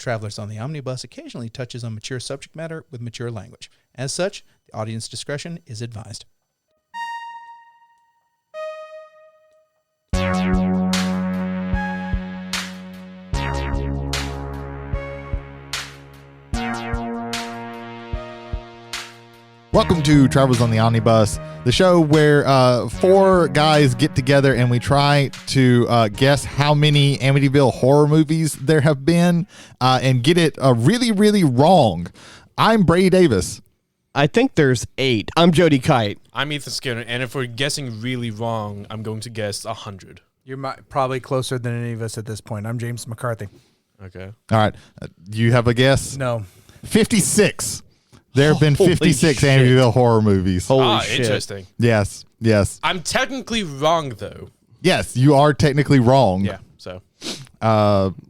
Travelers on the Omnibus occasionally touches on mature subject matter with mature language. As such, the audience discretion is advised. Welcome to Travelers on the Omnibus, the show where four guys get together and we try to guess how many Amityville horror movies there have been and get it really, really wrong. I'm Brady Davis. I think there's 8. I'm Jody Kite. I'm Ethan Skinner, and if we're guessing really wrong, I'm going to guess 100. You're probably closer than any of us at this point. I'm James McCarthy. Okay. All right. Do you have a guess? No. 56. There have been 56 Amityville horror movies. Holy shit. Interesting. Yes. I'm technically wrong, though. Yes, you are technically wrong. Yeah, so.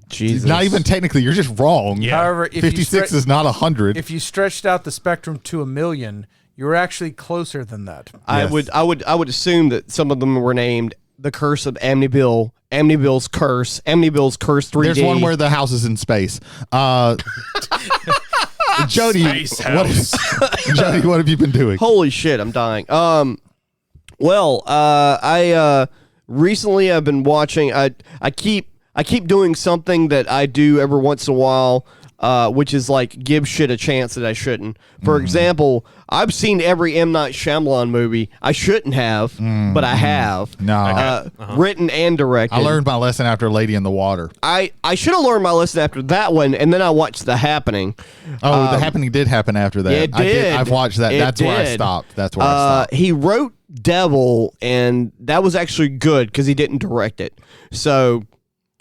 Jesus. Not even technically, you're just wrong. Yeah. However, if 56 is not 100. If you stretched out the spectrum to 1 million, you're actually closer than that. Yes. I would assume that some of them were named The Curse of Amityville, Amityville's Curse 3D. There's one where the house is in space. Jody, Jody, what have you been doing? Holy shit, I'm dying. I recently I've been watching. I keep doing something that I do every once in a while, which is like give shit a chance that I shouldn't. For example, I've seen every M. Night Shyamalan movie. I shouldn't have, but I have. No. Written and directed. I learned my lesson after Lady in the Water. I should have learned my lesson after that one, and then I watched The Happening. Oh, The Happening did happen after that. It did. I've watched that. That's where I stopped. He wrote Devil, and that was actually good because he didn't direct it. So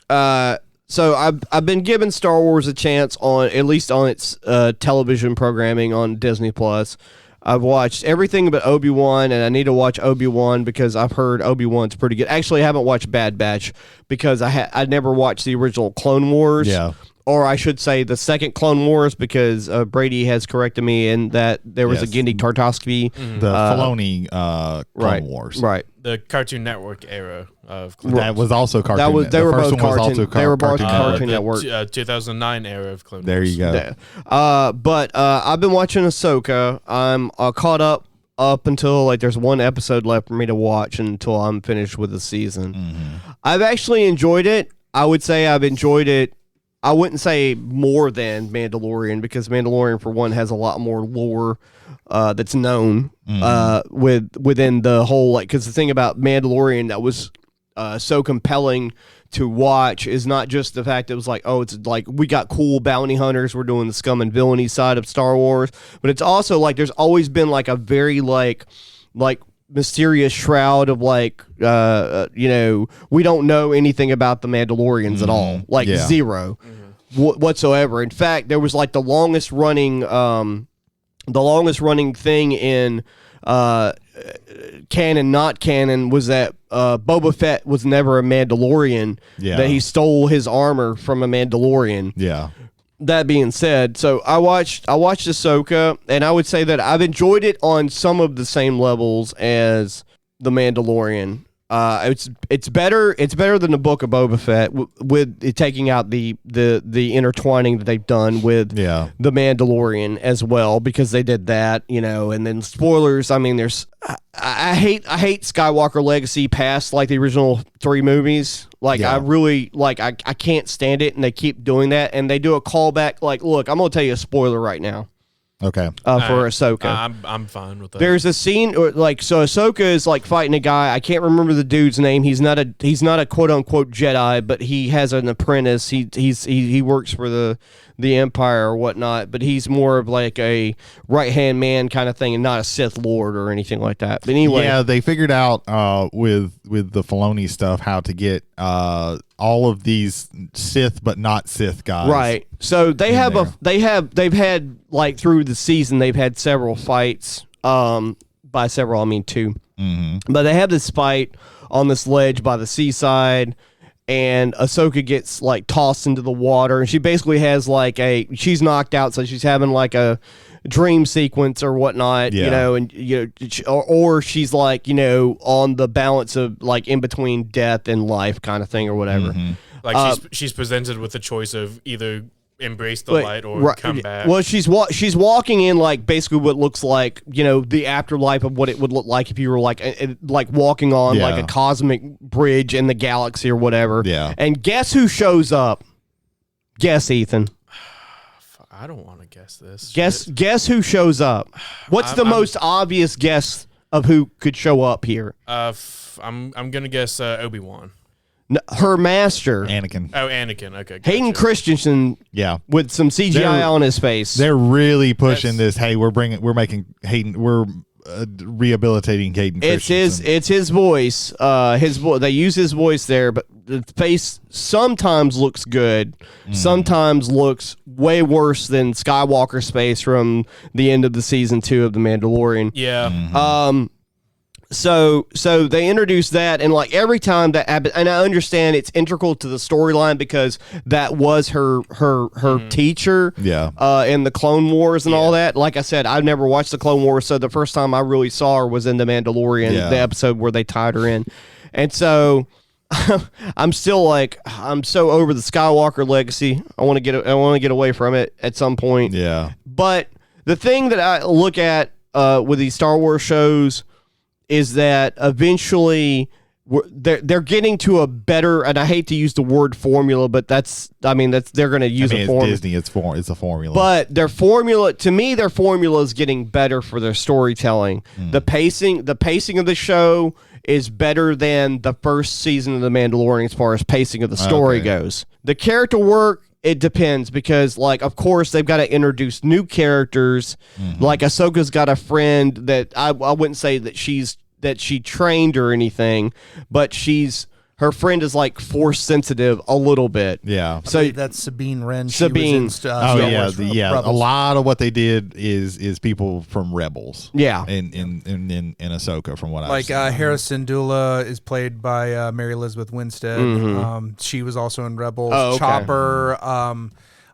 I've been giving Star Wars a chance on at least on its television programming on Disney Plus. I've watched everything but Obi-Wan, and I need to watch Obi-Wan because I've heard Obi-Wan's pretty good. Actually, I haven't watched Bad Batch because I never watched the original Clone Wars. Yeah. Or I should say the second Clone Wars because Brady has corrected me in that there was a Genndy Tartakovsky. The Filoni Clone Wars. Right. The Cartoon Network era of Clone Wars. That was also Cartoon. They were the first both one was Cartoon. also They were both Cartoon the Network. 2009 era of Clone Wars. There you go. Yeah. But I've been watching Ahsoka. I'm caught up until like there's one episode left for me to watch until I'm finished with the season. I've actually enjoyed it. I would say I've enjoyed it. I wouldn't say more than Mandalorian because Mandalorian, for one, has a lot more lore that's known within the whole, like, because the thing about Mandalorian that was so compelling to watch is not just the fact that it was like, oh, it's like we got cool bounty hunters, we're doing the scum and villainy side of Star Wars, but it's also like there's always been like a very like mysterious shroud of like we don't know anything about the Mandalorians at all, like zero whatsoever. In fact, there was like the longest running thing in canon, not canon, was that Boba Fett was never a Mandalorian, that he stole his armor from a Mandalorian. That being said, so I watched Ahsoka, and I would say that I've enjoyed it on some of the same levels as The Mandalorian. It's better than the Book of Boba Fett with it taking out the intertwining that they've done with The Mandalorian as well, because they did that, and then spoilers. I mean, I hate Skywalker Legacy past like the original 3 movies. Like I really I can't stand it, and they keep doing that, and they do a callback. Like, look, I'm gonna tell you a spoiler right now. Okay. For Ahsoka. I'm fine with that. There's a scene so Ahsoka is like fighting a guy. I can't remember the dude's name. He's not a quote unquote Jedi, but he has an apprentice. He works for the Empire or whatnot, but he's more of like a right hand man kind of thing, and not a Sith Lord or anything like that. But anyway, yeah, they figured out with the Filoni stuff how to get all of these Sith but not Sith guys. Right. So they've had like through the season they've had several fights. By several I mean 2. But they have this fight on this ledge by the seaside, and Ahsoka gets like tossed into the water, and she basically has like she's knocked out, so she's having like a dream sequence or whatnot, or she's like, on the balance of like in between death and life kind of thing or whatever. Like she's presented with the choice of either embrace the light or come back. Well, she's walking in like basically what looks like, you know, the afterlife of what it would look like if you were like walking on like a cosmic bridge in the galaxy or whatever. Yeah. And guess who shows up? Guess, Ethan. I don't want to guess this. Guess who shows up? What's the most obvious guess of who could show up here? I'm gonna guess Obi-Wan. No, her master, Anakin. Oh, Anakin. Okay. Gotcha. Hayden Christensen. Yeah, with some CGI on his face. They're really pushing this. Hey, we're rehabilitating Hayden Christensen. It's his voice. They use his voice there, but the face sometimes looks good, sometimes looks way worse than Skywalker's face from the end of the season 2 of The Mandalorian. Yeah. So they introduced that, and like every time that happens, and I understand it's integral to the storyline because that was her teacher, in the Clone Wars and all that. Like I said, I've never watched the Clone Wars, so the first time I really saw her was in The Mandalorian, the episode where they tied her in, and so I'm still like I'm so over the Skywalker legacy. I want to get away from it at some point. Yeah, but the thing that I look at with these Star Wars shows is that eventually they're getting to a better, and I hate to use the word formula, but they're going to use a formula. It's Disney, it's a formula. But their formula is getting better for their storytelling. The pacing of the show is better than the first season of The Mandalorian as far as pacing of the story goes. The character work, it depends because, like, of course, they've got to introduce new characters. Like Ahsoka's got a friend that I wouldn't say that she trained or anything, but her friend is like force sensitive a little bit. Yeah. So that's Sabine Wren. Sabine. A lot of what they did is people from Rebels. Yeah. In Ahsoka, from what I've seen. Harrison Dula is played by Mary Elizabeth Winstead. She was also in Rebels. Oh, okay. Chopper.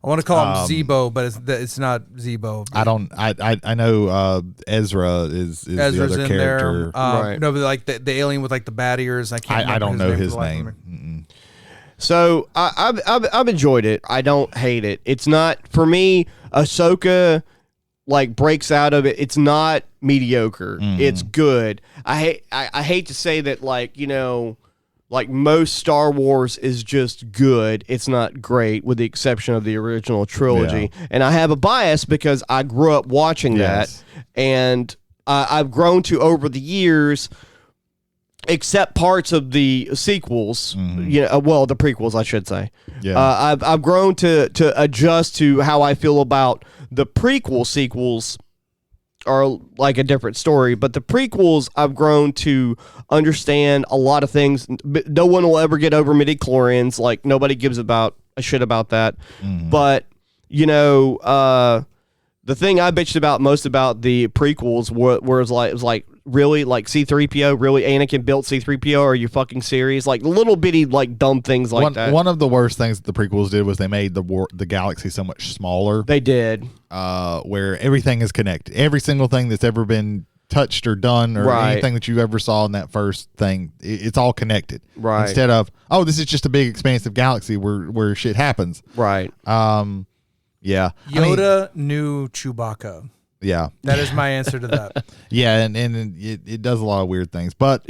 I want to call him Zebo, but it's not Zebo. I know Ezra is Ezra's the other in character. there. Right. No, but like the alien with like the bat ears. I don't know his name. So I've enjoyed it. I don't hate it. It's not, for me, Ahsoka like breaks out of it. It's not mediocre. It's good. I hate to say that, like, you know, like most Star Wars is just good. It's not great, with the exception of the original trilogy. Yeah. And I have a bias because I grew up watching that, and I've grown to, over the years, accept parts of the sequels. You know, well, the prequels, I should say. Yeah. I've grown to adjust to how I feel about the prequel sequels. Are like a different story, but the prequels, I've grown to understand a lot of things. No one will ever get over midi-chlorians. Like, nobody gives a shit about that. But, you know, the thing I bitched about most about the prequels was like really, like, C-3PO, really, Anakin built C-3PO? Are you fucking serious? Like, little bitty, like, dumb things like that. One of the worst things that the prequels did was they made the galaxy so much smaller. They did. Where everything is connected. Every single thing that's ever been touched or done, or anything that you ever saw in that first thing, it's all connected. Right. Instead of, oh, this is just a big expansive galaxy where shit happens. Right. Yeah. Yoda knew Chewbacca. Yeah. That is my answer to that. Yeah, and it does a lot of weird things. But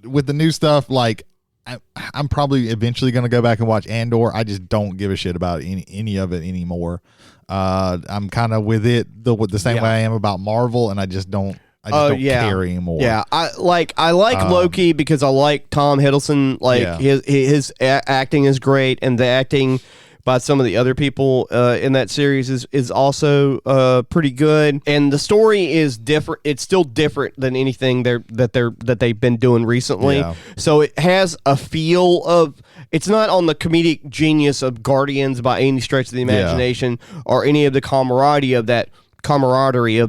with the new stuff, like, I'm probably eventually going to go back and watch Andor. I just don't give a shit about any of it anymore. I'm kind of with it the same way I am about Marvel, and I just don't care anymore. Yeah, I like Loki because I like Tom Hiddleston. Like, his acting is great, and the acting by some of the other people in that series is also pretty good, and the story is different. It's still different than anything that they've been doing recently. Yeah. So it has a feel of, it's not on the comedic genius of Guardians by any stretch of the imagination, or any of the camaraderie of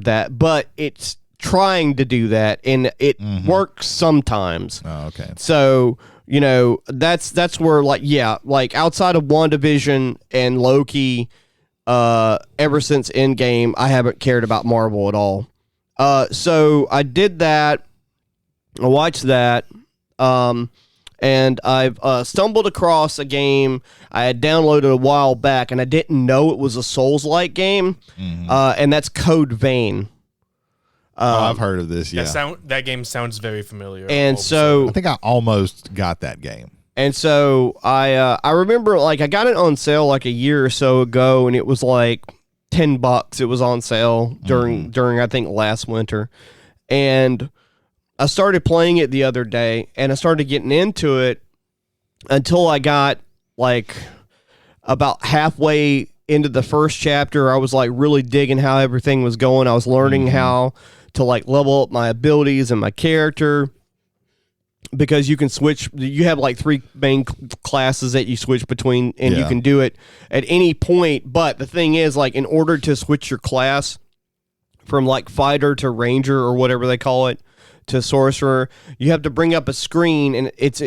that, but it's trying to do that, and it works sometimes. Oh, okay. So, you know, that's where, like, outside of WandaVision and Loki, ever since Endgame, I haven't cared about Marvel at all. So I did that. I watched that. And and I've stumbled across a game I had downloaded a while back, and I didn't know it was a Souls-like game, and that's Codevein. I've heard of this. Yeah, That game sounds very familiar. And so I think I almost got that game. And so I remember like I got it on sale like a year or so ago, and it was like $10. It was on sale during I think last winter, and I started playing it the other day, and I started getting into it until I got like about halfway into the first chapter. I was like really digging how everything was going. I was learning how to like level up my abilities and my character, because you can switch. You have like 3 main classes that you switch between, and you can do it at any point. But the thing is, like, in order to switch your class from like fighter to ranger or whatever they call it to sorcerer, you have to bring up a screen, and it's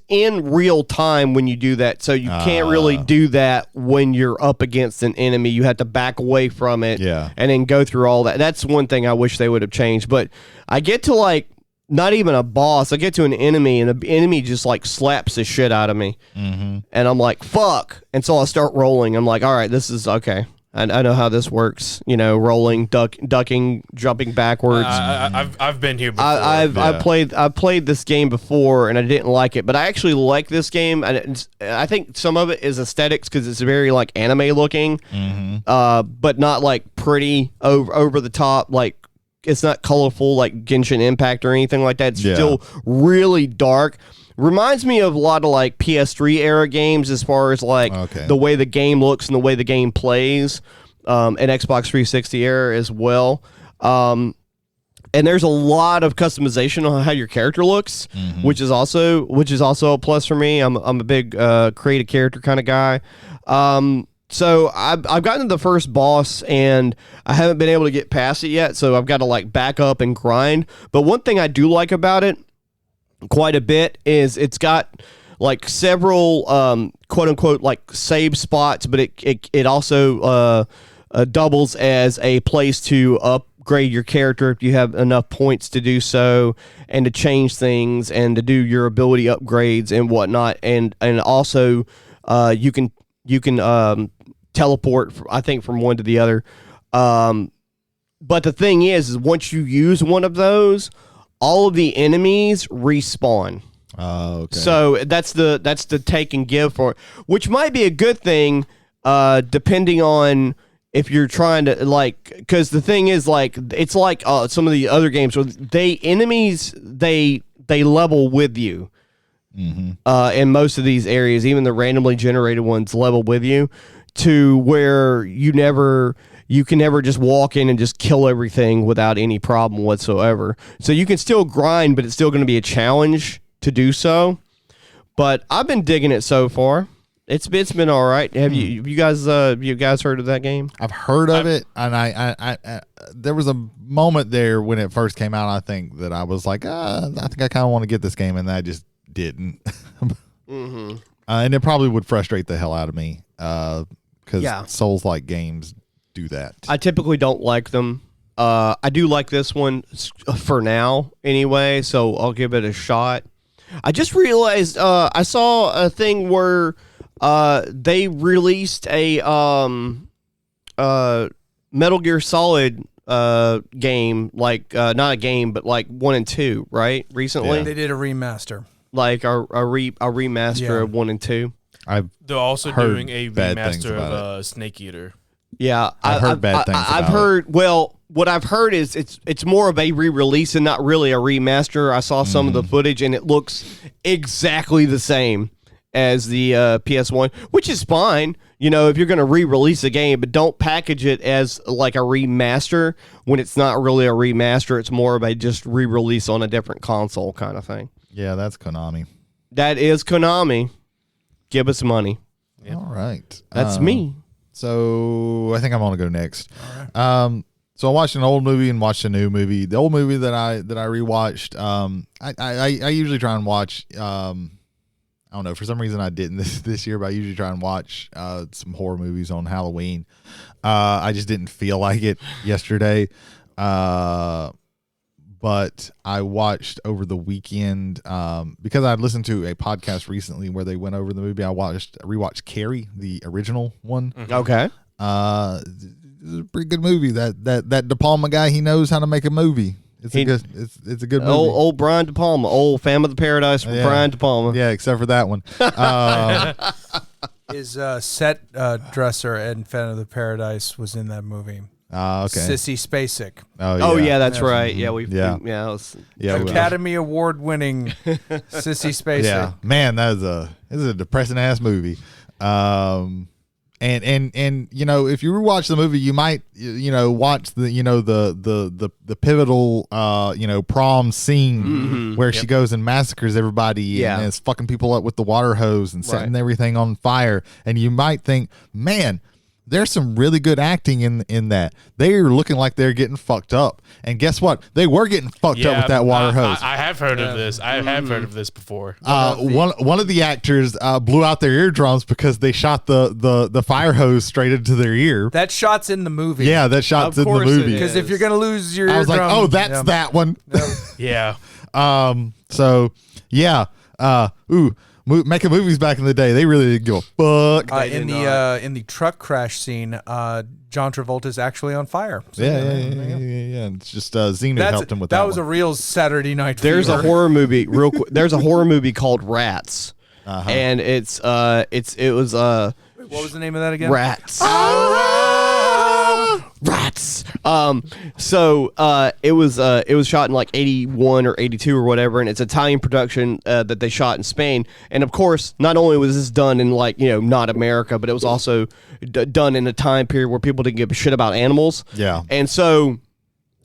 in real time when you do that. So you can't really do that when you're up against an enemy. You have to back away from it, and then go through all that. That's one thing I wish they would have changed. But I get to like not even a boss. I get to an enemy, and the enemy just like slaps the shit out of me, and I'm like, fuck. And so I start rolling. I'm like, all right, this is okay. I know how this works, rolling, ducking, jumping backwards. I've been here before. I've played this game before, and I didn't like it, but I actually like this game. And I think some of it is aesthetics, because it's very like anime looking, but not like pretty over the top. Like, it's not colorful like Genshin Impact or anything like that. It's still really dark. Reminds me of a lot of like PS3 era games as far as like the way the game looks and the way the game plays, and Xbox 360 era as well. And there's a lot of customization on how your character looks, which is also a plus for me. I'm a big create a character kind of guy. So I've gotten to the first boss, and I haven't been able to get past it yet. So I've got to like back up and grind. But one thing I do like about it quite a bit is it's got like several quote unquote like save spots, but it also doubles as a place to upgrade your character if you have enough points to do so, and to change things, and to do your ability upgrades and whatnot, and also you can teleport, I think, from one to the other. But the thing is once you use one of those, all of the enemies respawn. Oh, okay. So that's the take and give for it, which might be a good thing, depending on if you're trying to like, because the thing is like it's like some of the other games where enemies level with you. In most of these areas, even the randomly generated ones level with you, to where you can never just walk in and just kill everything without any problem whatsoever. So you can still grind, but it's still going to be a challenge to do so. But I've been digging it so far. It's been all right. Have you guys heard of that game? I've heard of it, and I there was a moment there when it first came out, I think, that I was like, I think I kind of want to get this game, and I just didn't. And it probably would frustrate the hell out of me, because Souls-like games do that. I typically don't like them. I do like this one for now anyway, so I'll give it a shot. I just realized I saw a thing where they released a Metal Gear Solid game, like not a game, but like 1 and 2, right? Recently, They did a remaster. like a remaster of 1 and 2. They're also heard doing a bad things remaster about of Snake Eater. Yeah, I've heard bad things I've about heard. Well, what I've heard is it's more of a re-release and not really a remaster. I saw some of the footage, and it looks exactly the same as the PS1, which is fine. If you're going to re-release a game, but don't package it as like a remaster when it's not really a remaster. It's more of a just re-release on a different console kind of thing. Yeah, that's Konami. That is Konami. Give us money. Yep. All right. That's me. So I think I'm going to go next. So I watched an old movie and watched a new movie. The old movie that I rewatched, I usually try and watch, I don't know, for some reason I didn't this year, but I usually try and watch some horror movies on Halloween. I just didn't feel like it yesterday. But but I watched over the weekend because I'd listened to a podcast recently where they went over the movie. I rewatched Carrie, the original one. Okay. It's a pretty good movie. That De Palma guy, he knows how to make a movie. It's a good movie. Old Brian De Palma, old Fam of the Paradise from Brian De Palma. Yeah, except for that one. His set dresser in Fan of the Paradise was in that movie. Okay. Sissy Spacek. Oh yeah, that's right. Yeah, Yeah. Academy Award winning Sissy Spacek. Yeah, man, this is a depressing ass movie. And you know, if you rewatch the movie, you might watch the pivotal prom scene where she goes and massacres everybody and is fucking people up with the water hose and setting everything on fire, and you might think, man, there's some really good acting in that. They're looking like they're getting fucked up. And guess what? They were getting fucked up with that water hose. I have heard of this. I have heard of this before. One of the actors blew out their eardrums because they shot the fire hose straight into their ear. That shot's in the movie. Yeah, that shot's in the movie. Because if you're going to lose your I was like, eardrum, oh, that's that one. Yeah. So, yeah. Making movies back in the day, they really didn't give a fuck. In the truck crash scene, John Travolta's actually on fire. So, yeah. It's just Xenu helped him with that. That was a real Saturday night. There's fever. a horror movie. Real quick. There's a horror movie called Rats, and it was What was the name of that again? Rats. Rats. It was shot in like 81 or 82 or whatever, and it's Italian production that they shot in Spain. And of course, not only was this done in not America, but it was also done in a time period where people didn't give a shit about animals. Yeah. And so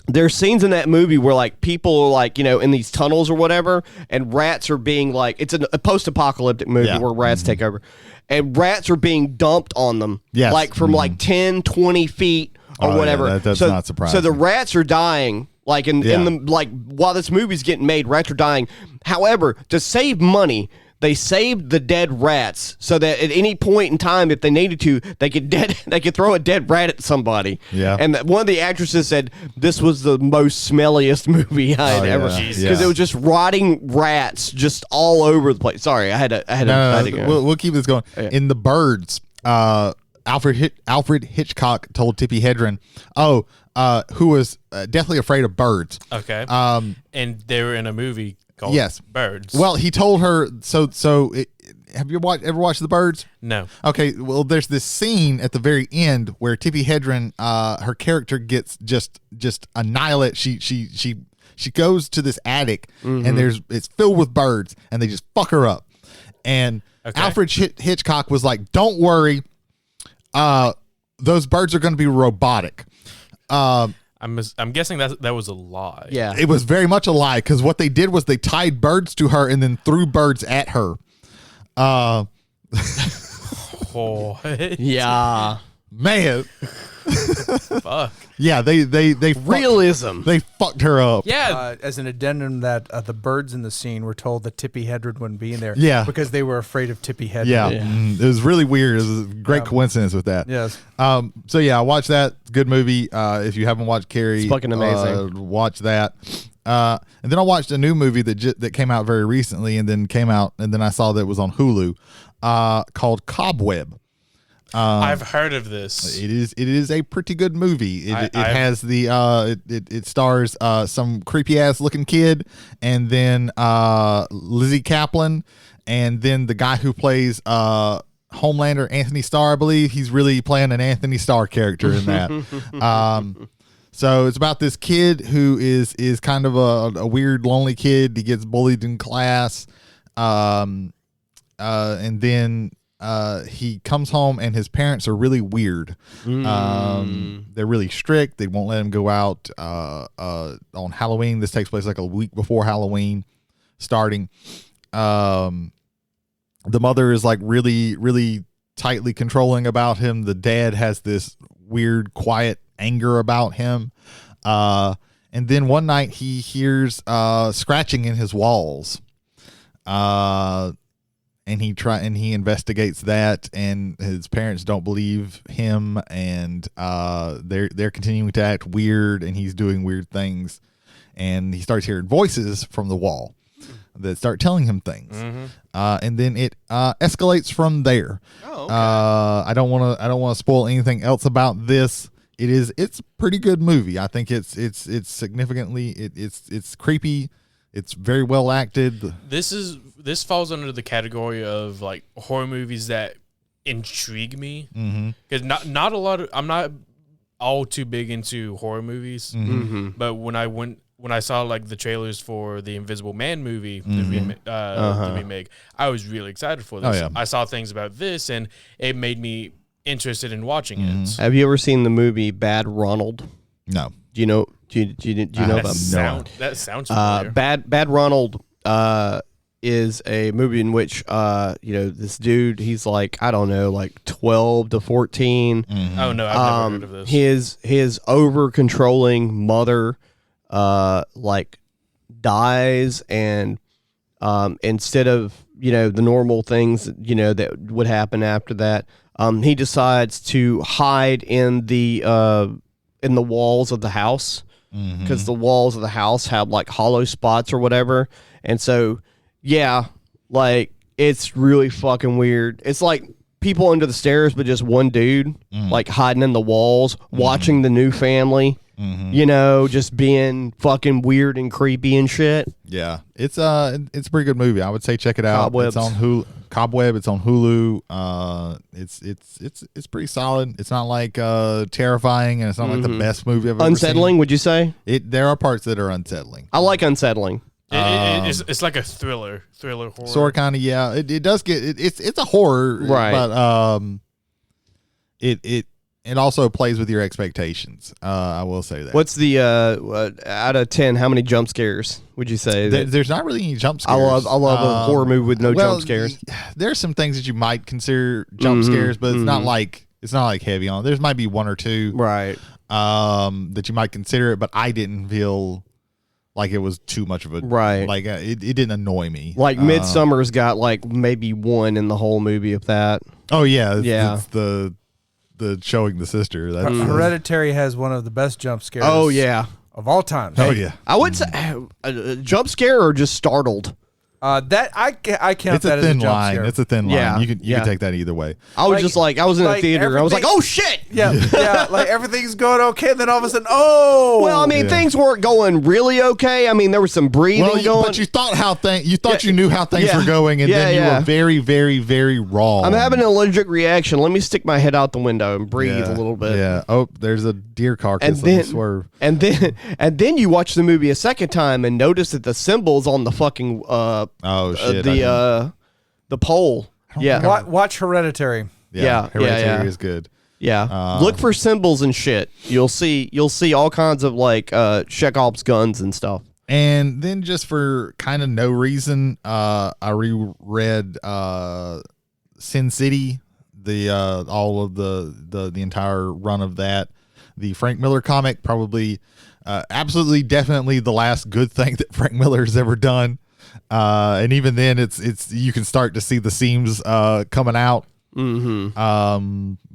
there's scenes in that movie where like people are in these tunnels or whatever, and rats are being it's a post-apocalyptic movie where rats take over, and rats are being dumped on them. Yes. From 10, 20 feet. Or whatever. Yeah, that's not surprising. So the rats are dying. In the while this movie's getting made, rats are dying. However, to save money, they saved the dead rats so that at any point in time, if they needed to, they could throw a dead rat at somebody. Yeah. And one of the actresses said this was the most smelliest movie I had ever seen because it was just rotting rats just all over the place. Sorry, I had to go. We'll keep this going. Yeah. In The Birds, Alfred Hitchcock told Tippi Hedren, who was deathly afraid of birds. Okay. And they were in a movie called Birds. Well, he told her. Have you ever watched The Birds? No. Okay. Well, there's this scene at the very end where Tippi Hedren, her character gets just annihilated. She goes to this attic and it's filled with birds and they just fuck her up. And Alfred Hitchcock was like, "Don't worry. Those birds are going to be robotic." I'm guessing that was a lie. Yeah. It was very much a lie because what they did was they tied birds to her and then threw birds at her. Oh. Yeah. Man. Fuck. Yeah, they realism. They fucked her up. Yeah. As an addendum, that the birds in the scene were told that Tippi Hedren wouldn't be in there. Yeah. Because they were afraid of Tippi Hedren. Yeah. It was really weird. It was a great coincidence with that. Yes. So yeah, I watched that. Good movie. If you haven't watched Carrie, It's fucking amazing. Watch that. And then I watched a new movie that came out very recently, and then I saw that it was on Hulu, called Cobweb. I've heard of this. It is a pretty good movie. It stars some creepy ass looking kid, and then Lizzie Kaplan, and then the guy who plays Homelander, Anthony Starr, I believe. He's really playing an Anthony Starr character in that. So it's about this kid who is kind of a weird, lonely kid. He gets bullied in class, and then he comes home and his parents are really weird. They're really strict. They won't let him go out on Halloween. This takes place like a week before Halloween starting. The mother is like really, really tightly controlling about him. The dad has this weird, quiet anger about him. And then one night he hears scratching in his walls. And he investigates that, and his parents don't believe him, and they're continuing to act weird, and he's doing weird things. and he starts hearing voices from the wall that start telling him things, and then it escalates from there. Oh, okay. I don't want to spoil anything else about this. It's a pretty good movie. I think it's significantly it's creepy. It's very well acted. This falls under the category of like horror movies that intrigue me, because not a lot of, I'm not all too big into horror movies, but when I saw like the trailers for the Invisible Man movie, the remake, I was really excited for this. Oh, yeah. I saw things about this, and it made me interested in watching it. Have you ever seen the movie Bad Ronald? No. Do you know? Do you know about That sounds familiar. Bad Ronald is a movie in which this dude, he's like, I don't know, like 12 to 14. Oh no, I've never heard of this. His over controlling mother like dies, and instead of the normal things that would happen after that, he decides to hide in the walls of the house, because the walls of the house have like hollow spots or whatever. And so like it's really fucking weird. It's like people under the stairs, but just one dude like hiding in the walls, watching the new family, just being fucking weird and creepy and shit. Yeah, it's a pretty good movie. I would say check it out. Cobwebs. It's on Hulu. Cobweb. It's on Hulu. It's pretty solid. It's not like terrifying, and it's not like the best movie I've ever Unsettling, seen. would you say? There are parts that are unsettling. I like unsettling. It's like a thriller horror. Sort of, kind of, yeah. It does get it's a horror, right? But it also plays with your expectations. I will say that. What's the out of 10? How many jump scares would you say? There's not really any jump scares. I love a horror movie with no jump scares. There's some things that you might consider jump scares, but it's not like heavy on. There might be one or two, right? That you might consider it, but I didn't feel like it was too much of a right. Like it didn't annoy me. Like Midsummer's got like maybe one in the whole movie of that. Oh yeah, yeah. It's the showing the sister. That's Hereditary has one of the best jump scares. Oh yeah, of all time. Oh yeah. I would say jump scare or just startled. That I count it's that a as thin a jump line. scare. It's a thin line. Yeah. You can take that either way. I was just like I was in a theater and I was like, oh shit. Yeah, like everything's going okay, and then all of a sudden, oh. Well, I mean, things weren't going really okay. I mean, there was some breathing going. But you thought you knew how things were going, and then you were very, very, very wrong. I'm having an allergic reaction. Let me stick my head out the window and breathe a little bit. Yeah. Oh, there's a deer carcass. And then, Let me swerve. and then you watch the movie a second time and notice that the symbols on the fucking the pole. Yeah. Watch Hereditary. Yeah. Hereditary is good. Yeah. Look for symbols and shit. You'll see all kinds of like Chekhov's guns and stuff. And then just for kind of no reason, I reread Sin City, all of the entire run of that. The Frank Miller comic, probably absolutely definitely the last good thing that Frank Miller's ever done. And even then it's you can start to see the seams coming out.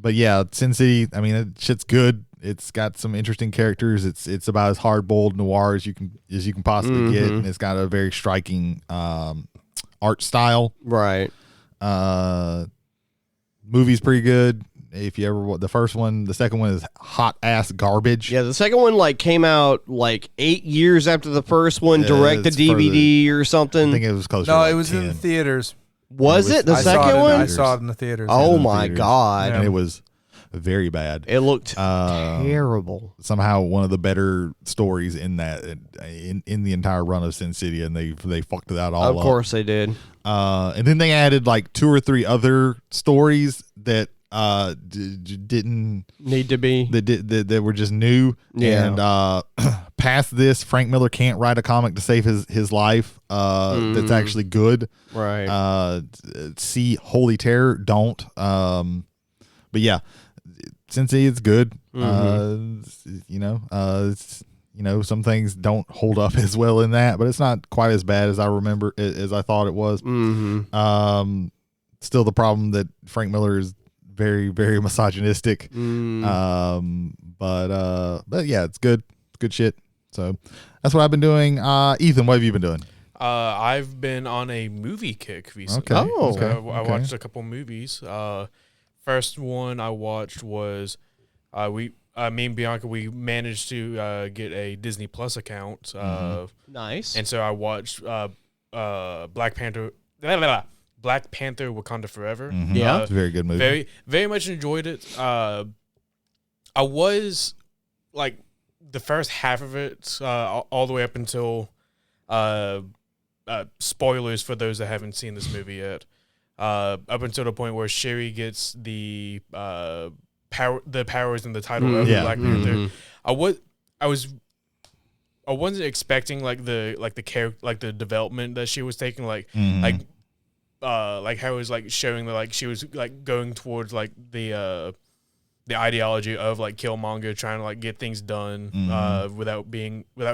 But yeah, Sin City, I mean, that shit's good. It's got some interesting characters. It's about as hard-boiled noir as you can possibly get, and it's got a very striking art style. Right. Movie's pretty good. If you ever the second one is hot ass garbage. Yeah, the second one like came out like 8 years after the first one, direct to DVD or something. I think it was closer. No, to it was 10. in the theaters. Was it the second one? I saw it in the theaters. Oh my god! And it was very bad. It looked terrible. Somehow one of the better stories in that in the entire run of Sin City, and they fucked it out all up. Of course they did. And then they added like 2 or 3 other stories that didn't need to be that were just new. And past this, Frank Miller can't write a comic to save his life that's actually good. Right. See Holy Terror, don't. But yeah, since it's good, some things don't hold up as well in that, but it's not quite as bad as I remember as I thought it was. Still the problem that Frank Miller is very, very misogynistic. But yeah, it's good. It's good shit. So So that's what I've been doing. Ethan, what have you been doing? I've been on a movie kick recently. Okay. Oh. So I watched a couple movies. First one I watched was me and Bianca. We managed to get a Disney Plus account. Nice. And so I watched Black Panther. Black Panther: Wakanda Forever. Yeah. It's a very good movie. Very, very much enjoyed it. I was like the first half of it, all the way up until spoilers for those that haven't seen this movie yet. Up until the point where Shuri gets the powers and the title of Black Panther. I wasn't expecting the development that she was taking, like how it was like showing that like she was like going towards like the ideology of like Killmonger, trying to like get things done without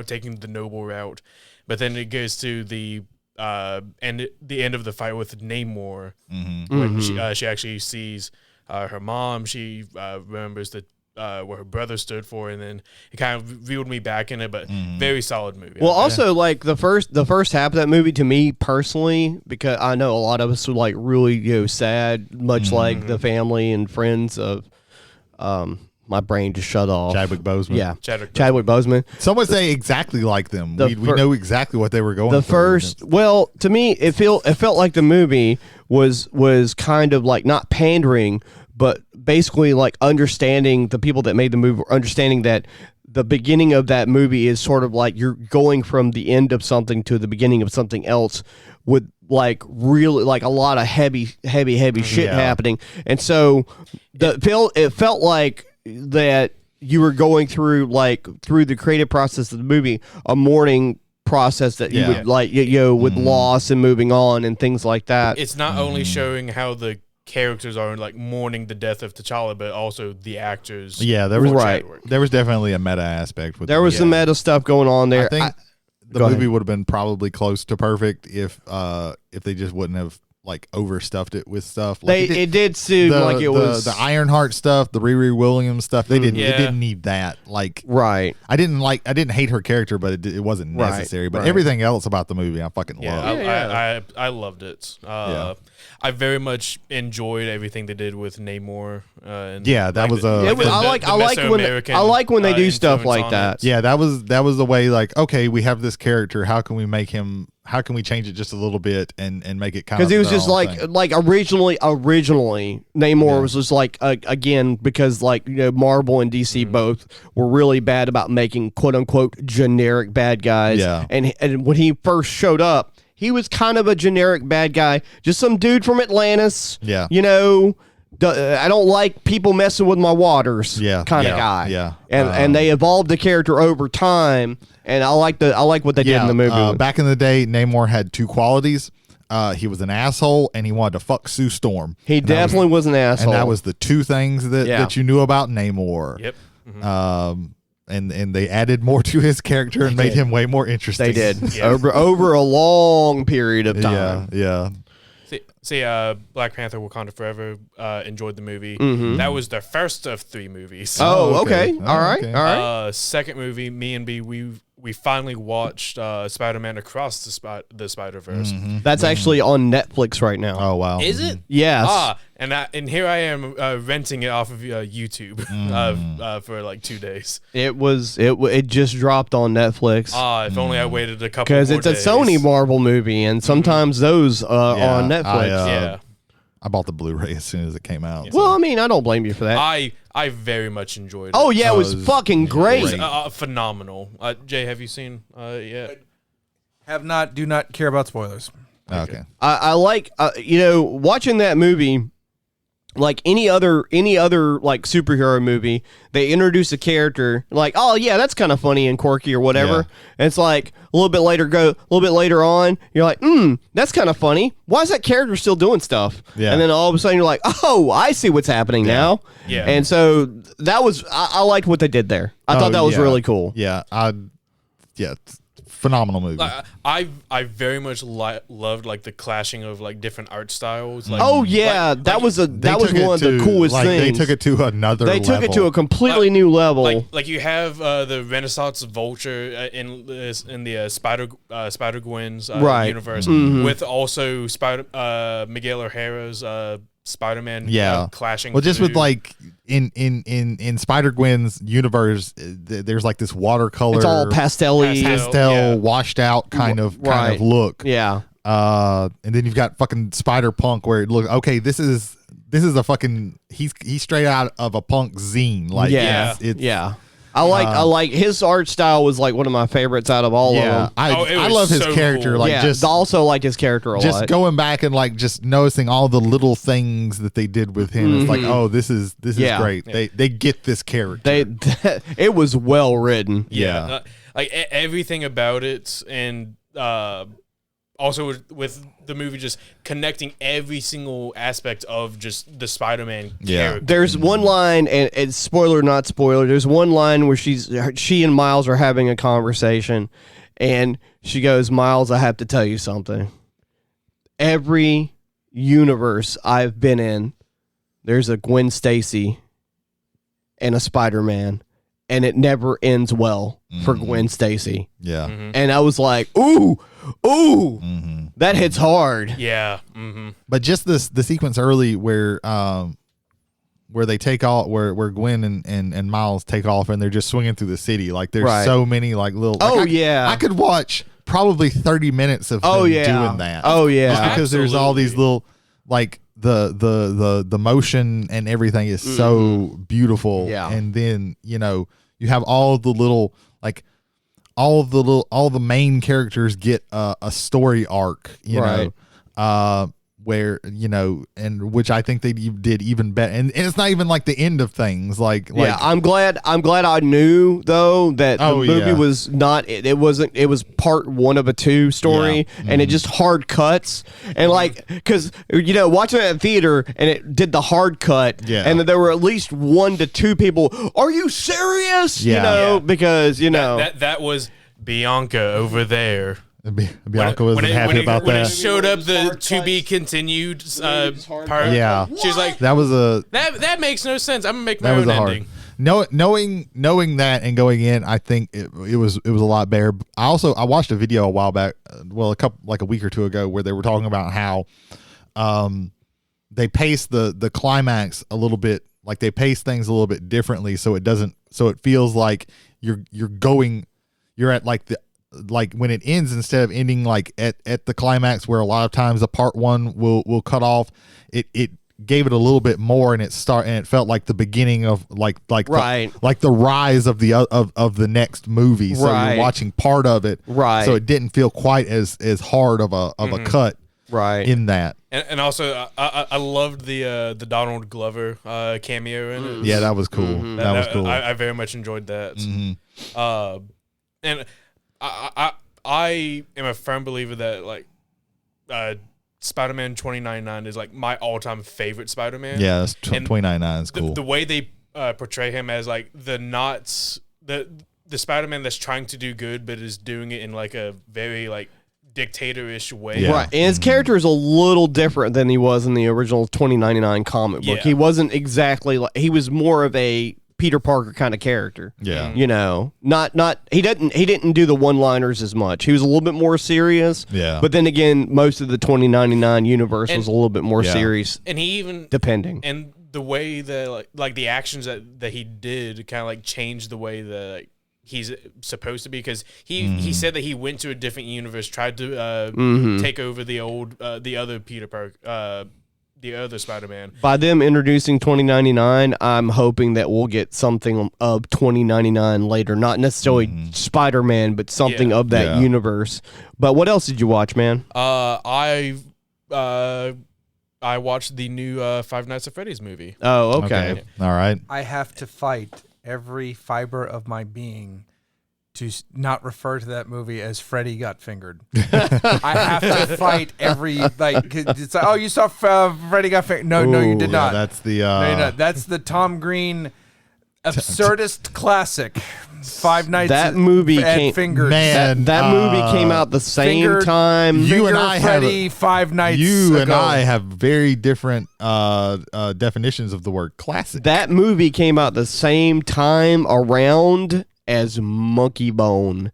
taking the noble route. But then it goes to the end of the fight with Namor, when she actually sees her mom. She remembers what her brother stood for, and then it kind of reeled me back in it. But very solid movie. Well, also like the first half of that movie, to me personally, because I know a lot of us were like really sad, much like the family and friends of my brain just shut off. Chadwick Boseman. Yeah, Chadwick Boseman. Some would say exactly like them. We know exactly what they were going through. Well, to me, it felt like the movie was kind of like not pandering, but basically like understanding the people that made the movie, understanding that the beginning of that movie is sort of like you're going from the end of something to the beginning of something else, with like really like a lot of heavy shit happening. And so it felt like that you were going through the creative process of the movie, a mourning process that you would like, with loss and moving on and things like that. It's not only showing how the characters are like mourning the death of T'Challa, but also the actors. Yeah, there was there was definitely a meta aspect with there was some meta stuff going on there. I think the movie would have been probably close to perfect if they just wouldn't have like overstuffed it with stuff. Like it did seem like it was the Ironheart stuff, the Riri Williams stuff. They didn't. It didn't need that. Like right. I didn't hate her character, but it wasn't necessary. But everything else about the movie, I fucking loved. I loved it. I very much enjoyed everything they did with Namor. I like when they do stuff like that. Yeah, that was the way. Like, okay, we have this character. How can we make him? How can we change it just a little bit and make it kind of? Because he was just like originally Namor was just like again, because like Marvel and DC both were really bad about making quote unquote generic bad guys. Yeah. And when he first showed up, he was kind of a generic bad guy, just some dude from Atlantis. Yeah. I don't like people messing with my waters. Kind of guy. Yeah. And they evolved the character over time, and I like what they did in the movie. Back in the day, Namor had two qualities. He was an asshole, and he wanted to fuck Sue Storm. He definitely was an asshole, and that was the two things that you knew about Namor. Yep. And they added more to his character and made him way more interesting. They did over a long period of time. Yeah. See, Black Panther: Wakanda Forever. Enjoyed the movie. That was the first of 3 movies. Oh, okay. All right. Second movie, me and B, we finally watched Spider-Man Across the Spider-Verse. That's actually on Netflix right now. Oh wow. Is it? Yes. And here I am renting it off of YouTube for like 2 days. It just dropped on Netflix. If only I waited a couple. Because it's a Sony Marvel movie, and sometimes those are on Netflix. I bought the Blu-ray as soon as it came out. Well, I mean, I don't blame you for that. I very much enjoyed it. Oh yeah, it was fucking great. It was phenomenal. Jay, have you seen yet? Have not. Do not care about spoilers. Okay. I like watching that movie. Like any other like superhero movie, they introduce a character like, oh yeah, that's kind of funny and quirky or whatever. Yeah. And it's like a little bit later on, you're like, that's kind of funny. Why is that character still doing stuff? Yeah. And then all of a sudden you're like, oh, I see what's happening now. Yeah. And so that was I liked what they did there. I thought that was really cool. Yeah. phenomenal movie. I very much loved like the clashing of like different art styles. Like, Oh yeah, that was one of the coolest things. They took it to another. They took it to a completely new level. Like you have the Renaissance Vulture in the Spider Gwen's universe, with also Miguel O'Hara's Spider-Man clashing. Well, just through. with like in Spider-Gwen's universe, there's like this watercolor, it's all pastel washed out kind of look. Yeah. And then you've got fucking Spider-Punk where it looks okay. This is a fucking he's straight out of a punk zine. Like yeah. I like his art style was like one of my favorites out of all of them. I love his character. Cool. Like just also like his character a lot. Just going back and like just noticing all the little things that they did with him. It's like, oh, this is great. They get this character. It was well written. Yeah. Like everything about it, and also with the movie just connecting every single aspect of just the Spider-Man character. There's one line, and it's spoiler, not spoiler. There's one line where she and Miles are having a conversation, and she goes, "Miles, I have to tell you something. Every universe I've been in, there's a Gwen Stacy and a Spider-Man, and it never ends well for Gwen Stacy." Yeah. And I was like, ooh, that hits hard. Yeah. But just the sequence early where they take off, where Gwen and Miles take off, and they're just swinging through the city. Like there's so many like little. I could watch probably 30 minutes of them doing that. Oh yeah, just because there's all these little like the motion and everything is so beautiful. Yeah, and then you have all the little like. All the main characters get a story arc, know, where and which I think they did even better, and it's not even like the end of things. Like I'm glad I knew though that the movie was not. It was part one of a two story, and it just hard cuts and like because watching it at theater and it did the hard cut, and there were at least 1 to 2 people. Are you serious? Because that was Bianca over there. Bianca wasn't happy about that. When it showed up the to be continued part, she was like, that makes no sense. I'm gonna make my own ending. Knowing that and going in, I think it was a lot better. I watched a video a while back, a week or two ago, where they were talking about how they pace the climax a little bit, like they pace things a little bit differently, so it feels like you're at like when it ends, instead of ending like at the climax where a lot of times the part one will cut off, it gave it a little bit more, and it felt like the beginning of like the rise of the next movie. So you're watching part of it, so it didn't feel quite as hard of a cut in that. And also I loved the Donald Glover cameo in it. Yeah, that was cool. That was cool. I very much enjoyed that. And I am a firm believer that like Spider-Man 2099 is like my all-time favorite Spider-Man. Yeah, that's 2099 is cool. The way they portray him as like the Spider-Man that's trying to do good but is doing it in like a very like dictator-ish way. Yeah. Right. And his character is a little different than he was in the original 2099 comic book. He wasn't exactly like, he was more of a Peter Parker kind of character. Yeah. He didn't do the one-liners as much. He was a little bit more serious. Yeah. But then again, most of the 2099 universe was a little bit more serious. And he even depending. And the way that like the actions that he did kind of like changed the way that he's supposed to be, because he said that he went to a different universe, tried to take over the other Peter Parker, the other Spider-Man. By them introducing 2099, I'm hoping that we'll get something of 2099 later. Not necessarily Spider-Man, but something of that universe. But what else did you watch, man? I watched the new Five Nights at Freddy's movie. Oh, okay. All right. I have to fight every fiber of my being to not refer to that movie as Freddy got fingered. I have to fight every it's like, oh, you saw Freddy got fingered. No, you did not. That's the no, that's the Tom Green Absurdist classic. Five Nights That movie at came- Fingers. Man, That movie came out the same Fingered- time. You and Finger I Freddy, have 5 nights you ago. and I have very different definitions of the word classic. That movie came out the same time around as Monkey Bone,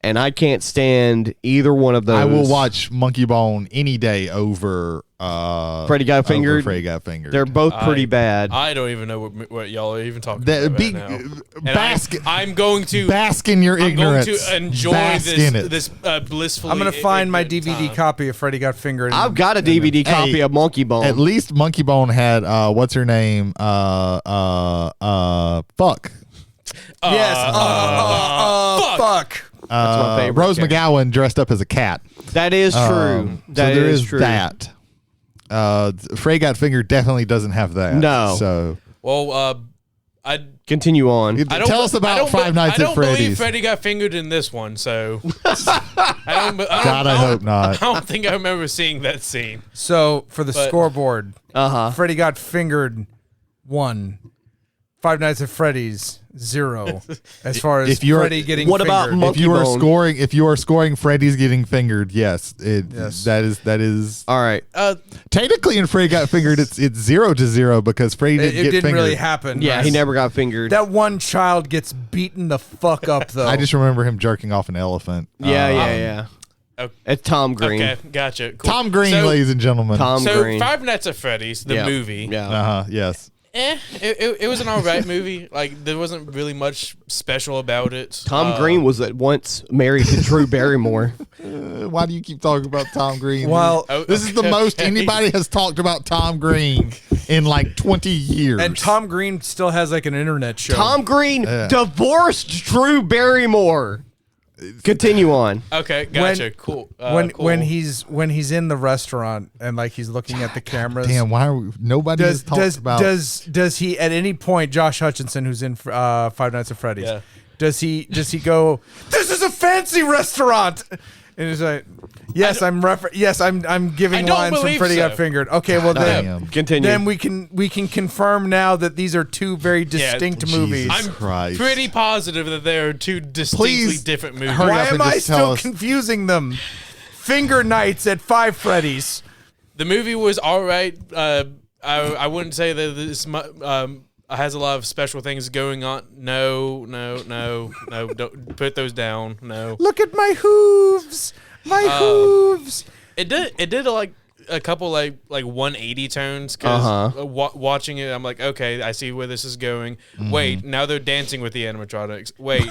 and I can't stand either one of those. I will watch Monkey Bone any day over Freddy Got Fingered. Freddy Got Fingered. They're both pretty bad. I don't even know what y'all are even talking That about big right now. And bask. I'm going to Bask in your I'm going ignorance. to enjoy Bask in it. this blissfully. I'm going to find my ignorant DVD time. copy of Freddy Got Fingered. I've got a DVD copy Hey, of Monkey Bone. At least Monkey Bone had what's her name? Fuck. Yes. Fuck. That's my favorite Rose character. McGowan dressed up as a cat. That is true. So That there is is true. that. Freddy Got Fingered definitely doesn't have that. No. So Well, I Continue on. don't tell us I about don't Five Nights I at don't believe Freddy's. Freddy got fingered in this one, so I don't I hope not. I don't think I remember seeing that scene. So for the But- scoreboard, Uh-huh. Freddy Got Fingered 1. 5 Nights at Freddy's 0. As far as If you're- Freddy getting What about fingered. Monkey if you are Bone. scoring Freddy's getting fingered, yes, Yes. that is All right. technically in Freddy Got Fingered it's 0-0 because Freddy It didn't get didn't fingered. really happen. Yeah, right? he never got fingered. That one child gets beaten the fuck up though. I just remember him jerking off an elephant. yeah. Okay. It's Tom Green. Okay, gotcha. Cool. Tom Green, So- ladies and gentlemen. Tom So Green. Five Nights at Freddy's, the Yeah. movie. Yeah. Yes. It was an alright movie. Like there wasn't really much special about it. Tom Green was at once married to Drew Barrymore. Why do you keep talking about Tom Green? Well, this is the most anybody has talked about Tom Green in like 20 years. and Tom Green still has like an internet show. Tom Green divorced Drew Barrymore. Continue on. Okay, gotcha. Cool. when cool. when he's in the restaurant and like he's looking at the cameras. Damn, why are we, nobody has talked about does he at any point, Josh Hutchinson, who's in Five Nights at Freddy's, Yeah. does he go, "This is a fancy restaurant," and he's like, "Yes, I'm giving I don't lines from believe Freddy so. Got Fingered." Okay, well then. Damn. Continue. Then we can confirm now that these are two very distinct Jesus movies. I'm Christ. pretty positive that there are two distinctly Please different movies. hurry Why up and am I just tell still us. confusing them? Finger Nights at Five Freddy's. The movie was all right. I wouldn't say that this has a lot of special things going on. No. Don't put those down. No. Look at my hooves. My hooves. It did like a couple like 180 turns because watching it, I'm like, okay, I see where this is going. Wait, now they're dancing with the animatronics. Wait,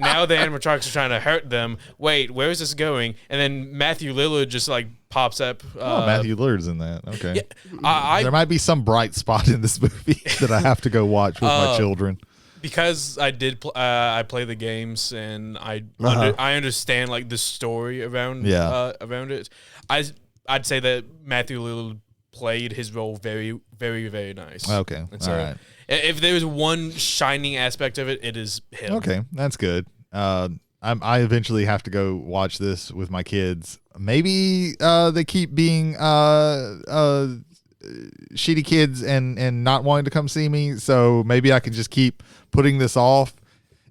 now the animatronics are trying to hurt them. Wait, where is this going? And then Matthew Lillard just like pops up. Matthew Lillard's in that. Okay. Yeah, There might be some bright spot in this movie that I have to go watch with my children. because I did I play the games and I understand like the story around around it. I'd say that Matthew Lillard played his role very, very, very nice. Okay. And so All right. if there was one shining aspect of it, it is him. Okay, that's good. I eventually have to go watch this with my kids. Maybe they keep being shitty kids and not wanting to come see me, so maybe I can just keep putting this off.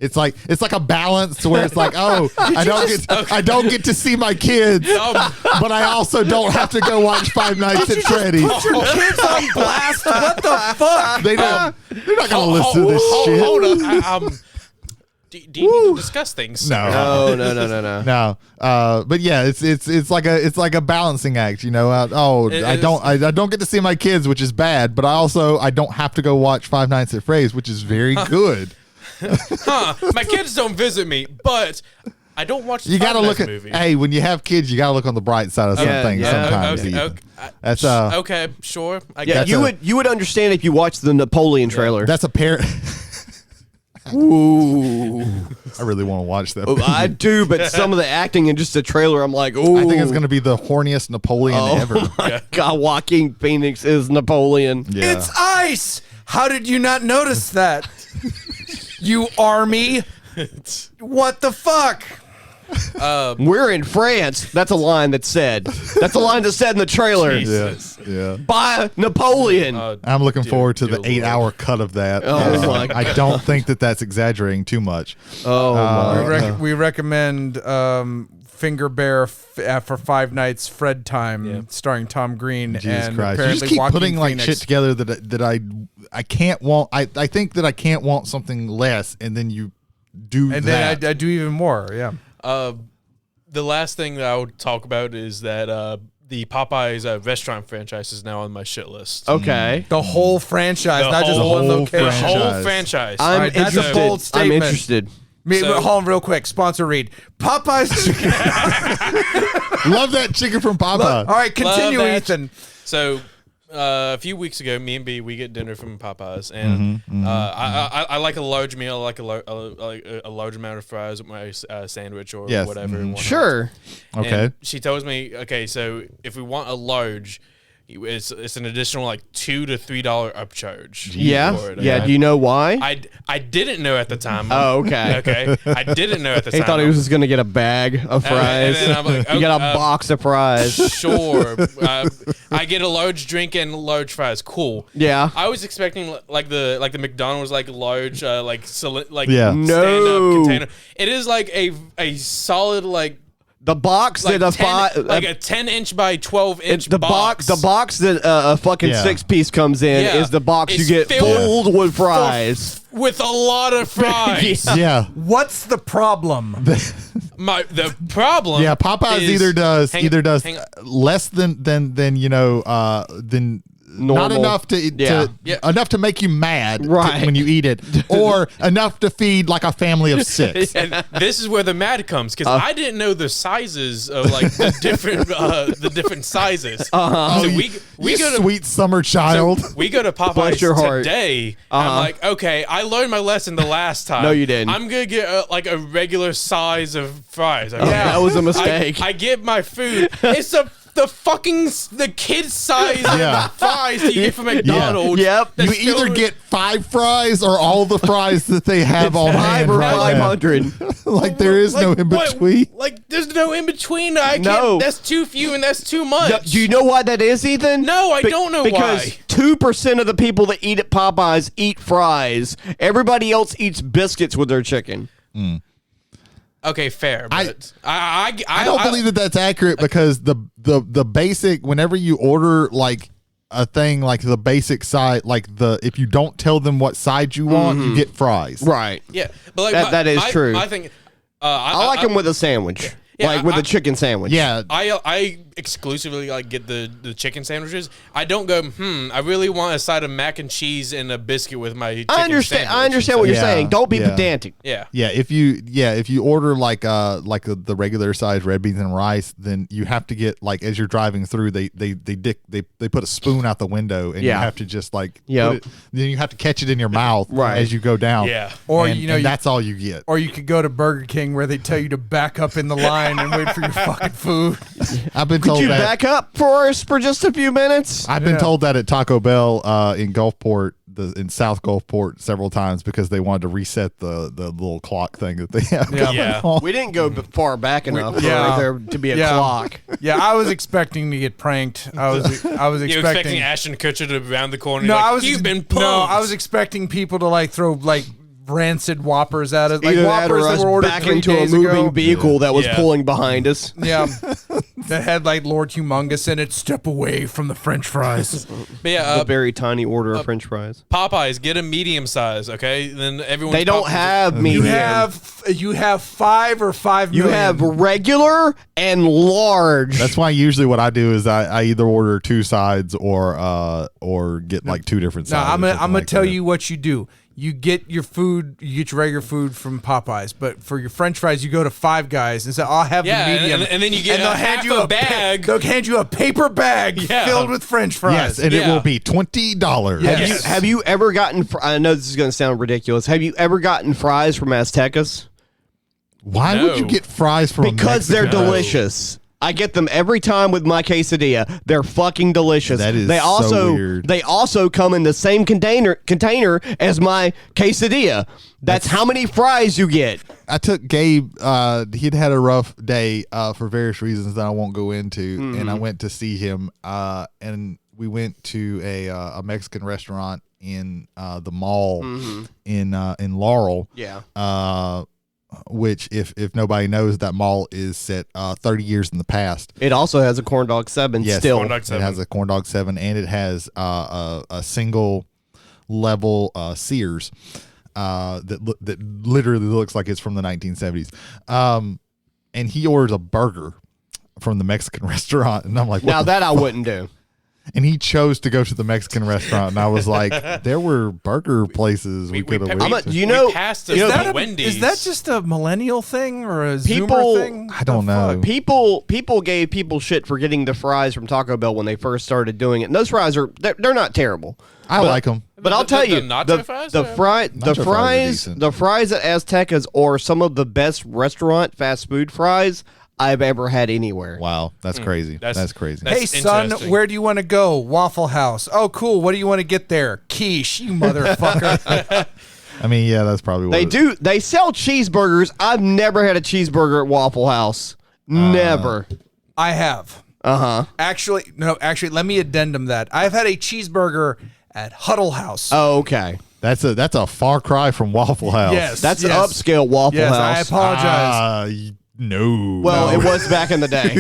It's like a balance to where it's like, oh, I don't get to see my kids, but I also don't have to go watch Five Nights at Freddy's. Put your kids on blast. What the fuck? They're not gonna listen to this shit. Hold up. Do you need to discuss things? No. No. But yeah, it's like a balancing act, you know. I don't get to see my kids, which is bad, but I don't have to go watch Five Nights at Freddy's, which is very good. My kids don't visit me, but I don't watch the You got to Five look Nights at movie. hey, when you have kids, you got to look on the bright side of some things sometimes. even. That's okay, sure. I Yeah, guess. you would understand if you watched the Napoleon trailer. that's a pair. Ooh. I really want to watch that. I do, but some of the acting in just the trailer, I'm like, ooh. I think it's going to be the horniest Napoleon ever. My God, Joaquin Phoenix is Napoleon. Yeah. It's ice. How did you not notice that? You army. What the fuck? We're in France. That's a line that's said. That's a line that's said in the trailer. Jesus. Yeah. by Napoleon. I'm looking forward to the dear 8-hour cut of that. Oh, my I don't think that's exaggerating too much. Oh, my. We recommend Finger Bear for 5 nights Fred Time, starring Tom Green. Jesus and Christ! You apparently just keep Joaquin putting like Phoenix. shit together that I can't want. I think that I can't want something less, and then you do And that. then I do even more. Yeah. The last thing that I would talk about is that the Popeyes restaurant franchise is now on my shit list. Okay. The whole franchise, The not just whole one location. The whole franchise. franchise. I'm Alright, that's a interested. bold I'm statement. interested. So- Hold on real quick. Sponsor read. Popeyes chicken. Love that chicken from Popeye. All right, continue, Love that. Ethan. So a few weeks ago, me and B, we get dinner from Popeyes, and I like a large meal. I like a large amount of fries with my sandwich or Yes. whatever. and whatnot. Sure. Okay. And she tells me, okay, so if we want a large, it's an additional like $2 to $3 upcharge. Yeah. for it, Yeah. okay? Do you know why? I didn't know at the time. Oh, okay. Okay. I didn't know at the He time. thought he was just gonna get a bag of fries. and then I'm like, you got a oh, box of fries. Sure. I get a large drink and large fries. Cool. Yeah. I was expecting like the McDonald's like large Yeah. stand No. up container. It is like a solid like The box that a 10-inch by 12-inch the box. The box that a fucking Yeah. 6-piece comes in Yeah. is the box It's you get filled filled with fries. with a lot of fries. Yeah. What's the problem? The problem. Yeah, Popeyes is- either does hang on. less than than not Normal. enough to Yeah. enough to make you mad Right. when you eat it, or enough to feed like a family of 6. And this is where the mad comes because I didn't know the sizes of like the different sizes. Oh, So you we go to sweet summer child. we go to Bless Popeyes your heart. today. I'm like, okay, I learned my lesson the last time. No, you didn't. I'm gonna get like a regular size of fries. Okay? Yeah, that was a mistake. I get my food. It's the kid size Yeah. fries that you get from McDonald's. Yep. You That's either filled- get 5 fries or all the fries that they have on hand 5 or right now. 500. Like there is no in what- between. Like there's no in between. I can't. No. That's too few and that's too much. Do you know why that is, Ethan? No, I don't know because why. 2% of the people that eat at Popeyes eat fries. Everybody else eats biscuits with their chicken. Okay, fair. But I don't believe that that's accurate because the basic, whenever you order like a thing like the basic side, like if you don't tell them what side you want, you get fries. Right. Yeah, but like That is true. I think I like them with a sandwich. Yeah, like with a chicken sandwich. Yeah. I exclusively like get the chicken sandwiches. I don't go. I really want a side of mac and cheese and a biscuit with my. Chicken I understand. sandwich. I understand what you're Yeah, saying. Don't be yeah. pedantic. Yeah. Yeah, if you order like the regular size red beans and rice, then you have to get like as you're driving through, they put a spoon out the window and you Yeah. have to just like Yep. put it, then you have to catch it in your mouth Right. as you go down. Yeah. Or and that's all you get. Or you could go to Burger King where they tell you to back up in the line and wait for your fucking food. I've been Could told you that. back up for us for just a few minutes? I've been told that at Taco Bell in Gulfport, in South Gulfport, several times because they wanted to reset the little clock thing that they have. Yeah. going Yeah. on. We didn't go far back enough for yeah. there to be a Yeah. clock. Yeah, I was expecting to get pranked. I was You're expecting expecting. Ashton Kutcher to round the corner. No, like, I was. You've been punked. No, I was expecting people to like throw like rancid Whoppers at us, like Either that Whoppers or that us were ordered back 3 into a days moving ago. vehicle that was Yeah. pulling behind us. Yeah, that had like Lord Humongous in it. Step away from the French fries. But yeah, A very tiny order of French fries. Popeyes, get a medium size, okay? Then everyone. They don't have You medium. have 5 or 5 You million. have regular and large. That's why usually what I do is I either order 2 sides or get like 2 different Now sides. I'm or gonna something like tell that. you what you do. You get your food, you get your regular food from Popeyes, but for your French fries, you go to Five Guys and say, "I'll have Yeah, the medium," and then you get they'll a half a bag. They'll hand you a paper bag Yeah. filled with French fries. Yes, and it Yeah. will be $20. Yeah. Have you, have you ever gotten? I know this is going to sound ridiculous. Have you ever gotten fries from Aztecas? Why No. would you get fries from Because they're Mexico? delicious. I get them every time with my quesadilla. They're fucking delicious. That is they so also weird. They also come in the same container as my quesadilla. That's how many fries you get. I took Gabe. He'd had a rough day for various reasons that I won't go into, and I went to see him. And we went to a Mexican restaurant in the mall in Laurel. Yeah. Which if nobody knows, that mall is set 30 years in the past. It also has a corn dog 7 Yes, still. Corn dog 7. It has a corn dog 7, and it has a single level Sears that literally looks like it's from the 1970s. And he orders a burger from the Mexican restaurant, and I'm like, what Now the that I fuck? wouldn't do. And he chose to go to the Mexican restaurant, and I was like, there were burger places we could have went to. You know, we passed you know, the Wendy's. Is that just a millennial thing or a People- Zoomer thing? I don't The know. fuck? people gave people shit for getting the fries from Taco Bell when they first started doing it. And those fries they're not terrible. I like them. But I'll tell you, nacho fries? the Nacho fries are decent. the fries at Aztecas are some of the best restaurant fast food fries I've ever had anywhere. Wow, that's crazy. That's crazy. Hey, son, interesting. where do you want to go? Waffle House. Oh, cool. What do you want to get there? Quiche, you motherfucker. I mean, yeah, that's probably what They sell cheeseburgers. I've never had a cheeseburger at Waffle House. Never. I have. Actually, let me addendum that. I've had a cheeseburger at Huddle House. Oh, okay. That's a far cry from Waffle House. Yes. That's an upscale Waffle Yes, House. I apologize. No. Well, no. it was back in the day.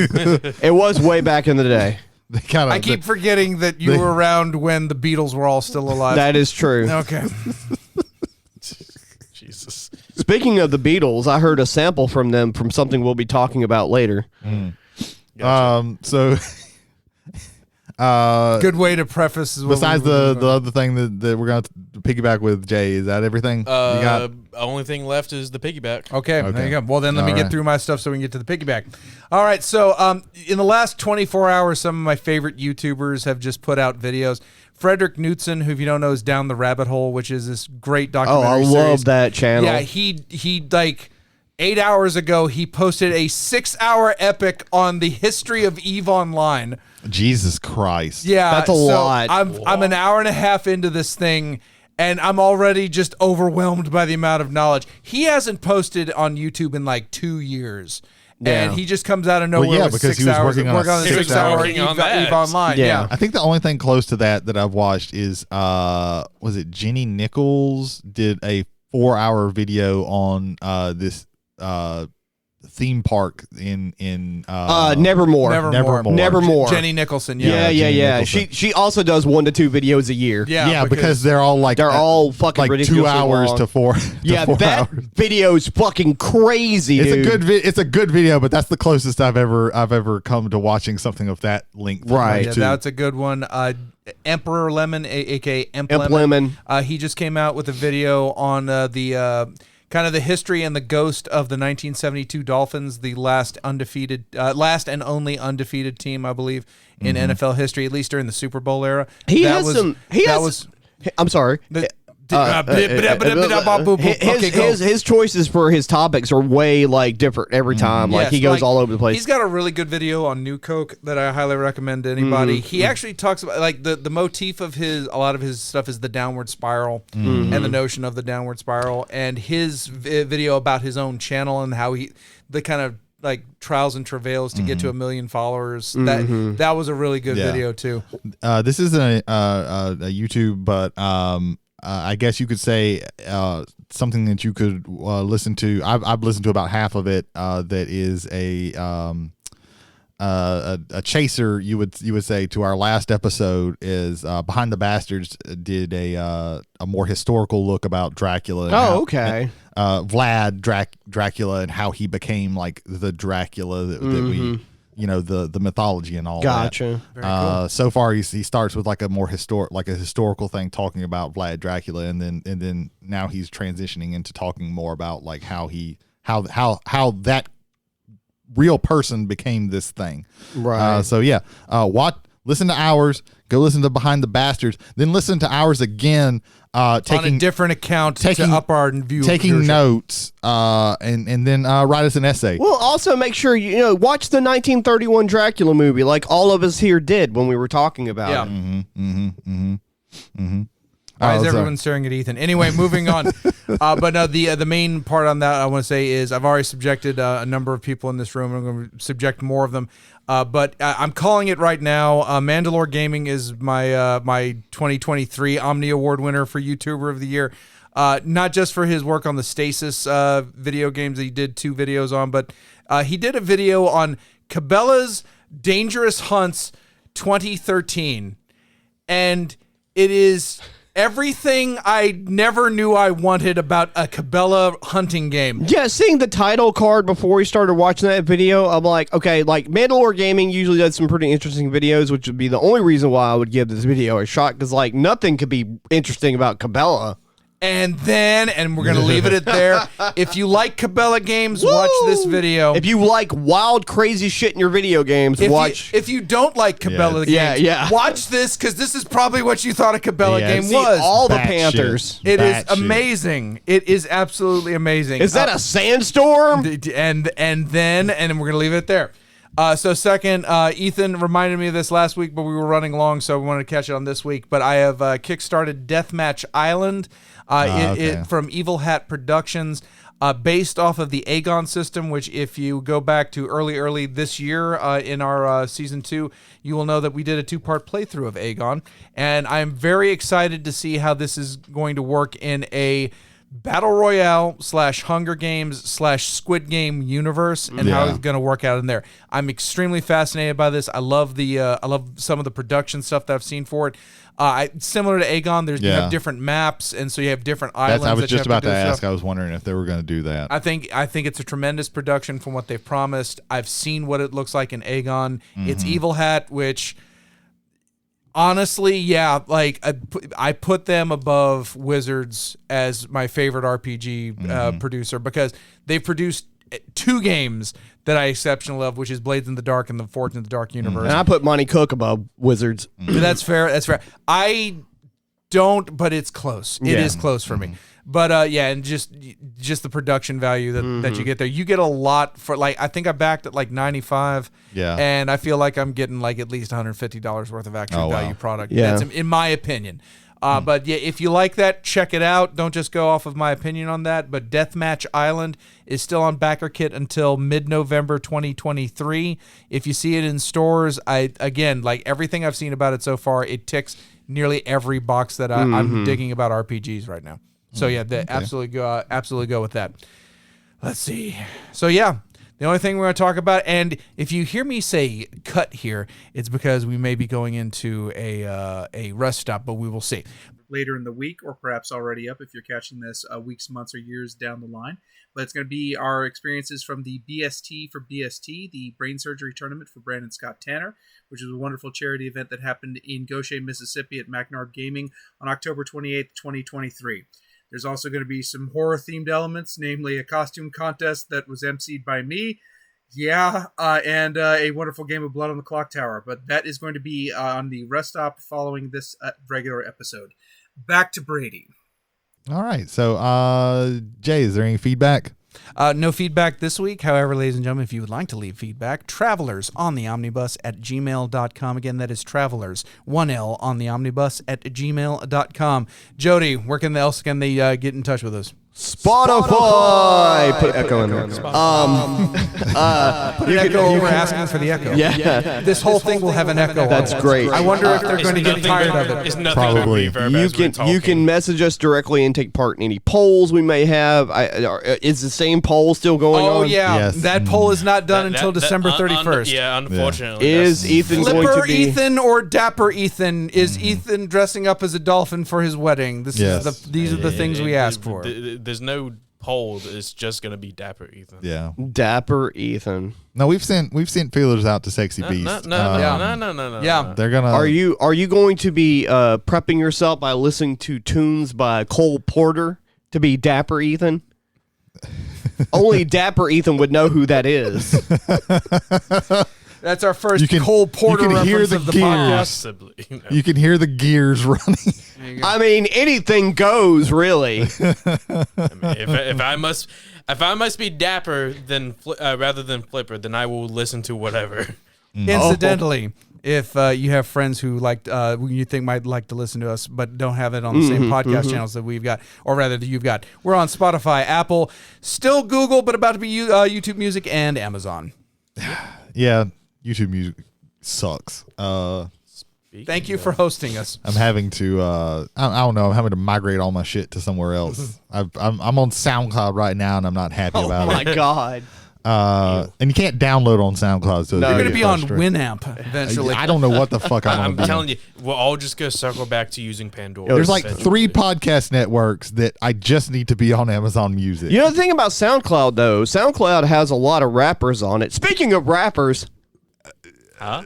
It was way back in the day. They kinda, I keep forgetting that you were around when the Beatles were all still alive. That is true. Okay. Jesus. Speaking of the Beatles, I heard a sample from them from something we'll be talking about later. So Good way to preface. Is what besides we were the doing. other thing that we're going to piggyback with, Jay, is that everything you got? Only thing left is the piggyback. Okay, there you go. Well, then let me All get right. through my stuff so we can get to the piggyback. All right, so in the last 24 hours, some of my favorite YouTubers have just put out videos. Frederick Knudsen, who if you don't know is Down the Rabbit Hole, which is this great Oh, documentary I series. love that channel. Yeah, he like 8 hours ago, he posted a 6-hour epic on the history of EVE Online. Jesus Christ. Yeah, That's a lot. I'm an hour and a half into this thing, and I'm already just overwhelmed by the amount of knowledge. He hasn't posted on YouTube in like 2 years. And Yeah. he just comes out of nowhere with because 6 he was hours. working on a the 6 6-hour hour- EVE, Working on that. EVE Online. Yeah. Yeah. I think the only thing close to that I've watched is was it Jenny Nichols did a 4-hour video on this theme park in Nevermore. Nevermore. Jenny Nicholson. Yeah, Yeah. yeah. Nicholson. She also does 1 to 2 videos a year. Yeah, because they're all like They're all fucking like 2 ridiculously hours long. to 4 Yeah, 4 that hours. video's fucking crazy, It's dude. it's a good video, but that's the closest I've ever come to watching something of that length. Right. Yeah, to- that's a good one. Emperor Lemon, aka Emp Emp Lemon. Lemon. He just came out with a video on the kind of the history and the ghost of the 1972 Dolphins, the last and only undefeated team, I believe, in NFL history, at least during the Super Bowl era. I'm sorry. His choices for his topics are way like different every time. Like Yes, he goes like, all over the place. He's got a really good video on New Coke that I highly recommend to anybody. He actually talks about like the motif of a lot of his stuff is the downward spiral and the notion of the downward spiral, and his video about his own channel and how the kind of like trials and travails to get to 1 million followers. That was a really good video too. This isn't a YouTube, but I guess you could say something that you could listen to. I've listened to about half of it. That is a chaser. You would say to our last episode is Behind the Bastards did a more historical look about Dracula. And okay. Vlad Dracula and how he became like the Dracula that we. The mythology and all Gotcha. that. So far, he starts with like a more historical thing, talking about Vlad Dracula, and then now he's transitioning into talking more about like how that real person became this thing. Right. Listen to ours. Go listen to Behind the Bastards. Then listen to ours again. On a different account to up our view. Taking notes, and then write us an essay. Well, also make sure you watch the 1931 Dracula movie, like all of us here did when we were talking about it. Why is sorry. everyone staring at Ethan? Anyway, moving on. But no, the main part on that I want to say is I've already subjected a number of people in this room. I'm going to subject more of them. But I'm calling it right now. Mandalore Gaming is my 2023 Omni Award winner for YouTuber of the Year. Not just for his work on the Stasis video games that he did 2 videos on, but he did a video on Cabela's Dangerous Hunts 2013. And it is everything I never knew I wanted about a Cabela hunting game. Yeah, seeing the title card before we started watching that video, I'm like, okay, like Mandalore Gaming usually does some pretty interesting videos, which would be the only reason why I would give this video a shot, because like nothing could be interesting about Cabela. And we're going to leave it at there. If you like Cabela games, watch this video. If you like wild, crazy shit in your video games, watch. If you don't like Cabela games, watch this, because this is probably what you thought a Cabela game See was. all the Bat Panthers. shit. It is Bat shit. amazing. It is absolutely amazing. Is that a sandstorm? And then we're going to leave it there. So second, Ethan reminded me of this last week, but we were running long, so we wanted to catch it on this week. But I have kickstarted Deathmatch Island from Evil Hat Productions, based off of the Aegon system, which if you go back to early this year in our Season 2, you will know that we did a 2-part playthrough of Aegon. And I'm very excited to see how this is going to work in a Battle Royale / Hunger Games / Squid Game universe, and how it's going to work out in there. I'm extremely fascinated by this. I love some of the production stuff that I've seen for it. Similar to Aegon, you have different maps, and so you have different islands. I was just about to ask. Stuff. I was wondering if they were going to do that. I think it's a tremendous production from what they've promised. I've seen what it looks like in Aegon. It's Evil Hat, which honestly, like I put them above Wizards as my favorite RPG producer, because they've produced 2 games that I exceptionally love, which is Blades in the Dark and the Forge in the Dark universe. And I put Monty Cook above Wizards. That's fair. I don't, but it's close. It is close for me. But and just the production value that you get there. You get a lot for, like, I think I backed at like 95. Yeah. And I feel like I'm getting like at least $150 worth of actual value product. Yeah. That's in my opinion. But yeah, if you like that, check it out. Don't just go off of my opinion on that. But Deathmatch Island is still on backer kit until mid-November 2023. If you see it in stores, again, like everything I've seen about it so far, it ticks nearly every box that I'm digging about RPGs right now. So yeah, absolutely go with that. Let's see. So yeah, the only thing we're going to talk about, and if you hear me say cut here, it's because we may be going into a rest stop, but we will see. Later in the week, or perhaps already up if you're catching this weeks, months, or years down the line. But it's going to be our experiences from the BST for BST, the Brain Surgery Tournament for Brandon Scott Tanner, which is a wonderful charity event that happened in Goshen, Mississippi at MacNarb Gaming on October 28th, 2023. There's also going to be some horror-themed elements, namely a costume contest that was emceed by me. And a wonderful game of Blood on the Clock Tower. But that is going to be on the rest stop following this regular episode. Back to Brady. All right. So, Jay, is there any feedback? No feedback this week. However, ladies and gentlemen, if you would like to leave feedback, travelers on the omnibus at gmail.com. Again, that is travelers, 1L on the omnibus at gmail.com. Jody, where else can they get in touch with us? Spotify. Put echo in there. Put an echo. You were asking for the echo. Yeah. This whole thing will have an echo. That's great. I wonder if they're going to get tired of it. It's nothing Probably. but reverb. You can message us directly and take part in any polls we may have. Is the same poll still going on? Oh yeah, Yes. That poll is not done until December 31st. Yeah, unfortunately. Is Ethan going Flipper to be Ethan or Dapper Ethan? Is Ethan dressing up as a dolphin for his wedding? These are the things we ask for. There's no poll. It's just going to be Dapper Ethan. Yeah. Dapper Ethan? No, we've sent feelers out to Sexy Beast. No. Yeah. They're gonna. Are you going to be prepping yourself by listening to tunes by Cole Porter to be Dapper Ethan? Only Dapper Ethan would know who that is. That's our first Cole Porter you can hear reference the of the gears. podcast. Possibly. You can hear the gears running. I mean, anything goes, really. If I must be Dapper rather than Flipper, then I will listen to whatever. Incidentally, If you have friends who you think might like to listen to us, but don't have it on the same podcast channels that we've got, or rather that you've got, we're on Spotify, Apple, still Google, but about to be YouTube Music and Amazon. Yeah, YouTube Music sucks. Thank you for hosting us. I'm having to, I don't know, I'm having to migrate all my shit to somewhere else. I'm on SoundCloud right now, and I'm not happy about Oh my it. God. And you can't download on SoundCloud. So No, You're going to it's be on frustrating. Winamp eventually. I don't know what the fuck I'm I'm be. telling you, we'll all just go circle back to using Pandora. There's like eventually. 3 podcast networks that I just need to be on Amazon Music. You know the thing about SoundCloud, though? SoundCloud has a lot of rappers on it. Speaking of rappers, Huh?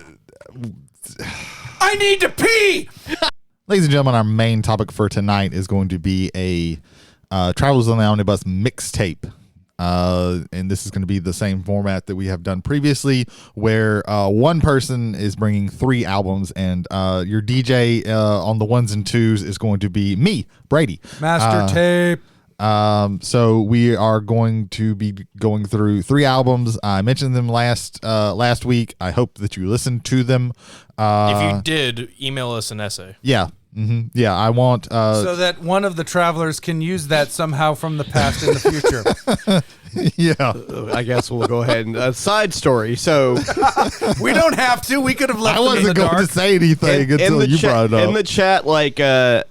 I need to pee! Ladies and gentlemen, our main topic for tonight is going to be a Travels on the Omnibus mixtape. And this is going to be the same format that we have done previously, where one person is bringing 3 albums, and your DJ on the 1s and 2s is going to be me, Brady. Mastertape. So we are going to be going through 3 albums. I mentioned them last week. I hope that you listened to them. If you did, email us an essay. Yeah. Yeah, I want So that one of the travelers can use that somehow from the past in the future. yeah. I guess we'll go ahead and side story. So We don't have to. We could have left I them in the wasn't going dark. to say anything until you brought it up. in the chat, like 2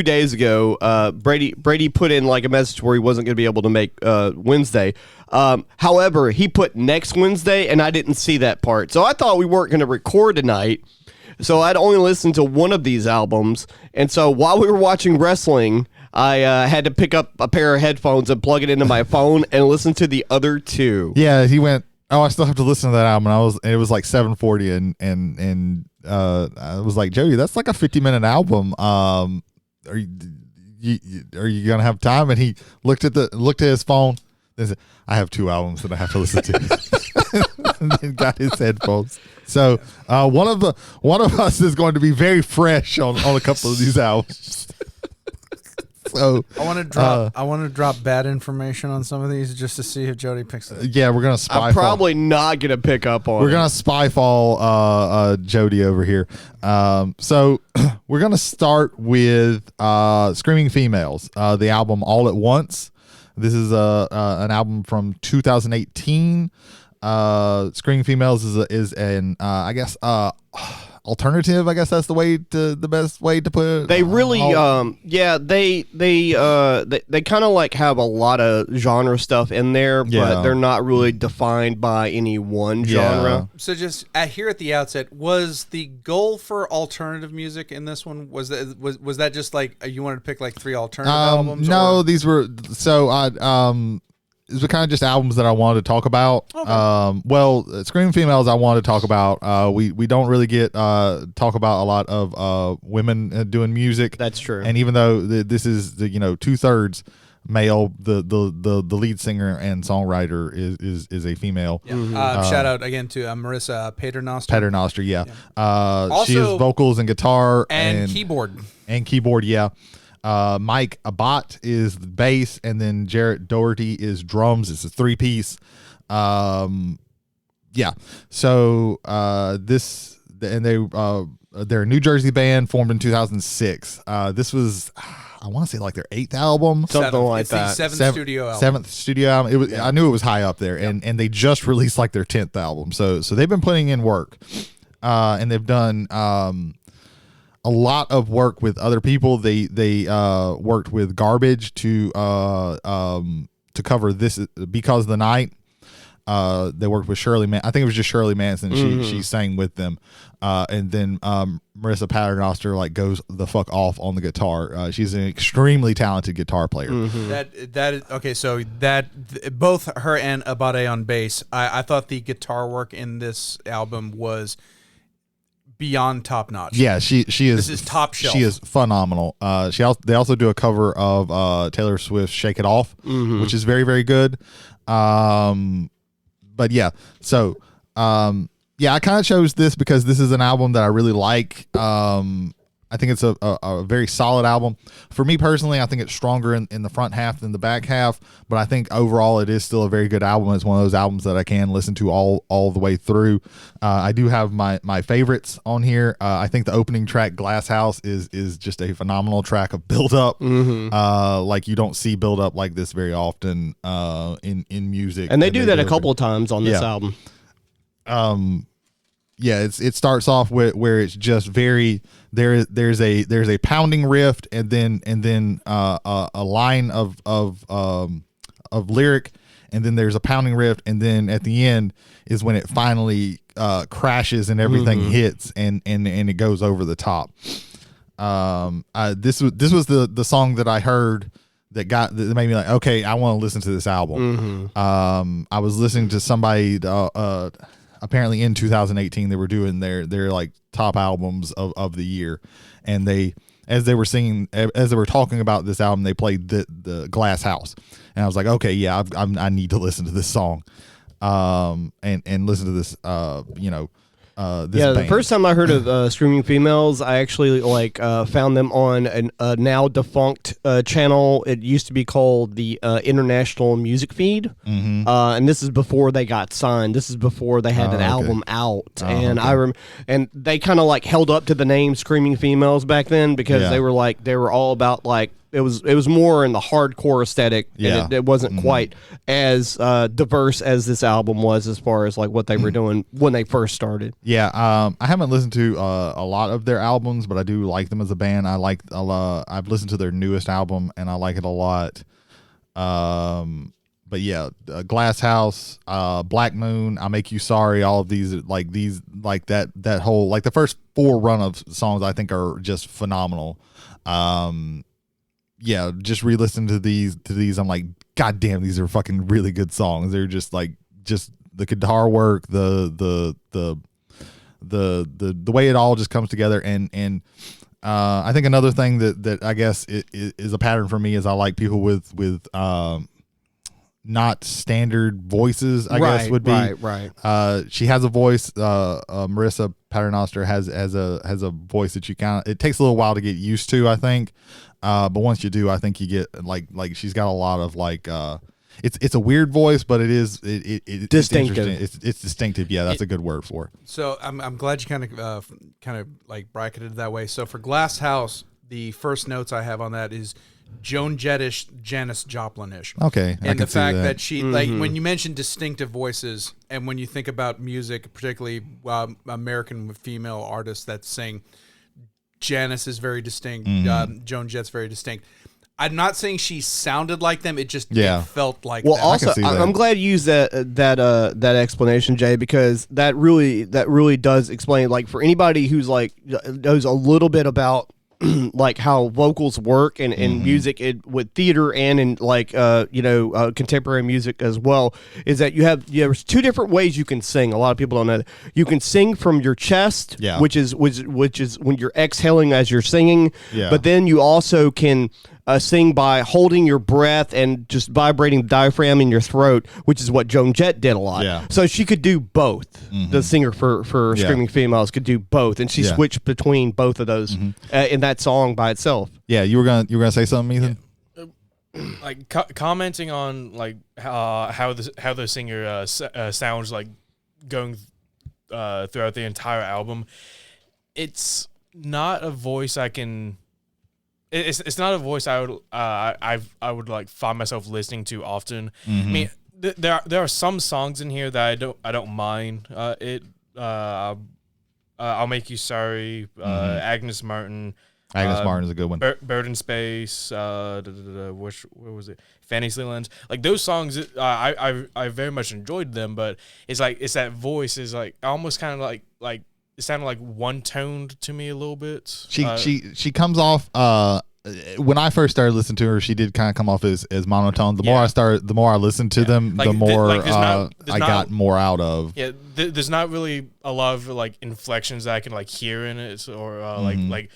days ago, Brady put in like a message where he wasn't going to be able to make Wednesday. However, he put next Wednesday, and I didn't see that part. So I thought we weren't going to record tonight. So I'd only listened to one of these albums. And so while we were watching wrestling, I had to pick up a pair of headphones and plug it into my phone and listen to the other 2. Yeah, he went, "Oh, I still have to listen to that album." And it was like 7:40, and I was like, "Jody, that's like a 50-minute album. Are you gonna have time?" And he looked at his phone and said, "I have 2 albums that I have to listen to." And then got his headphones. So one of us is going to be very fresh on a couple of these albums. So I want to drop bad information on some of these just to see if Jody picks it up. yeah, we're gonna spy. I'm probably not going to pick up on We're it. gonna spyfall Jody over here. So we're gonna start with Screaming Females, the album All at Once. This is an album from 2018. Screaming Females is an I guess alternative. I guess that's the best way to put it. They really, they kind of like have a lot of genre stuff in there, Yeah. but they're not really defined by any one genre. So just here at the outset, was the goal for alternative music in this one? Was that just like you wanted to pick like 3 alternative albums? No, or? these were these were kind of just albums that I wanted to talk about. Okay. Well, Screaming Females I wanted to talk about. We don't really get talk about a lot of women doing music. That's true. And even though this is the 2/3 male, the lead singer and songwriter is a female. Yeah. Shout out again to Marissa Paternoster. Paternoster, yeah. Also- she has vocals and guitar and keyboard. and keyboard, yeah. Mike Abbott is the bass, and then Jarrett Doherty is drums. It's a 3-piece. Yeah. So they're a New Jersey band formed in 2006. This was, I want to say, like their 8th album. Something like it's that. The 7th studio album. 7th studio album. It was. I knew it was high up there, and they just released like their 10th album. So they've been putting in work, and they've done a lot of work with other people. They worked with Garbage to cover this Because of the Night. They worked with Shirley I think it was just Shirley Manson. She sang with them. And then Marissa Paternoster like goes the fuck off on the guitar. She's an extremely talented guitar player. That is okay. So both her and Abade on bass. I thought the guitar work in this album was beyond top notch. Yeah, she is. This is top shelf. She is phenomenal. They also do a cover of Taylor Swift's "Shake It Off," which is very, very good. But yeah, so I kind of chose this because this is an album that I really like. I think it's a very solid album. For me personally, I think it's stronger in the front half than the back half, but I think overall it is still a very good album. It's one of those albums that I can listen to all the way through. I do have my favorites on here. I think the opening track, Glass House, is just a phenomenal track of build up. Like you don't see build up like this very often in music. And they do that a couple of times on this album. It starts off with where it's just very there's a pounding riff and then a line of lyric, and then there's a pounding riff, and then at the end is when it finally crashes and everything hits and it goes over the top. This was the song that I heard that made me like, okay, I want to listen to this album. I was listening to somebody apparently in 2018 they were doing their like top albums of the year, and as they were talking about this album, they played the Glass House, and I was like, okay, yeah, I need to listen to this song, and listen to this, this band. The first time I heard of Screaming Females, I actually found them on a now defunct channel. It used to be called the International Music Feed, and this is before they got signed. This is before they had an album out, and and they kind of like held up to the name Screaming Females back then because they were all about like. It was more in the hardcore aesthetic, and it wasn't quite as diverse as this album was as far as like what they were doing when they first started. Yeah, I haven't listened to a lot of their albums, but I do like them as a band. I've listened to their newest album, and I like it a lot. But yeah, Glass House, Black Moon, I'll Make You Sorry, all of these that whole like the first 4 run of songs I think are just phenomenal. Yeah, just re-listening to these, I'm like, God damn, these are fucking really good songs. They're just the guitar work, the way it all just comes together, and I think another thing that I guess is a pattern for me is I like people with not standard voices. I guess would be right. She has a voice. Marissa Paternoster has a voice that it takes a little while to get used to, I think. But once you do, I think you get like she's got a lot of like it's a weird voice, but it is distinctive. It's distinctive. Yeah, that's a good word for it. So I'm glad you kind of like bracketed it that way. So for Glass House, the first notes I have on that is Joan Jettish, Janis Joplin-ish. Okay, and the fact that she like when you mention distinctive voices, and when you think about music, particularly American female artists that sing. Janis is very distinct. Joan Jett's very distinct. I'm not saying she sounded like them. It just it felt like. Well, them. also, I'm glad you used that explanation, Jay, because that really does explain. Like for anybody who's like knows a little bit about like how vocals work and music with theater and in like contemporary music as well, is that there's 2 different ways you can sing. A lot of people don't know that. You can sing from your chest, which is when you're exhaling as you're singing, but then you also can sing by holding your breath and just vibrating the diaphragm in your throat, which is what Joan Jett did a lot. Yeah. So she could do both. The singer for Screaming Females could do both, and she switched between both of those in that song by itself. Yeah, you were gonna say something, Ethan? Like commenting on like how the singer sounds like going throughout the entire album. It's not a voice I can. It's not a voice I would like find myself listening to often. I mean, there are some songs in here that I don't mind. I'll Make You Sorry. Agnes Martin. Martin is a good one. Bird in Space. What was it? Fantasyland. Like those songs, I very much enjoyed them, but it's that voice is like almost kind of like. It sounded like one-toned to me a little bit. She comes off when I first started listening to her, she did kind of come off as monotone. The more I listened to them, the more I got more out of. Yeah, there's not really a lot of like inflections that I can like hear in it, or like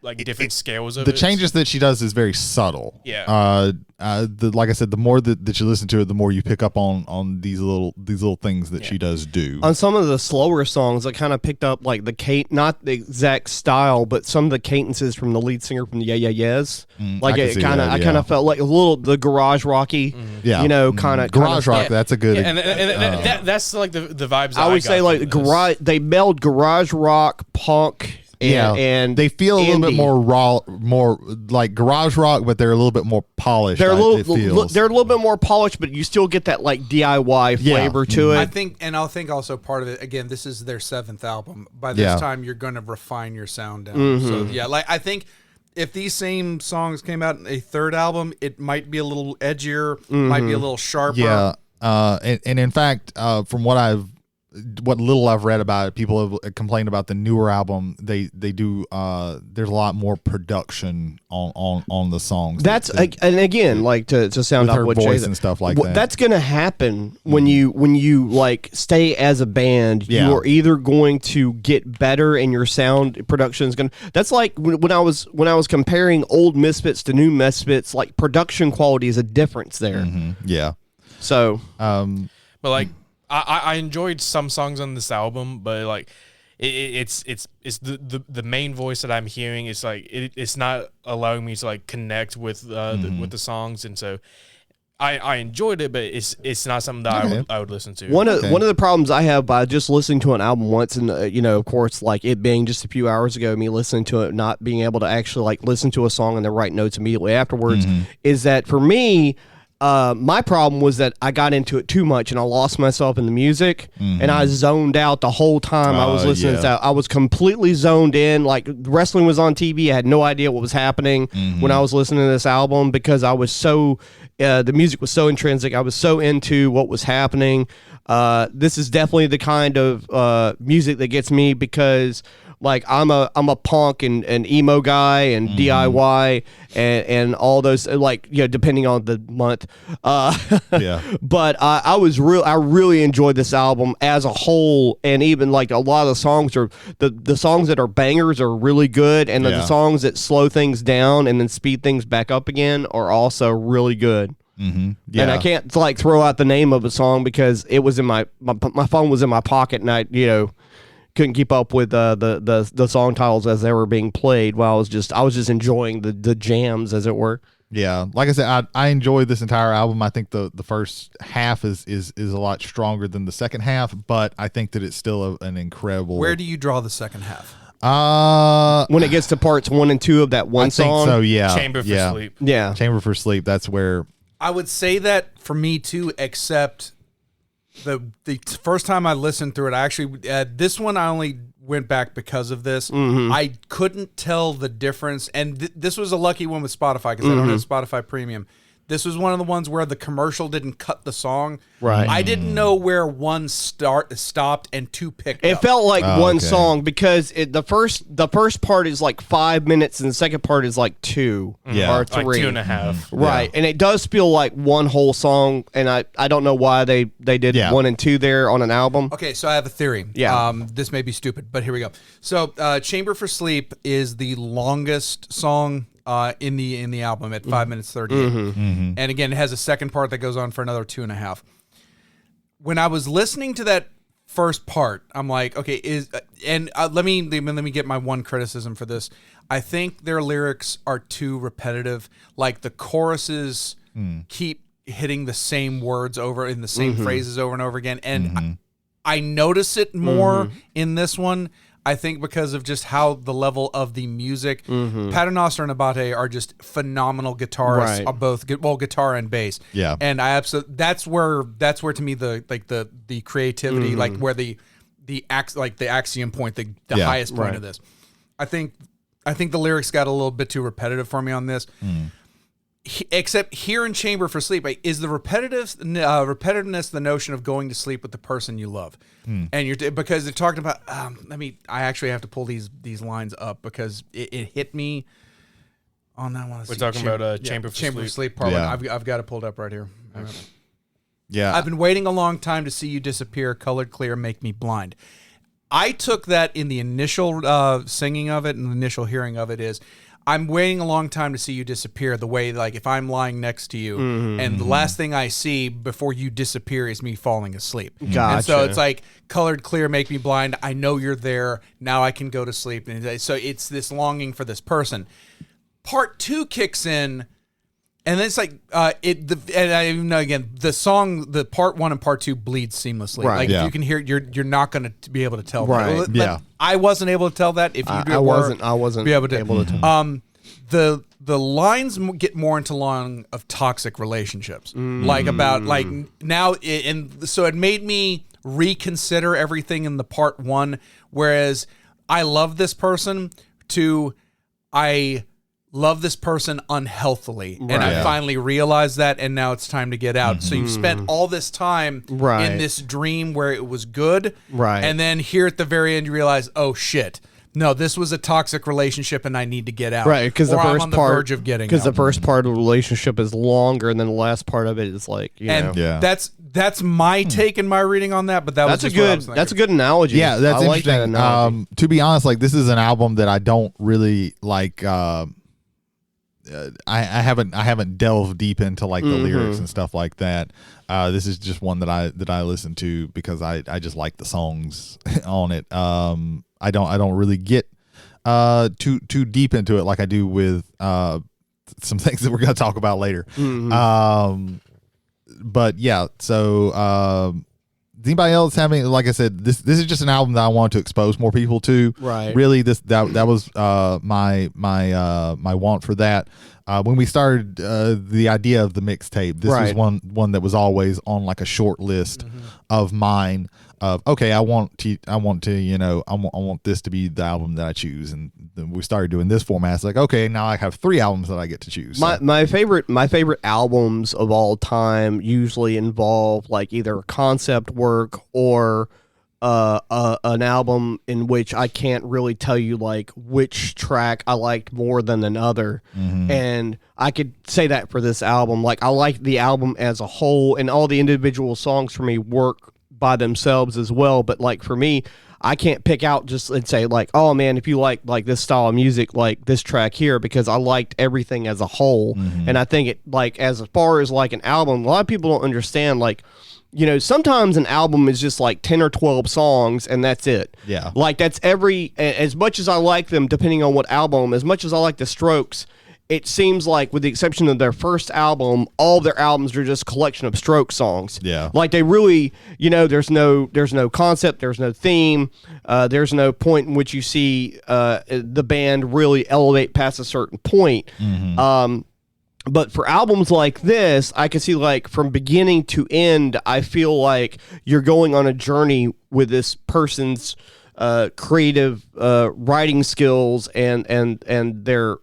like different scales of the it. changes that she does is very subtle. Yeah. Like I said, the more that you listen to it, the more you pick up on these little things that she does do. On some of the slower songs, I kind of picked up like not the exact style, but some of the cadences from the lead singer from the Yeah Yeah Yeahs. Like I it kind of, I kind of felt like a little the garage rocky. Yeah, Kind of garage rock. Yeah. That's a good. Yeah, and that's like the vibes. I would say like garage. they meld garage rock, punk. And they feel a little bit indie. more raw, more like garage rock, but they're a little bit more polished. They're a they're little bit more polished, but you still get that like DIY flavor to it. I think also part of it, again, this is their 7th album. By this time, you're going to refine your sound down. So yeah, like I think if these same songs came out in a 3rd album, it might be a little edgier, might be a little sharper. Yeah, and in fact, from what little I've read about it, people have complained about the newer album. They do. There's a lot more production on the songs. And again, like to sound with out her what voice Jay and stuff like that. That's gonna happen when you like stay as a band. Yeah. You are either going to get better, and your sound production is gonna. That's like when I was comparing old Misfits to new Misfits. Like production quality is a difference there. Yeah. So, but like. I enjoyed some songs on this album, but like it's the main voice that I'm hearing. It's like it's not allowing me to like connect with with the songs, and so I enjoyed it, but it's not something that I would listen to. One of the problems I have by just listening to an album once, and of course, like it being just a few hours ago, me listening to it, not being able to actually like listen to a song and then write notes immediately afterwards, is that for me. My problem was that I got into it too much and I lost myself in the music and I zoned out the whole time I was listening to that. I was completely zoned in. Like wrestling was on TV. I had no idea what was happening when I was listening to this album because I was so, the music was so intrinsic. I was so into what was happening. This is definitely the kind of music that gets me because like I'm a punk and emo guy and DIY and all those like depending on the month. But I really enjoyed this album as a whole, and even like a lot of the songs are the songs that are bangers are really good, and the songs that slow things down and then speed things back up again are also really good. And I can't like throw out the name of a song because it was in my phone was in my pocket and I couldn't keep up with the song titles as they were being played while I was just enjoying the jams, as it were. Yeah, like I said, I enjoyed this entire album. I think the first half is a lot stronger than the second half, but I think that it's still an incredible. Where do you draw the second half? When it gets to parts 1 and 2 of that one song, I think so. Yeah, Chamber for Sleep. Yeah, Chamber for Sleep. That's where I would say that for me too, except. The first time I listened through it, I actually this one I only went back because of this. I couldn't tell the difference, and this was a lucky one with Spotify because I don't have Spotify Premium. This was one of the ones where the commercial didn't cut the song. Right. I didn't know where one stopped and 2 picked up. It felt like one song because the first part is like 5 minutes and the second part is like 2 or 3. Like 2.5. Right. And it does feel like one whole song, and I don't know why they did 1 and 2 there on an album. Okay, so I have a theory. Yeah. This may be stupid, but here we go. So Chamber for Sleep is the longest song in the album at 5 minutes 38. And again, it has a second part that goes on for another 2.5. When I was listening to that first part, I'm like, okay, let me get my one criticism for this. I think their lyrics are too repetitive. Like the choruses keep hitting the same words over in the same phrases over and over again. And I notice it more in this one. I think because of just how the level of the music, Paternoster and Abate are just phenomenal guitarists, both guitar and bass. Yeah, and I absolutely that's where to me the creativity, like where the axiom point, the highest point of this. I think the lyrics got a little bit too repetitive for me on this. Except here in Chamber for Sleep, is the repetitiveness the notion of going to sleep with the person you love, and because they're talking about. I actually have to pull these lines up because it hit me on that one. We're talking about Chamber for Sleep part. Yeah. I've got it pulled up right here. Yeah, I've been waiting a long time to see you disappear. Colored clear, make me blind. I took that in the initial singing of it and the initial hearing of it is, I'm waiting a long time to see you disappear. The way, like, if I'm lying next to you and the last thing I see before you disappear is me falling asleep. Gotcha. And so it's like, colored clear, make me blind. I know you're there. Now I can go to sleep. And so it's this longing for this person. Part 2 kicks in, and it's like and I even know, again, the song, the part 1 and part 2 bleed seamlessly. Right. Like Yeah. if you can hear it, you're not going to be able to tell. Right. That. Yeah. I wasn't able to tell that. If you I wasn't be able to tell. the lines get more into long of toxic relationships, like about like now, and so it made me reconsider everything in the part 1. Whereas I love this person to I love this person unhealthily, and I Yeah. finally realized that, and now it's time to get out. So you've spent all this time Right. in this dream where it was good, Right. and then here at the very end you realize, oh shit. No, this was a toxic relationship, and I need to get out. Right, because the Or I'm first on the part, verge of getting because out. the first part of the relationship is longer, and then the last part of it is like, you know, And Yeah. that's my take and my reading on that. But that that's a was just what I good was thinking. that's a good analogy. Yeah, that's I like that interesting. analogy. To be honest, like, this is an album that I don't really like. I haven't delved deep into like the lyrics and stuff like that. This is just one that I listen to because I just like the songs on it. I don't really get too deep into it like I do with some things that we're gonna talk about later. But yeah, so does anybody else having, like I said, this is just an album that I wanted to expose more people to. Right. Really, that was my want for that. When we started the idea of the mixtape, this was Right. one that was always on like a short list of mine. Of okay, I want to you know I want this to be the album that I choose, and then we started doing this format. It's like, okay, now I have 3 albums that I get to choose. So- My favorite albums of all time usually involve like either concept work or an album in which I can't really tell you like which track I liked more than another. And I could say that for this album. Like, I like the album as a whole, and all the individual songs for me work by themselves as well. But like for me, I can't pick out just and say like, oh man, if you like this style of music, like this track here, because I liked everything as a whole. And I think it, like, as far as like an album, a lot of people don't understand, like, you know, sometimes an album is just like 10 or 12 songs and that's it. Yeah. Like, that's as much as I like them, depending on what album, as much as I like the Strokes, it seems like, with the exception of their first album, all their albums are just a collection of Stroke songs. Yeah. Like, they really, you know, there's no concept, there's no theme, there's no point in which you see the band really elevate past a certain point. But for albums like this, I can see, like, from beginning to end, I feel like you're going on a journey with this person's creative writing skills and their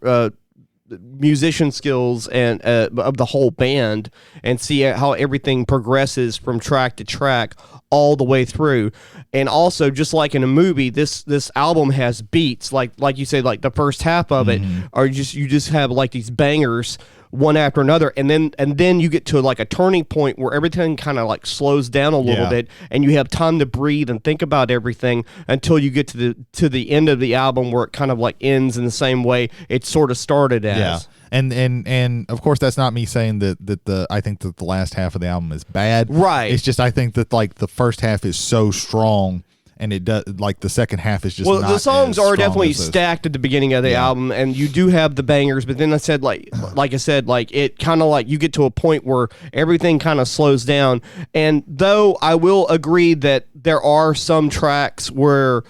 musician skills and of the whole band, and see how everything progresses from track to track all the way through. And also, just like in a movie, this album has beats, like you say, like the first half of it, or you just have like these bangers one after another, and then you get to like a turning point where everything kind of like slows down a little bit, and you have time to breathe and think about everything until you get to the end of the album, where it kind of like ends in the same way it sort of started as. Yeah. And of course, that's not me saying that I think that the last half of the album is bad. Right. It's just, I think that like the first half is so strong, and it does, like, the second half is just Well, not the songs as are strong definitely as this. stacked at the beginning of the album, and you do have the bangers. But then I said, like I said, like, it kind of like you get to a point where everything kind of slows down. And though I will agree that there are some tracks where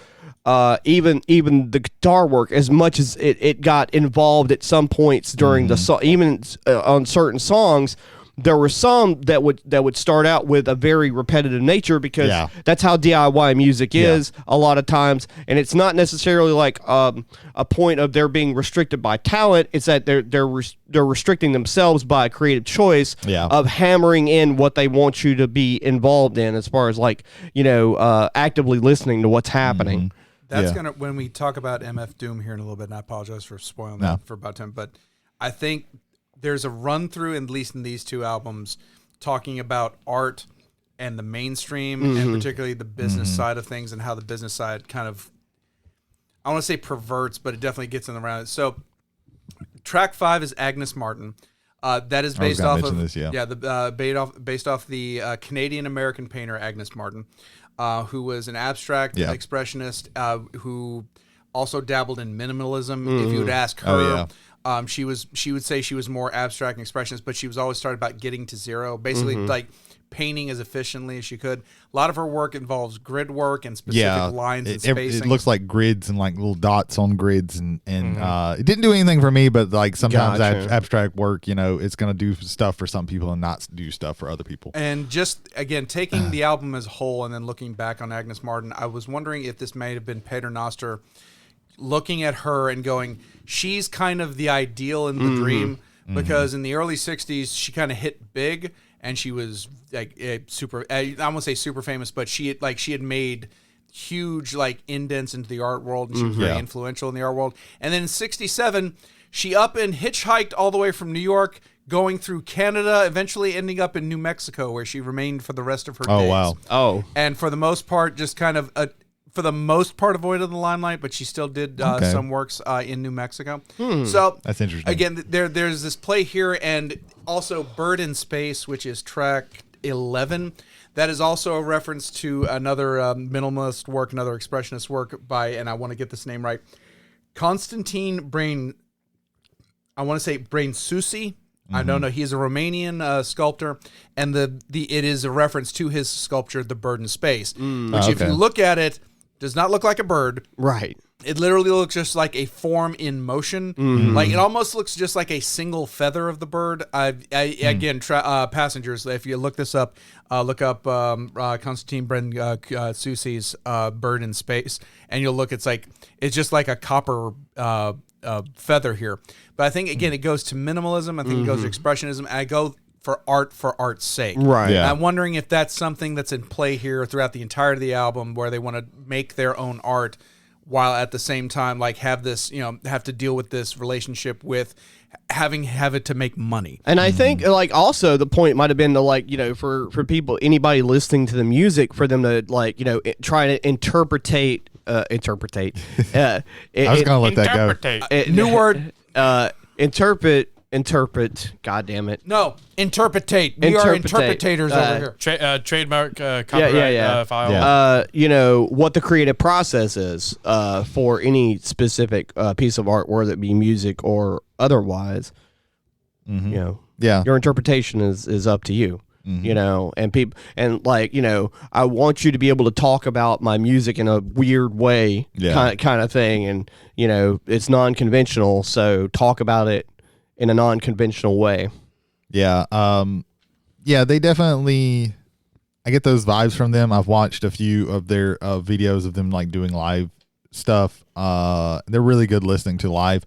even the guitar work, as much as it got involved at some points during the song, even on certain songs, there were some that would start out with a very repetitive nature, because that's how DIY music is a lot of times. And it's not necessarily like a point of their being restricted by talent. It's that they're restricting themselves by a creative choice of hammering in what they want you to be involved in, as far as, like, you know, actively listening to what's happening. That's gonna, when we talk about MF Doom here in a little bit, and I apologize for spoiling that for about 10, but I think there's a run through, at least in these 2 albums, talking about art and the mainstream, and particularly the business side of things, and how the business side kind of, I want to say perverts, but it definitely gets in the round. So track 5 is Agnes Martin. That is based off of based off the Canadian American painter Agnes Martin, who was an abstract expressionist who also dabbled in minimalism. If you would ask her, she would say she was more abstract and expressionist, but she was always started about getting to zero, basically like painting as efficiently as she could. A lot of her work involves grid work and specific lines and spacing. It looks like grids and like little dots on grids, and it didn't do anything for me, but like sometimes abstract work, it's going to do stuff for some people and not do stuff for other people. And just again, taking the album as a whole and then looking back on Agnes Martin, I was wondering if this may have been Paternoster looking at her and going, she's kind of the ideal in the dream, because in the early 60s she kind of hit big. And she was like super, I won't say super famous, but she had made huge like indents into the art world, and she was very influential in the art world. And then in 67, she up and hitchhiked all the way from New York, going through Canada, eventually ending up in New Mexico, where she remained for the rest of her days. Oh, wow. Oh. And for the most part, just kind of avoided the limelight, but she still did some works in New Mexico. So that's interesting. Again, there's this play here, and also Bird in Space, which is track 11. That is also a reference to another minimalist work, another expressionist work by, and I want to get this name right, Constantine Brainsouci. I don't know. He's a Romanian sculptor, and it is a reference to his sculpture, The Bird in Space, which if you look at it, does not look like a bird. Right. It literally looks just like a form in motion. Like it almost looks just like a single feather of the bird. Again, passengers, if you look this up, look up Constantine Brainsouci's Bird in Space, and you'll look. It's just like a copper feather here. But I think again, it goes to minimalism. I think it goes to expressionism. And I go for art's sake. Right. Yeah. I'm wondering if that's something that's in play here throughout the entirety of the album, where they want to make their own art while at the same time like have this, have to deal with this relationship with have it to make money. And I think like also the point might have been to for people, anybody listening to the music, for them to try to interpretate. I was gonna let that go. New word. Interpret. God damn it. No, interpretate. We are interpretators over here. Trademark copyright file. Yeah. What the creative process is for any specific piece of art, whether it be music or otherwise. Your interpretation is up to you. And people, and I want you to be able to talk about my music in a weird way, kind of thing, and it's non-conventional, so talk about it in a non-conventional way. They definitely, I get those vibes from them. I've watched a few of their videos of them like doing live stuff. They're really good listening to live.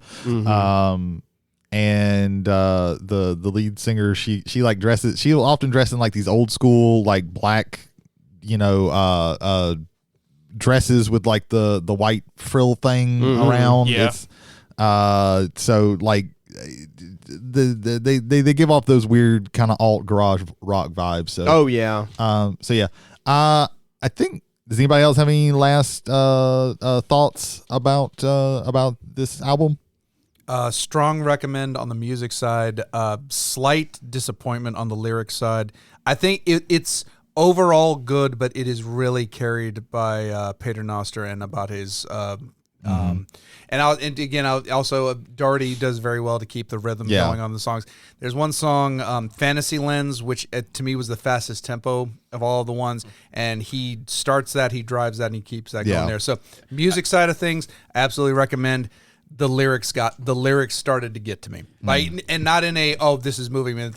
And the lead singer, she like dresses, she'll often dress in like these old school like black dresses with like the white frill thing around. It's so like they give off those weird kind of alt garage rock vibes. So I think, does anybody else have any last thoughts about this album? Strong recommend on the music side. Slight disappointment on the lyrics side. I think it's overall good, but it is really carried by Paternoster and about his. Also Doherty does very well to keep the rhythm going on the songs. There's one song, Fantasy Lens, which to me was the fastest tempo of all the ones, and he starts that, he drives that, and he keeps that going there. So music side of things, I absolutely recommend. The lyrics started to get to me, and not in a this is moving me.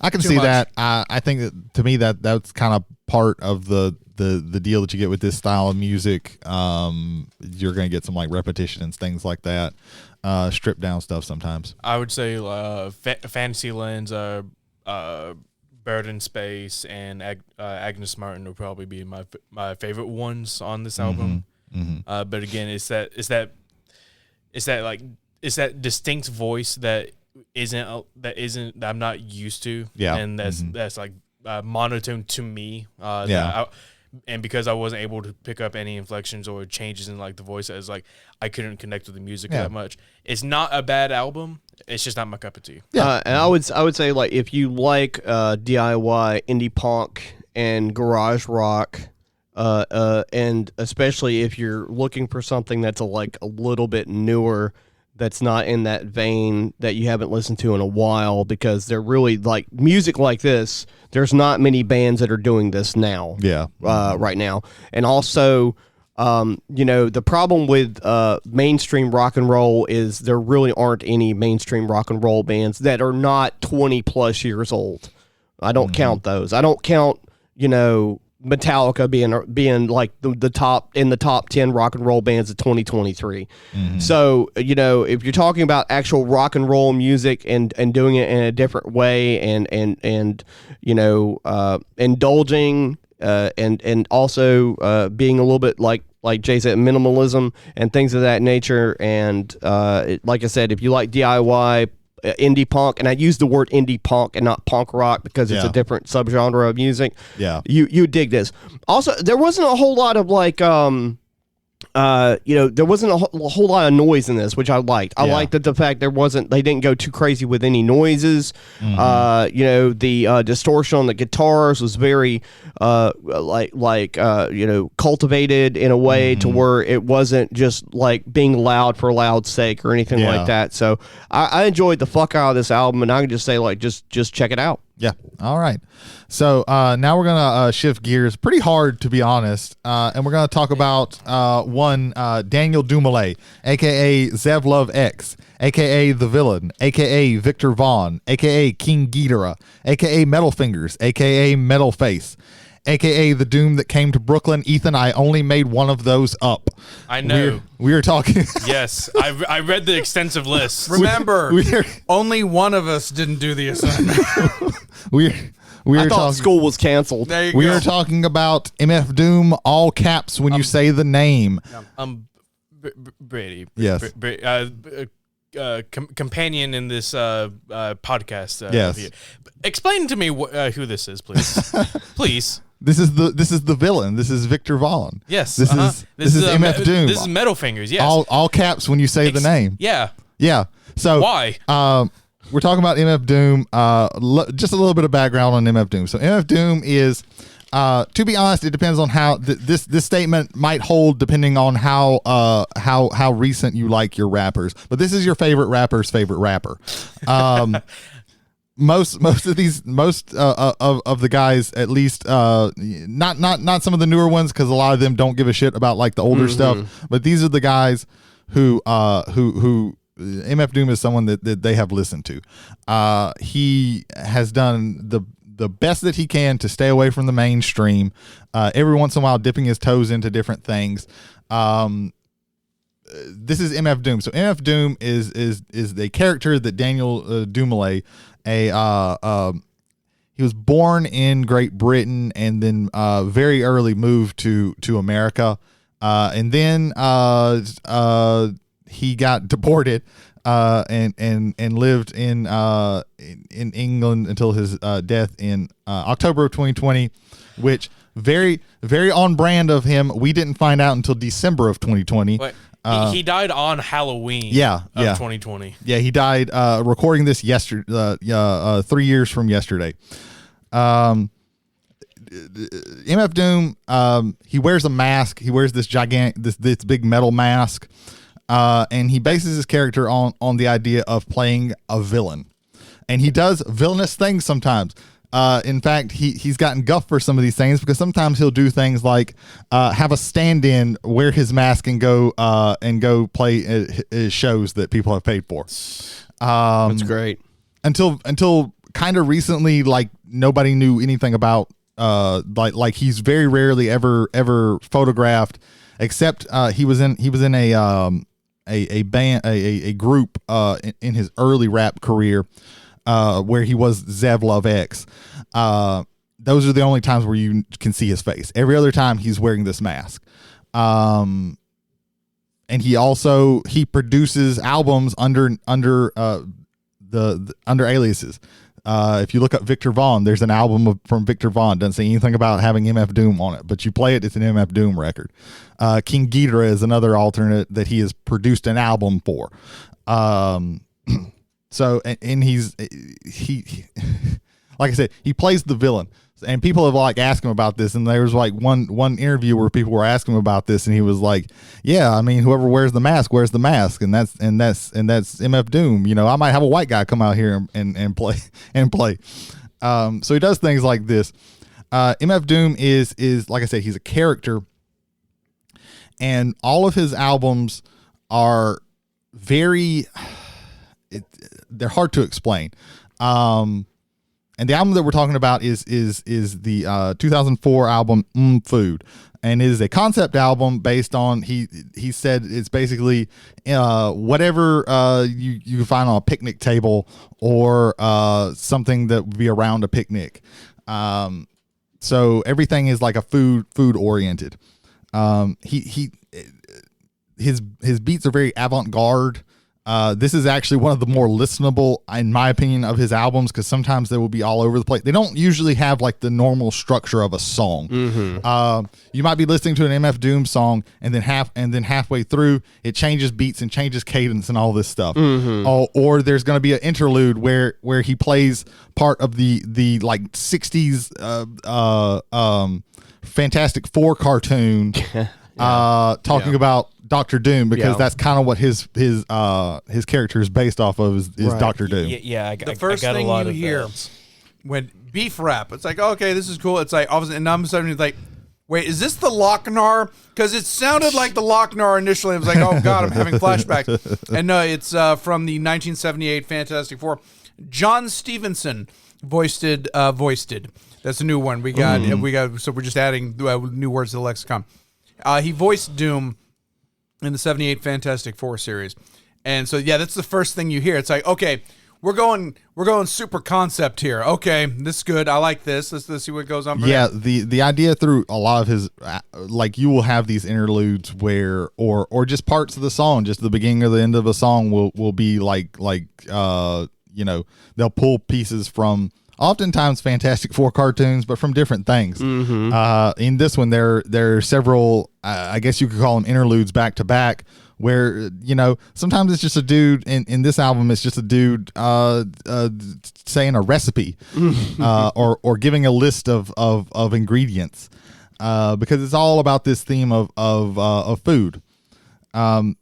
I can see that. I think that to me that's kind of part of the deal that you get with this style of music. You're gonna get some like repetition and things like that, stripped down stuff sometimes. I would say Fantasy Lens, Bird in Space, and Agnes Martin would probably be my favorite ones on this album. But again, it's that distinct voice that I'm not used to. And that's like monotone to me. And because I wasn't able to pick up any inflections or changes in like the voice, as like I couldn't connect with the music that much. It's not a bad album. It's just not my cup of tea. And I would say, like, if you like DIY indie punk and garage rock, and especially if you're looking for something that's a little bit newer, that's not in that vein that you haven't listened to in a while, because they're really like music like this. There's not many bands that are doing this now. Right now. And also, the problem with mainstream rock and roll is there really aren't any mainstream rock and roll bands that are not 20 plus years old. I don't count those. I don't count, Metallica being like the top in the top 10 rock and roll bands of 2023. So, if you're talking about actual rock and roll music and doing it in a different way and indulging and also being a little bit like Jay said, minimalism and things of that nature. And like I said, if you like DIY indie punk, and I use the word indie punk and not punk rock because it's a different subgenre of music. You dig this. Also, there wasn't a whole lot of there wasn't a whole lot of noise in this, which I liked. I liked the fact they didn't go too crazy with any noises. The distortion on the guitars was very cultivated in a way to where it wasn't just like being loud for loud's sake or anything like that. So I enjoyed the fuck out of this album, and I can just say, like, just check it out. Yeah. All right. So now we're going to shift gears pretty hard, to be honest. And we're going to talk about one Daniel Dumoulin, a.k.a. Zevlov X, a.k.a. The Villain, a.k.a. Victor Vaughn, a.k.a. King Ghidorah, a.k.a. Metal Fingers, a.k.a. Metal Face, a.k.a. The Doom That Came to Brooklyn. Ethan, I only made one of those up. I know. We were talking. Yes, I read the extensive list. Remember, only one of us didn't do the assignment. I thought school was canceled. There you we go. were talking about MF Doom, all caps when you say the name. Brady. Yes. Companion in this podcast. Yes. Explain to me who this is, please. Please. This is the villain. This is Victor Vaughn. Yes. This is MF Doom. This is Metal Fingers. Yes. All caps when you say the name. Yeah. Yeah. So why? We're talking about MF Doom. Just a little bit of background on MF Doom. So MF Doom is, to be honest, it depends on how this statement might hold depending on how recent you like your rappers. But this is your favorite rapper's favorite rapper. Most of the guys, at least, not some of the newer ones, because a lot of them don't give a shit about like the older stuff. But these are the guys who MF Doom is someone that they have listened to. He has done the best that he can to stay away from the mainstream. Every once in a while, dipping his toes into different things. This is MF Doom. So MF Doom is the character that Daniel Dumoulin, he was born in Great Britain and then very early moved to America, and then he got deported and lived in England until his death in October of 2020, which very, very on brand of him. We didn't find out until December of 2020. Wait, he died on Halloween. of 2020. Yeah, he died recording this yesterday. 3 years from yesterday. MF Doom, he wears a mask. He wears this this big metal mask. And he bases his character on the idea of playing a villain, and he does villainous things sometimes. In fact, he's gotten guff for some of these things, because sometimes he'll do things like have a stand-in, wear his mask, and go play his shows that people have paid for. That's great. Until kind of recently, like nobody knew anything about like he's very rarely ever photographed, except he was in a band, a group in his early rap career, where he was Zevlov X. Those are the only times where you can see his face. Every other time he's wearing this mask. And he produces albums under aliases. If you look up Victor Vaughn, there's an album from Victor Vaughn. Doesn't say anything about having MF Doom on it, but you play it, it's an MF Doom record. King Ghidorah is another alternate that he has produced an album for. So, and he like I said, he plays the villain. And people have like asked him about this, and there was like one interview where people were asking him about this, and he was like, "Yeah, I mean, whoever wears the mask, and that's MF Doom. You know, I might have a white guy come out here and play. So he does things like this. MF Doom is like I said, he's a character, and all of his albums are they're hard to explain. And the album that we're talking about is the 2004 album Food, and it is a concept album based on he said it's basically whatever you find on a picnic table or something that would be around a picnic. So everything is like a food oriented. His beats are very avant-garde. This is actually one of the more listenable, in my opinion, of his albums, because sometimes they will be all over the place. They don't usually have like the normal structure of a song. You might be listening to an MF Doom song, and then halfway through it changes beats and changes cadence and all this stuff. Or there's going to be an interlude where he plays part of the like 60s Fantastic Four cartoon, talking about Dr. Doom, because that's kind of what his character is based off of is Right. Dr. Doom. The first thing you hear when beef rap, it's like, okay, this is cool. It's like, all of a sudden, and I'm suddenly like, wait, is this the Lochnar? Because it sounded like the Lochnar initially. I was like, oh God, I'm having flashbacks. And no, it's from the 1978 Fantastic Four. John Stevenson voiced it. That's a new one. We got. So we're just adding new words to the lexicon. He voiced Doom in the 78 Fantastic Four series. And so, yeah, that's the first thing you hear. It's like, okay, we're going super concept here. Okay, this is good. I like this. Let's see what goes on. Yeah, the idea through a lot of his, like, you will have these interludes where, or just parts of the song, just the beginning or the end of a song will be like you know, they'll pull pieces from oftentimes Fantastic Four cartoons, but from different things. In this one, there are several, I guess you could call them interludes back to back, where, you know, sometimes it's just a dude, in this album, it's just a dude saying a recipe or giving a list of ingredients, because it's all about this theme of food. MF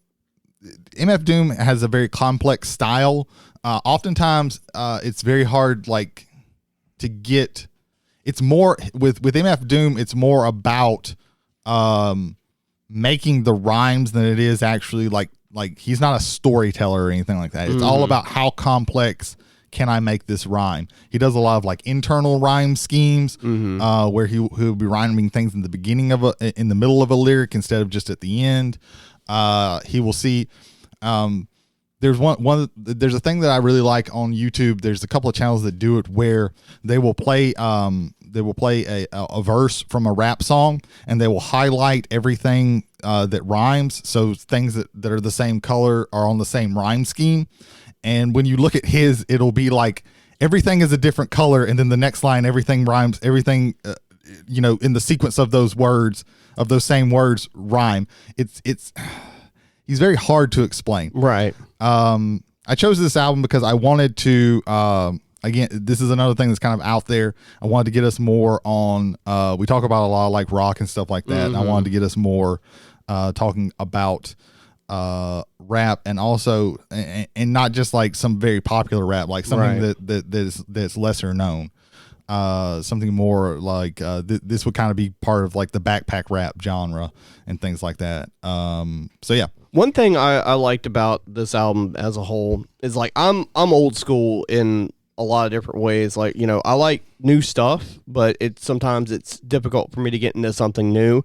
Doom has a very complex style. Oftentimes, it's very hard, like, to get. It's more with MF Doom, it's more about making the rhymes than it is actually like he's not a storyteller or anything like that. It's all about how complex can I make this rhyme. He does a lot of like internal rhyme schemes, where he'll be rhyming things in the beginning of in the middle of a lyric instead of just at the end. He will see. There's there's a thing that I really like on YouTube. There's a couple of channels that do it where they will play a verse from a rap song, and they will highlight everything that rhymes. So things that are the same color are on the same rhyme scheme. And when you look at his, it'll be like everything is a different color, and then the next line, everything rhymes. Everything, you know, in the sequence of those words, of those same words, rhyme. It's he's very hard to explain. Right. I chose this album because I wanted to, again, this is another thing that's kind of out there. I wanted to get us more on, we talk about a lot of like rock and stuff like that. And I wanted to get us more, talking about, rap, and also, and not just like some very popular rap, like something that's lesser known. Something more like, this would kind of be part of like the backpack rap genre and things like that. So yeah. One thing I liked about this album as a whole is, like, I'm old school in a lot of different ways. Like, you know, I like new stuff, but sometimes it's difficult for me to get into something new.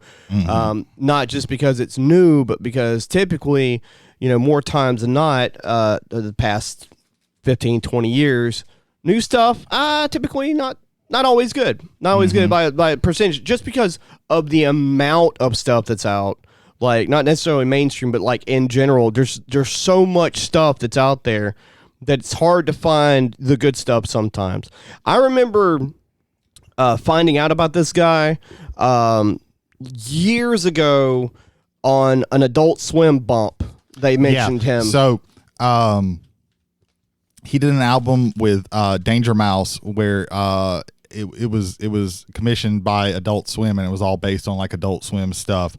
Not just because it's new, but because typically, you know, more times than not, the past 15, 20 years, new stuff, typically not always good. Not always good by percentage, just because of the amount of stuff that's out. Like, not necessarily mainstream, but like in general, there's so much stuff that's out there that it's hard to find the good stuff sometimes. I remember finding out about this guy years ago on an Adult Swim bump. They mentioned him. So he did an album with Danger Mouse where it was commissioned by Adult Swim, and it was all based on like Adult Swim stuff.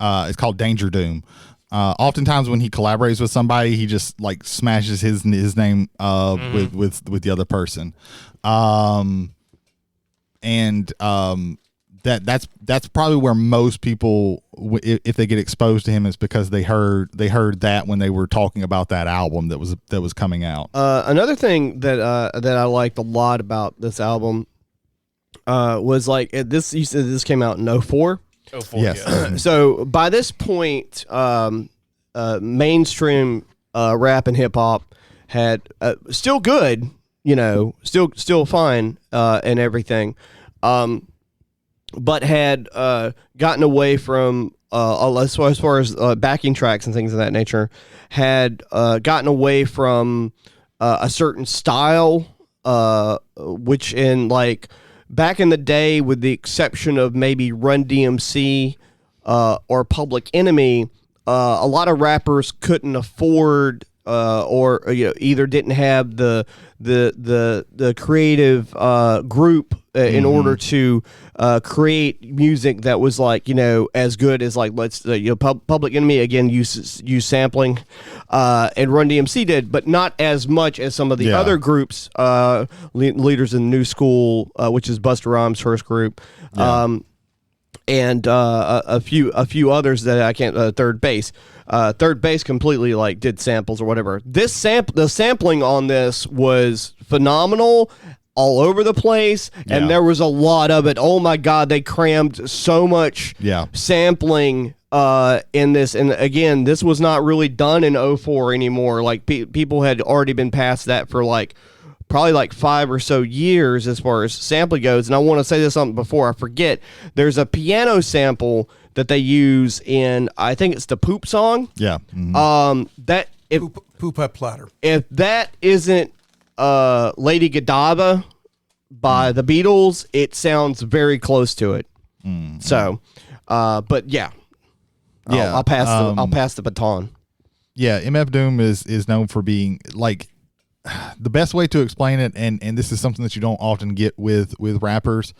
It's called Danger Doom. Oftentimes when he collaborates with somebody, he just like smashes his name with the other person. That's probably where most people, if they get exposed to him, is because they heard that when they were talking about that album that was coming out. Another thing that I liked a lot about this album was like this. You said this came out in 2004. Yes. Yeah. So by this point, mainstream rap and hip hop had still good, still fine and everything, but had gotten away from as far as backing tracks and things of that nature, had gotten away from a certain style, which in like. Back in the day, with the exception of maybe Run DMC or Public Enemy, a lot of rappers couldn't afford or either didn't have the creative group in order to create music that was like as good as like Public Enemy again use sampling and Run DMC did, but not as much as some of the other groups leaders in New School, which is Busta Rhymes' first group. And a few others that I can't. Third Base completely like did samples or whatever. The sampling on this was phenomenal, all over the place, and there was a lot of it. Oh my God, they crammed so much sampling in this. And again, this was not really done in 2004 anymore. Like people had already been past that for like. Probably like 5 or so years as far as sampling goes. And I want to say this something before I forget. There's a piano sample that they use in, I think it's the Poop song. Yeah. Mm-hmm. That Poop Up Platter. If that isn't Lady Godiva by the Beatles, it sounds very close to it. Mm-hmm. So, but yeah. I'll pass the baton. Yeah, MF Doom is known for being like the best way to explain it, and this is something that you don't often get with rappers,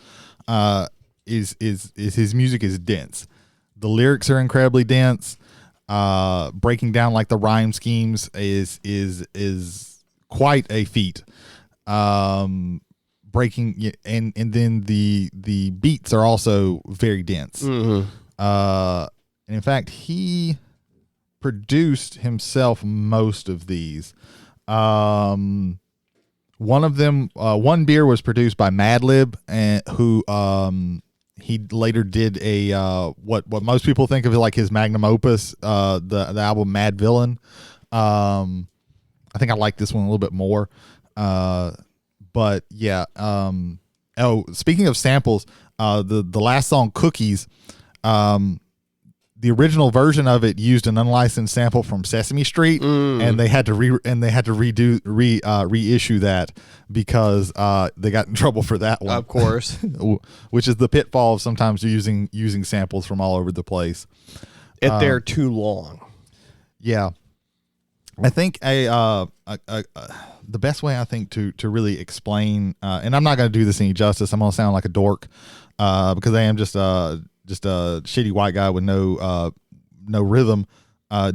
is his music is dense. The lyrics are incredibly dense. Breaking down like the rhyme schemes is quite a feat. Breaking and then the beats are also very dense. Mm-hmm. And in fact, he produced himself most of these. One of them, One Beer, was produced by Madlib, and who he later did a what most people think of as like his magnum opus, the album Mad Villain. I think I like this one a little bit more, but yeah. Speaking of samples, the last song Cookies, the original version of it used an unlicensed sample from Sesame Street, and they had to reissue that because they got in trouble for that one. Of course, which is the pitfall of sometimes using samples from all over the place if they're too long. Yeah, I think the best way I think to really explain, and I'm not going to do this any justice. I'm going to sound like a dork because I am just a shitty white guy with no rhythm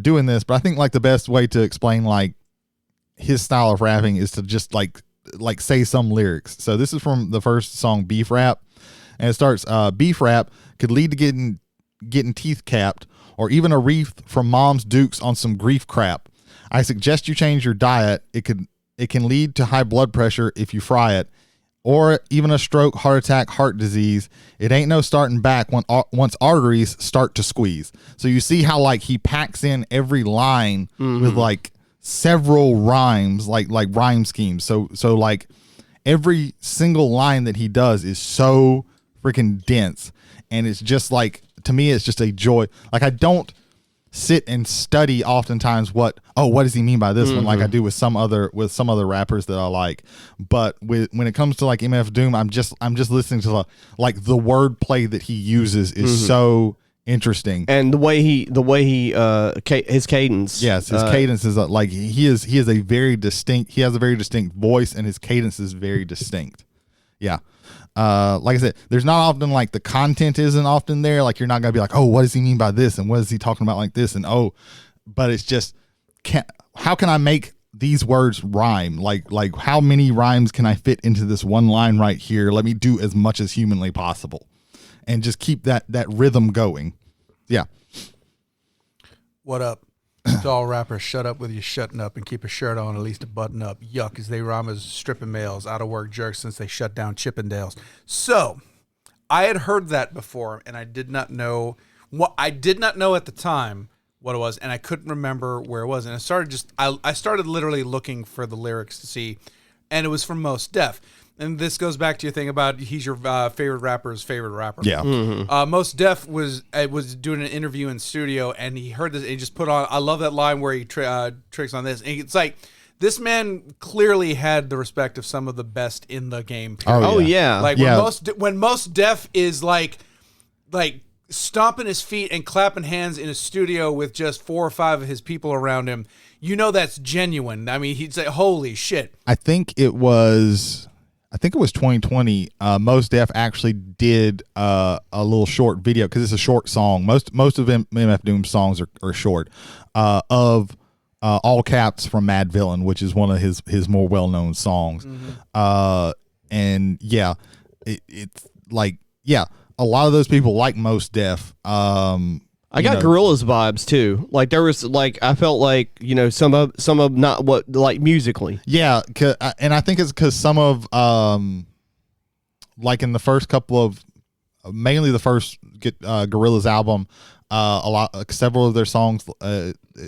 doing this. But I think like the best way to explain like his style of rapping is to just like say some lyrics. So this is from the first song, Beef Rap, and it starts, beef rap could lead to getting teeth capped, or even a wreath from mom's dukes on some grief crap. I suggest you change your diet. It can lead to high blood pressure if you fry it, or even a stroke, heart attack, heart disease. It ain't no starting back once arteries start to squeeze. So you see how like he packs in every line with like several rhymes, like rhyme schemes. So like every single line that he does is so freaking dense, and it's just like, to me, it's just a joy. Like I don't sit and study oftentimes what does he mean by this one, like I do with some other rappers that I like. But when it comes to like MF Doom, I'm just listening to the wordplay that he uses is so interesting, and the way he his cadence. Yes, his cadence is like he has a very distinct voice, and his cadence is very distinct. Yeah. Like I said, there's not often like the content isn't often there. Like you're not gonna be like, oh, what does he mean by this, and what is he talking about like this, and but it's just how can I make these words rhyme? Like how many rhymes can I fit into this one line right here? Let me do as much as humanly possible. And just keep that rhythm going. Yeah. What up? To all rappers, shut up with your shutting up and keep a shirt on, at least a button up. Yuck, as they rhyme as stripping males, out of work jerks since they shut down Chippendales. So, I had heard that before, and I did not know at the time what it was, and I couldn't remember where it was. And I started literally looking for the lyrics to see, and it was from Mos Def. And this goes back to your thing about he's your favorite rapper's favorite rapper. Yeah. Mos Def was doing an interview in studio, and he heard this, and he just put on, I love that line where he tricks on this. And it's like, this man clearly had the respect of some of the best in the game. Period. Oh, yeah. Like, when Mos Def is like stomping his feet and clapping hands in a studio with just 4 or 5 of his people around him, you know that's genuine. I mean, he'd say, holy shit. I think it was 2020. Mos Def actually did a little short video, because it's a short song. Most of MF Doom's songs are short. Of All Caps from Mad Villain, which is one of his more well known songs. And yeah, it's like a lot of those people like Mos Def. I got Gorillaz vibes too. Like there was I felt like some of not what like musically. Yeah, and I think it's because some of like in the first couple of mainly the first Gorillaz album, several of their songs,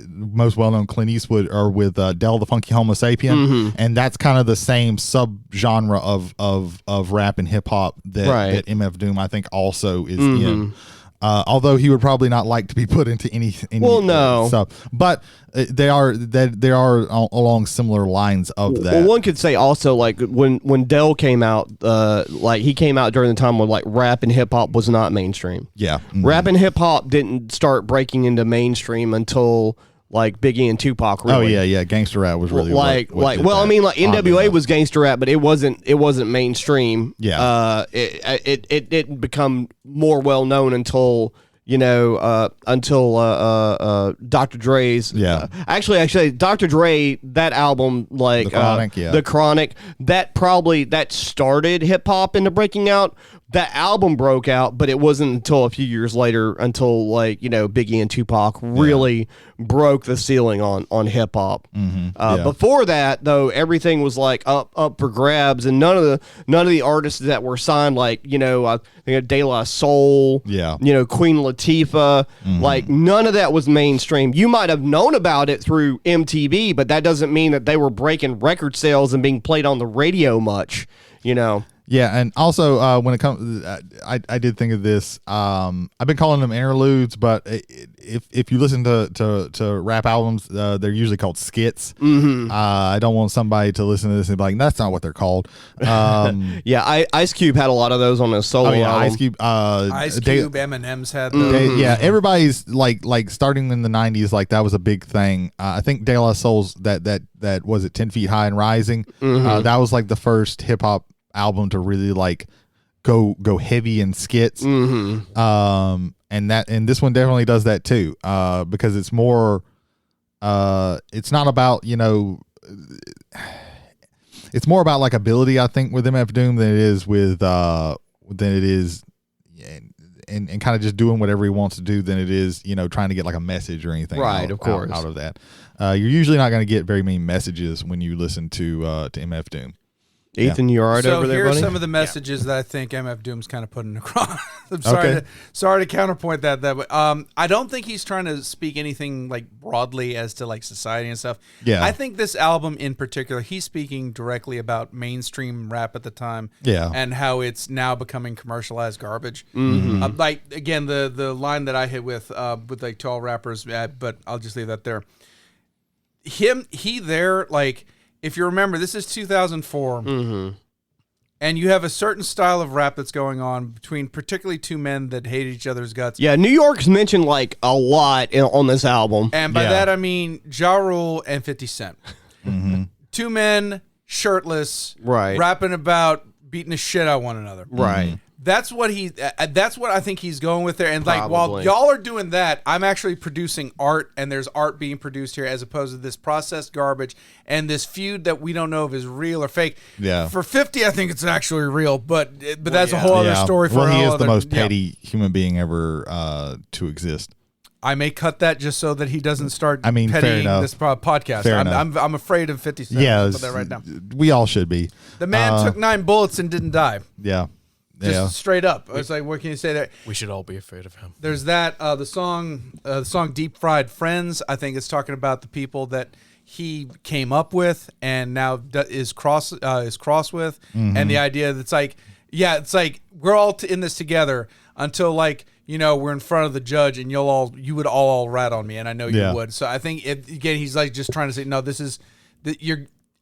most well known Clint Eastwood, are with Del the Funky Homo Sapien, and that's kind of the same subgenre of rap and hip hop that MF Doom I think also is in. Although he would probably not like to be put into any stuff, but they are along similar lines of that. Well, one could say also like when Del came out, he came out during the time when like rap and hip hop was not mainstream. Yeah, rap and hip hop didn't start breaking into mainstream until like Biggie and Tupac. Really. Oh yeah, gangster rap was really NWA was gangster rap, but it wasn't mainstream. Yeah, it didn't become more well known until Dr. Dre's. Yeah, actually, Dr. Dre, that album, like The Chronic, that started hip hop into breaking out. That album broke out, but it wasn't until a few years later until Biggie and Tupac really broke the ceiling on hip hop. Before that, though, everything was like up for grabs, and none of the artists that were signed, like I think De La Soul, Queen Latifah, like none of that was mainstream. You might have known about it through MTV, but that doesn't mean that they were breaking record sales and being played on the radio much. Yeah, and also when it comes, I did think of this. I've been calling them interludes, but if you listen to rap albums, they're usually called skits. I don't want somebody to listen to this and be like, "That's not what they're called." Ice Cube had a lot of those on his solo album. Ice Cube, Eminem's had those. Everybody's like starting in the '90s, like that was a big thing. I think De La Soul's that was it 10 Feet High and Rising. That was like the first hip hop album to really like go heavy in skits. And this one definitely does that too, because it's more it's not about it's more about like ability, I think, with MF Doom than it is with and kind of just doing whatever he wants to do than it is trying to get like a message or anything out of that. You're usually not going to get very many messages when you listen to MF Doom. Ethan, you all right So over there, here's buddy? some of the messages that I think MF Doom's kind of putting across. I'm sorry to counterpoint that way. I don't think he's trying to speak anything like broadly as to like society and stuff. Yeah. I think this album in particular, he's speaking directly about mainstream rap at the time. Yeah. And how it's now becoming commercialized garbage. Mm-hmm. Like again, the line that I hit with like to all rappers, but I'll just leave that there. Like. If you remember, this is 2004, and you have a certain style of rap that's going on between particularly two men that hate each other's guts. Yeah, New York's mentioned like a lot on this album. And by that, I mean Ja Rule and 50 Cent. Two men, shirtless, Right. rapping about beating the shit out of one another. Right. That's what I think he's going with there. And like, while Probably. y'all are doing that, I'm actually producing art, and there's art being produced here as opposed to this processed garbage and this feud that we don't know if is real or fake. Yeah. For 50, I think it's actually real, but that's a whole other story for Well, he a is whole the other- most petty human being ever to exist. I may cut that just so that he doesn't start fair pettying enough. this podcast. Fair I'm afraid of 50 Cent. Yeah, I'll put that right now. we all should be. The man took 9 bullets and didn't die. Yeah. Just straight up. I was like, what can you say there? We should all be afraid of him. There's that. The song Deep Fried Friends, I think it's talking about the people that he came up with and now is cross with. And the idea that's like, it's like we're all in this together until like, we're in front of the judge and you would all rat on me. And I know you would. So I think again, he's like just trying to say, no,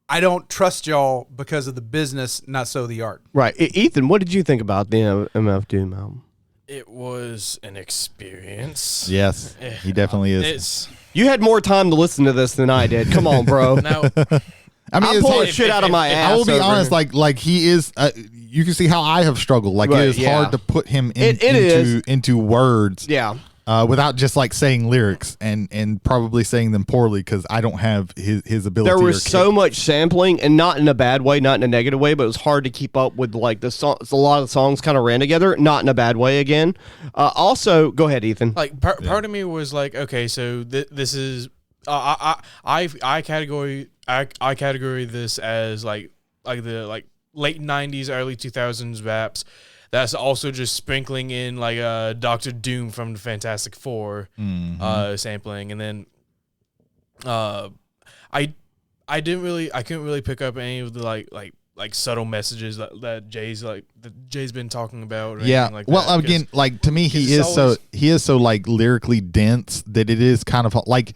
I don't trust y'all because of the business, not so the art. Right. Ethan, what did you think about the MF Doom album? It was an experience. Yes, he definitely is. It's You had more time to listen to this than I did. Come on, bro. now I mean, I'm it's pulling hard- shit out of my ass. I will be over honest, here. like he is. You can see how I have struggled. Like Right, it is yeah. hard to put him into words. Yeah. Without just like saying lyrics and probably saying them poorly because I don't have his ability. There or was so much sampling, and not in a bad way, not in a negative way, but it was hard to keep up with like the songs. A lot of the songs kind of ran together, not in a bad way again. Also, go ahead, Ethan. like part of me was like, okay, so this is I category this as like the late 90s, early 2000s raps. That's also just sprinkling in like Dr. Doom from the Fantastic Four sampling, and then I couldn't really pick up any of the like subtle messages that Jay's been talking about. Or anything like well, that, again, like to me, he it's is so like lyrically dense that it is kind of like.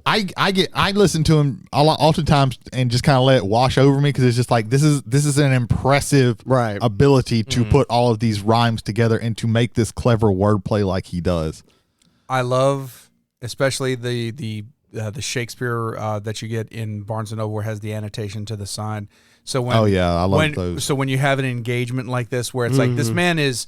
I listen to him oftentimes and just kind of let it wash over me because it's just like this is an impressive ability to put all of these rhymes together and to make this clever wordplay like he does. I love especially the Shakespeare that you get in Barnes & Noble where it has the annotation to the side. So when I love those. So when you have an engagement like this where it's like this man is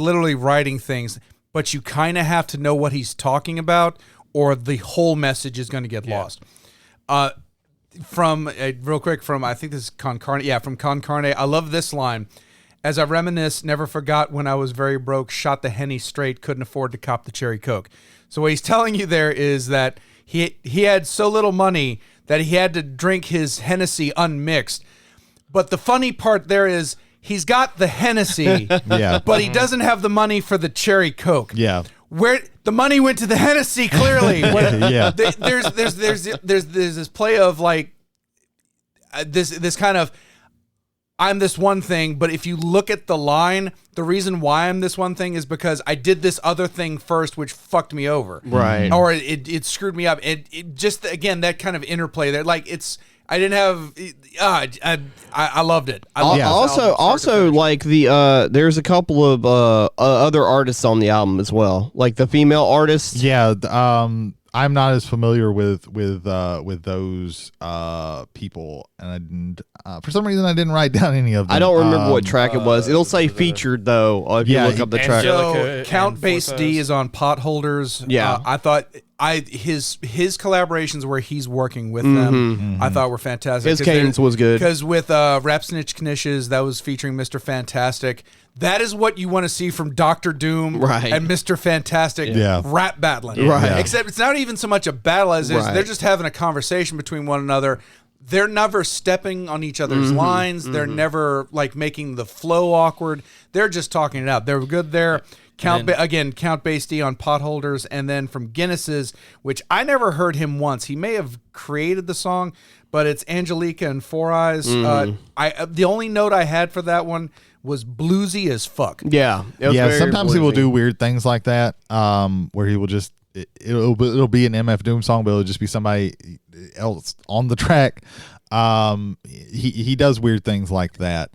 literally writing things, but you kind of have to know what he's talking about or the whole message is going to get lost. From real quick from I think this is Con Carne. Yeah, from Con Carne. I love this line. As I reminisce, never forgot when I was very broke, shot the Henny straight, couldn't afford to cop the cherry Coke. So what he's telling you there is that he had so little money that he had to drink his Hennessy unmixed. But the funny part there is he's got the Hennessy, but he doesn't have the money for the cherry Coke. Yeah. Where the money went to the Hennessy, clearly. Yeah. There's this play of like this kind of I'm this one thing, but if you look at the line, the reason why I'm this one thing is because I did this other thing first, which fucked me over, Right. Or it screwed me up. It just again that kind of interplay there, like it's. I didn't have. I loved it. I loved this album, Also, like there's a couple of other artists on the album as well, like the female artists. Yeah, I'm not as familiar with those people, and I didn't. For some reason, I didn't write down any of them. I don't remember what track it was. It'll say featured though. If you look up the track. Angelica So Count and Bass D Fortes. is on Potholders. Yeah. I thought his collaborations where he's working with them, I thought were fantastic. His cadence was good. Because with Rap Snitch Knishes, that was featuring Mr. Fantastic. That is what you want to see from Dr. Doom Right. and Mr. Fantastic rap battling. Right. Except it's not even so much a battle as is Right. they're just having a conversation between one another. they're never stepping on each other's lines. They're never like making the flow awkward. They're just talking it out. They're good there. Count Basie on Potholders, and then from Guinness's, which I never heard him once. He may have created the song, but it's Angelica and Four Eyes. The only note I had for that one was bluesy as fuck. Yeah. Sometimes he will do weird things like that, where he will just it'll be an MF Doom song, but it'll just be somebody else on the track. He does weird things like that.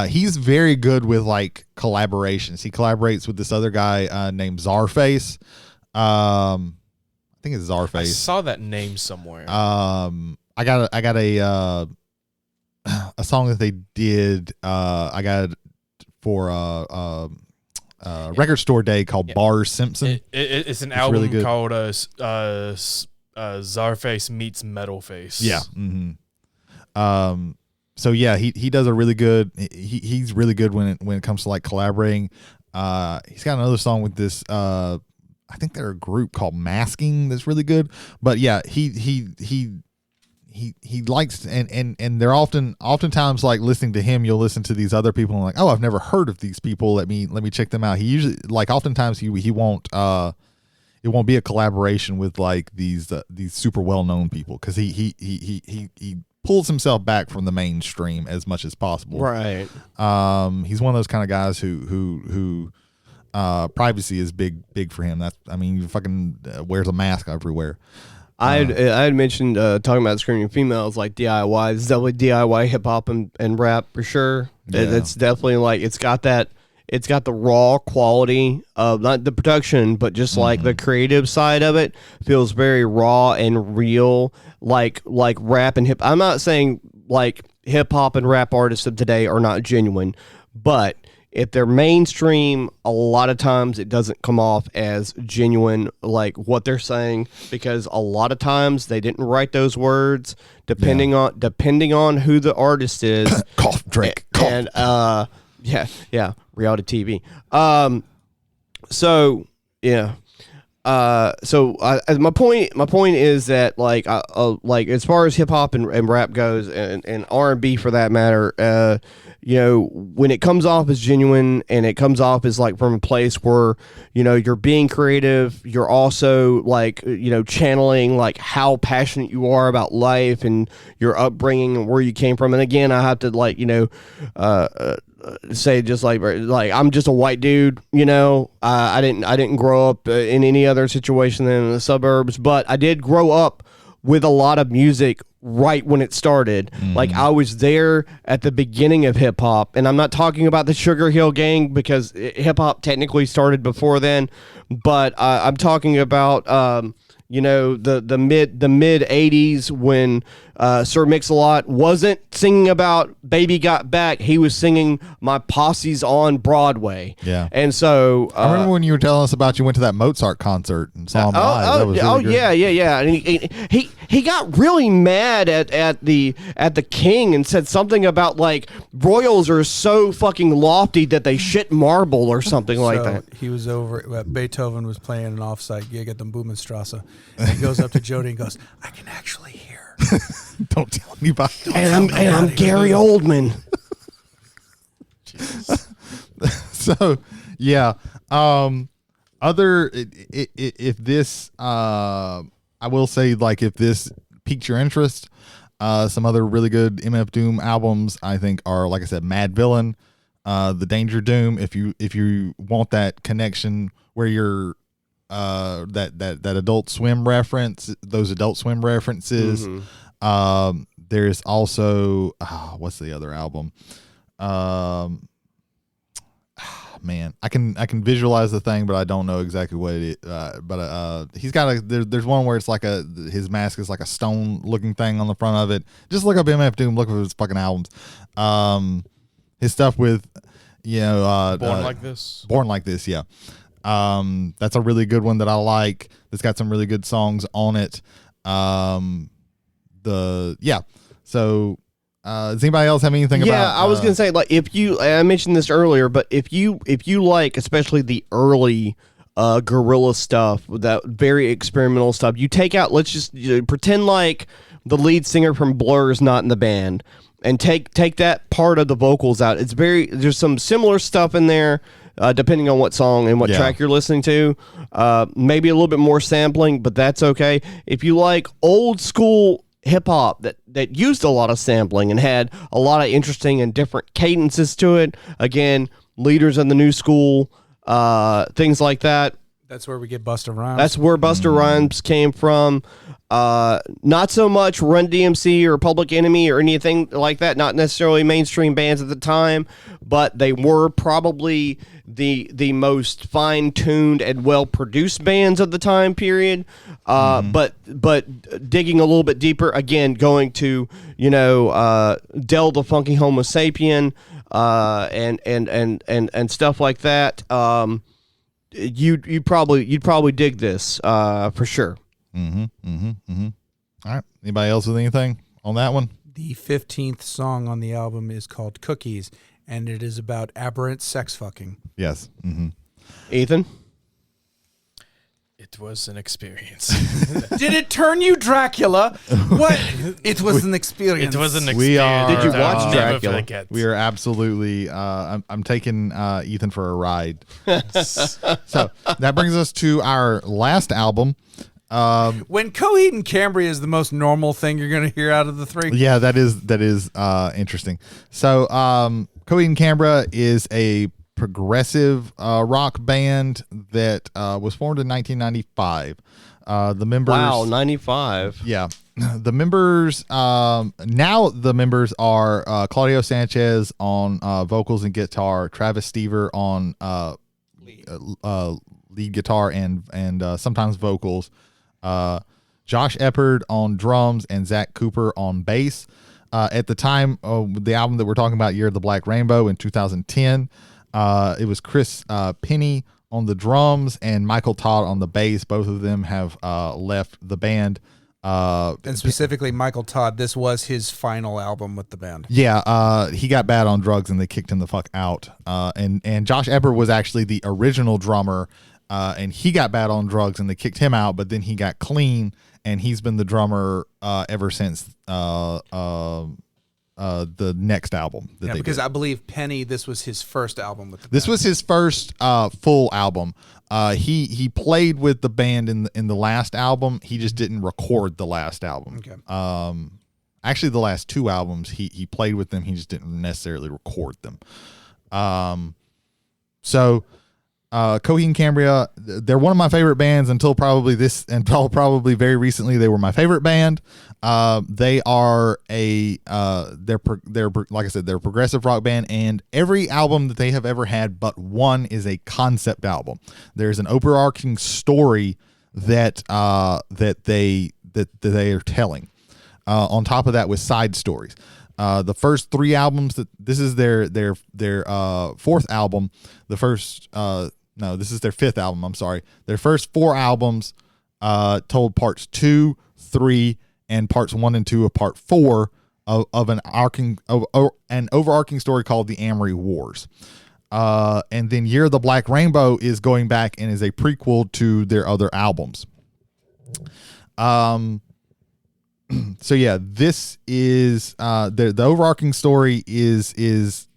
He's very good with like collaborations. He collaborates with this other guy named Czarface. I think it's Czarface. I saw that name somewhere. I got a song that they did. I got it for Record Store Day called Bar Simpson. It's an album really called Czarface meets Metalface. Yeah. So yeah, he does a really good. He's really good when it comes to like collaborating. He's got another song with this. I think they're a group called Masking that's really good. But yeah, he likes and they're oftentimes like listening to him. You'll listen to these other people and like, oh, I've never heard of these people. Let me check them out. He usually like oftentimes he won't. It won't be a collaboration with like these super well known people because he pulls himself back from the mainstream as much as possible. Right. He's one of those kind of guys who privacy is big for him. He fucking wears a mask everywhere. I had mentioned talking about Screaming Females like DIY. It's definitely DIY hip hop and rap for sure. Yeah. It's definitely like it's got the raw quality of not the production, but just like the creative side of it feels very raw and real, like rap and hip. I'm not saying like hip hop and rap artists of today are not genuine, but if they're mainstream, a lot of times it doesn't come off as genuine, like what they're saying, because a lot of times they didn't write those words. Depending on who the artist is, cough, drink, cough. And reality TV. So my point is that like as far as hip hop and rap goes, and R&B for that matter, when it comes off as genuine and it comes off as like from a place where you're being creative, you're also like channeling like how passionate you are about life and your upbringing and where you came from. And again, I have to like say just like I'm just a white dude, I didn't grow up in any other situation than in the suburbs, but I did grow up with a lot of music right when it started. Like I was there at the beginning of hip hop, and I'm not talking about the Sugar Hill Gang because hip hop technically started before then, but I'm talking about the mid 80s when Sir Mix-a-Lot wasn't singing about Baby Got Back. He was singing My Posse's on Broadway. Yeah. And so I remember when you were telling us about you went to that Mozart concert and saw him live. That was really good. Yeah. And he got really mad at the king and said something about like royals are so fucking lofty that they shit marble or something like that. He was over. Beethoven was playing an offsite gig at the Blumenstrasse. And he goes up to Jody and goes, "I can actually hear." Don't tell anybody. And I'm Gary Oldman. So yeah. If this I will say like if this piqued your interest, some other really good MF Doom albums I think are, like I said, Mad Villain, The Danger Doom. If you want that connection where you're that Adult Swim reference, those Adult Swim references. There's also what's the other album? Man, I can visualize the thing, but I don't know exactly what it is. But he's got there's one where it's like his mask is like a stone looking thing on the front of it. Just look up MF Doom, look up his fucking albums. His stuff with Born Like This, yeah. That's a really good one that I like. It's got some really good songs on it. So does anybody else have anything about? Yeah, I was gonna say like I mentioned this earlier, but if you like especially the early guerrilla stuff, that very experimental stuff, you take out. Let's just pretend like the lead singer from Blur is not in the band, and take that part of the vocals out. There's some similar stuff in there, depending on what song and what track you're listening to. Maybe a little bit more sampling, but that's okay. If you like old school hip hop that used a lot of sampling and had a lot of interesting and different cadences to it, again, Leaders in the New School, things like that. That's where we get Busta Rhymes. That's where Busta Rhymes came from. Not so much Run DMC or Public Enemy or anything like that. Not necessarily mainstream bands at the time, but they were probably the most fine-tuned and well-produced bands of the time period. But digging a little bit deeper, again, going to Del the Funky Homo Sapien and stuff like that. You'd probably dig this for sure. All right. Anybody else with anything on that one? The 15th song on the album is called Cookies, and it is about aberrant sex fucking. Yes. Ethan? It was an experience. Did it turn you Dracula? What? It was an experience. It was an experience. We are- Did you I'll watch never Dracula? forget. We are absolutely. I'm taking Ethan for a ride. So that brings us to our last album. When Coheed and Cambria is the most normal thing you're going to hear out of the three. Yeah, that is interesting. So Coheed and Cambria is a progressive rock band that was formed in 1995. The members. Wow, 95. Yeah. The members now the members are Claudio Sanchez on vocals and guitar, Travis Stever on lead guitar and sometimes vocals, Josh Eppard on drums, and Zach Cooper on bass. At the time of the album that we're talking about, Year of the Black Rainbow in 2010, it was Chris Penny on the drums and Michael Todd on the bass. Both of them have left the band. And specifically Michael Todd, this was his final album with the band. Yeah, he got bad on drugs and they kicked him the fuck out. And Josh Eppard was actually the original drummer, and he got bad on drugs and they kicked him out, but then he got clean and he's been the drummer ever since the next album that they because did. I believe Penny, this was his first album with the This band. was his first full album. He played with the band in the last album. He just didn't record the last album. Okay. Actually, the last two albums he played with them. He just didn't necessarily record them. So Coheed and Cambria, they're one of my favorite bands until probably this, and probably very recently they were my favorite band. They are they're like I said, they're a progressive rock band, and every album that they have ever had but one is a concept album. There's an overarching story that they are telling. On top of that, with side stories. The first three albums this is their fourth album. This is their fifth album. I'm sorry. Their first four albums told parts 2, 3, and parts 1 and 2 of part 4 of an overarching story called the Amory Wars. And then Year of the Black Rainbow is going back and is a prequel to their other albums. So yeah, this is the overarching story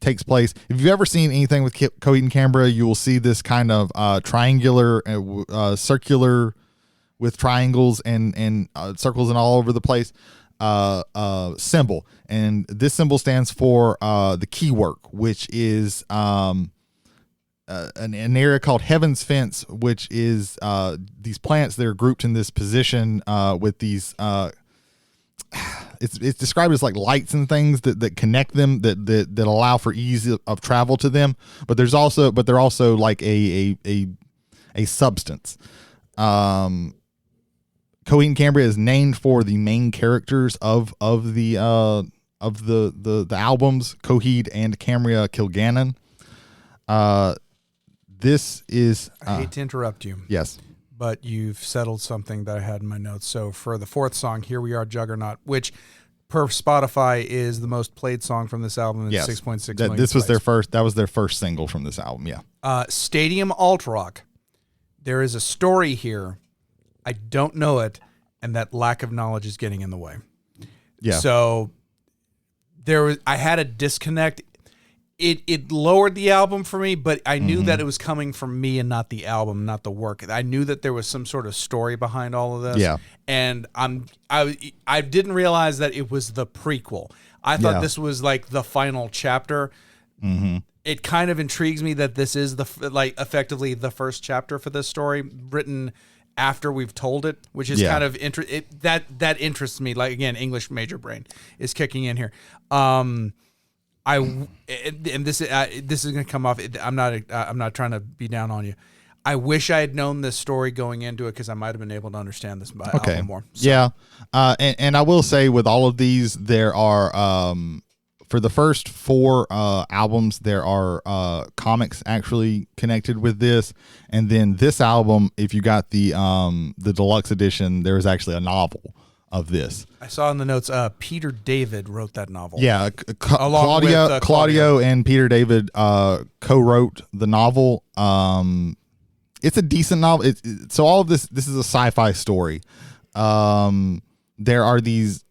takes place. If you've ever seen anything with Coheed and Cambria, you will see this kind of triangular, circular with triangles and circles and all over the place symbol, and this symbol stands for the key work, which is an area called Heaven's Fence, which is these plants that are grouped in this position with these. It's described as like lights and things that connect them that allow for ease of travel to them, but they're also like a substance. Coheed and Cambria is named for the main characters of the albums, Coheed and Cambria Kilgannon. This is I hate to interrupt you. Yes. But you've settled something that I had in my notes. So for the fourth song, Here We Are Juggernaut, which per Spotify is the most played song from this album. It's 6.6 million. This was that was their first single from this album. Yeah. Stadium Alt Rock. There is a story here. I don't know it, and that lack of knowledge is getting in the way. Yeah. So I had a disconnect. It lowered the album for me, but I knew that it was coming from me and not the album, not the work. I knew that there was some sort of story behind all of this. Yeah. And I didn't realize that it was the prequel. I thought this was like the final chapter. Mm-hmm. It kind of intrigues me that this is effectively the first chapter for this story, written after we've told it, which is kind of that interests me. Like, again, English major brain is kicking in here. This is going to come off. I'm not trying to be down on you. I wish I had known this story going into it, because I might have been able to understand this album more. So. Yeah. And I will say, with all of these, there are, for the first 4 albums, there are comics actually connected with this. And then this album, if you got the deluxe edition, there is actually a novel of this. I saw in the notes, Peter David wrote that novel. Yeah, Claudio Claudio and Peter David co-wrote the novel. It's a decent novel. So all of this is a sci-fi story. There are these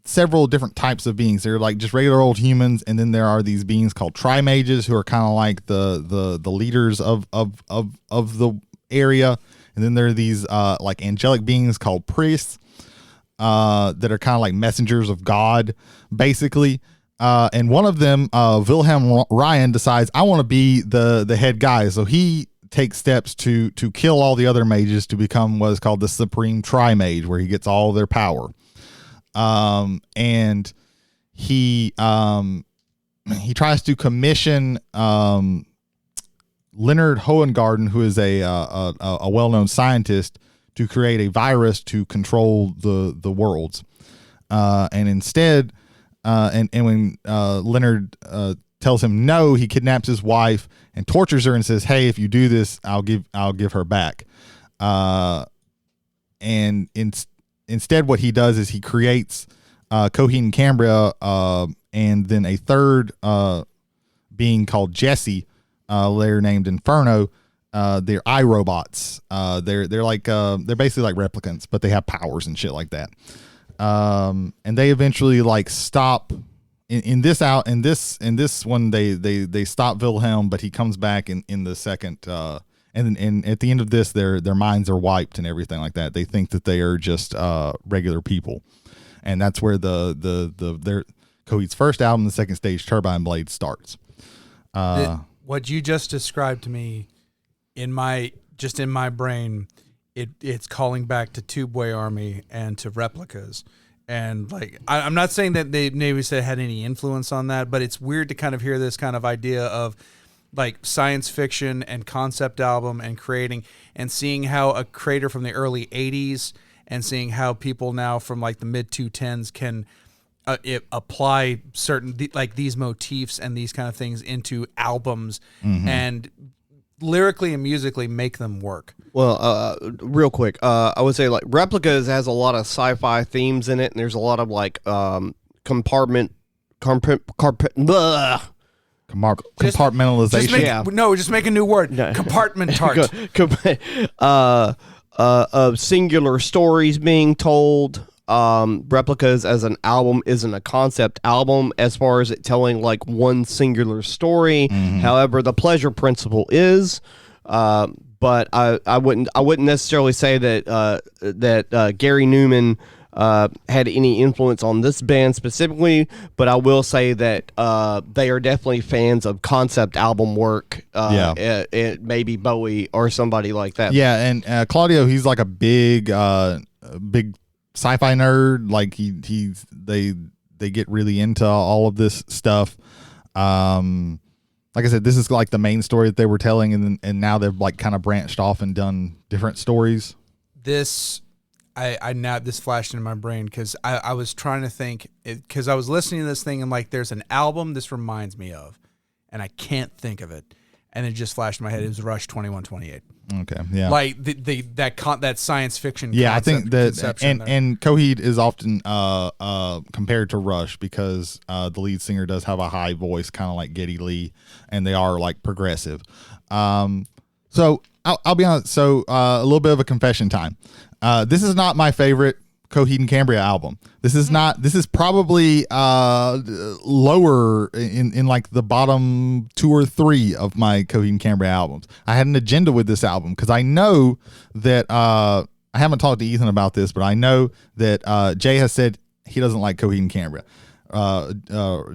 several different types of beings. They're like just regular old humans, and then there are these beings called Tri-Mages, who are kind of like the leaders of the area. And then there are these like angelic beings called priests, that are kind of like messengers of God, basically. And one of them, Wilhelm Ryan, decides, I want to be the head guy. So he takes steps to kill all the other mages to become what is called the Supreme Tri-Mage, where he gets all their power. And he tries to commission Leonard Hohengarten, who is a well-known scientist, to create a virus to control the worlds. And instead, and when Leonard tells him no, he kidnaps his wife and tortures her and says, "Hey, if you do this, I'll give her back." And instead, what he does is he creates Coheed and Cambria, and then a third being called Jesse, later named Inferno. They're iRobots. They're like they're basically like replicants, but they have powers and shit like that. And they eventually like stop in this one. They stop Wilhelm, but he comes back in the second. And at the end of this, their minds are wiped and everything like that. They think that they are just regular people, and that's where their Coheed's first album, the Second Stage Turbine Blade, starts. What you just described to me, in my brain, it's calling back to Tubeway Army and to replicas. And like, I'm not saying that they maybe had any influence on that, but it's weird to kind of hear this kind of idea of like science fiction and concept album and creating and seeing how a creator from the early 80s and seeing how people now from like the mid 2010s can apply certain like these motifs and these kind of things into albums and lyrically and musically make them work. Well, real quick, I would say like Replicas has a lot of sci-fi themes in it, and there's a lot of like compartmentalization. Just make a new word. Compartment tart. Of singular stories being told. Replicas as an album isn't a concept album as far as it telling like one singular story. However, the pleasure principle is. But I wouldn't necessarily say that Gary Newman had any influence on this band specifically, but I will say that they are definitely fans of concept album work. Maybe Bowie or somebody like that. Yeah, and Claudio, he's like a big sci-fi nerd. Like they get really into all of this stuff. Like I said, this is like the main story that they were telling, and now they've like kind of branched off and done different stories. This flashed into my brain because I was trying to think, because I was listening to this thing and like there's an album this reminds me of, and I can't think of it, and it just flashed in my head. It was Rush 2128. Okay, yeah, like that science fiction. Yeah, I think that, and Coheed is often compared to Rush because the lead singer does have a high voice, kind of like Geddy Lee, and they are like progressive. So I'll be honest. So a little bit of a confession time. This is not my favorite Coheed and Cambria album. This is not. This is probably lower in like the bottom 2 or 3 of my Coheed and Cambria albums. I had an agenda with this album because I know that I haven't talked to Ethan about this, but I know that Jay has said he doesn't like Coheed and Cambria.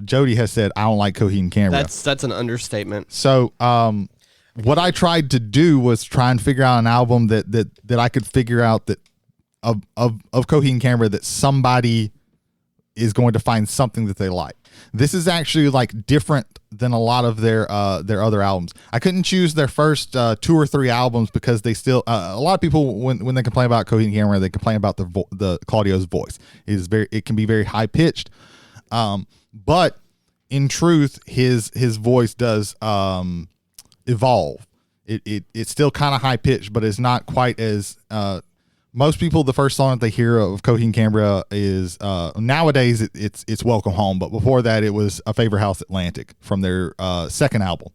Jody has said I don't like Coheed and Cambria. That's an understatement. So what I tried to do was try and figure out an album that I could figure out that of Coheed and Cambria that somebody is going to find something that they like. This is actually like different than a lot of their other albums. I couldn't choose their first 2 or 3 albums because they still a lot of people when they complain about Coheed and Cambria, they complain about the Claudio's voice. It can be very high pitched, but in truth, his voice does evolve. It's still kind of high pitched, but it's not quite as most people, the first song that they hear of Coheed and Cambria is nowadays it's Welcome Home, but before that it was A Favorite House Atlantic from their second album,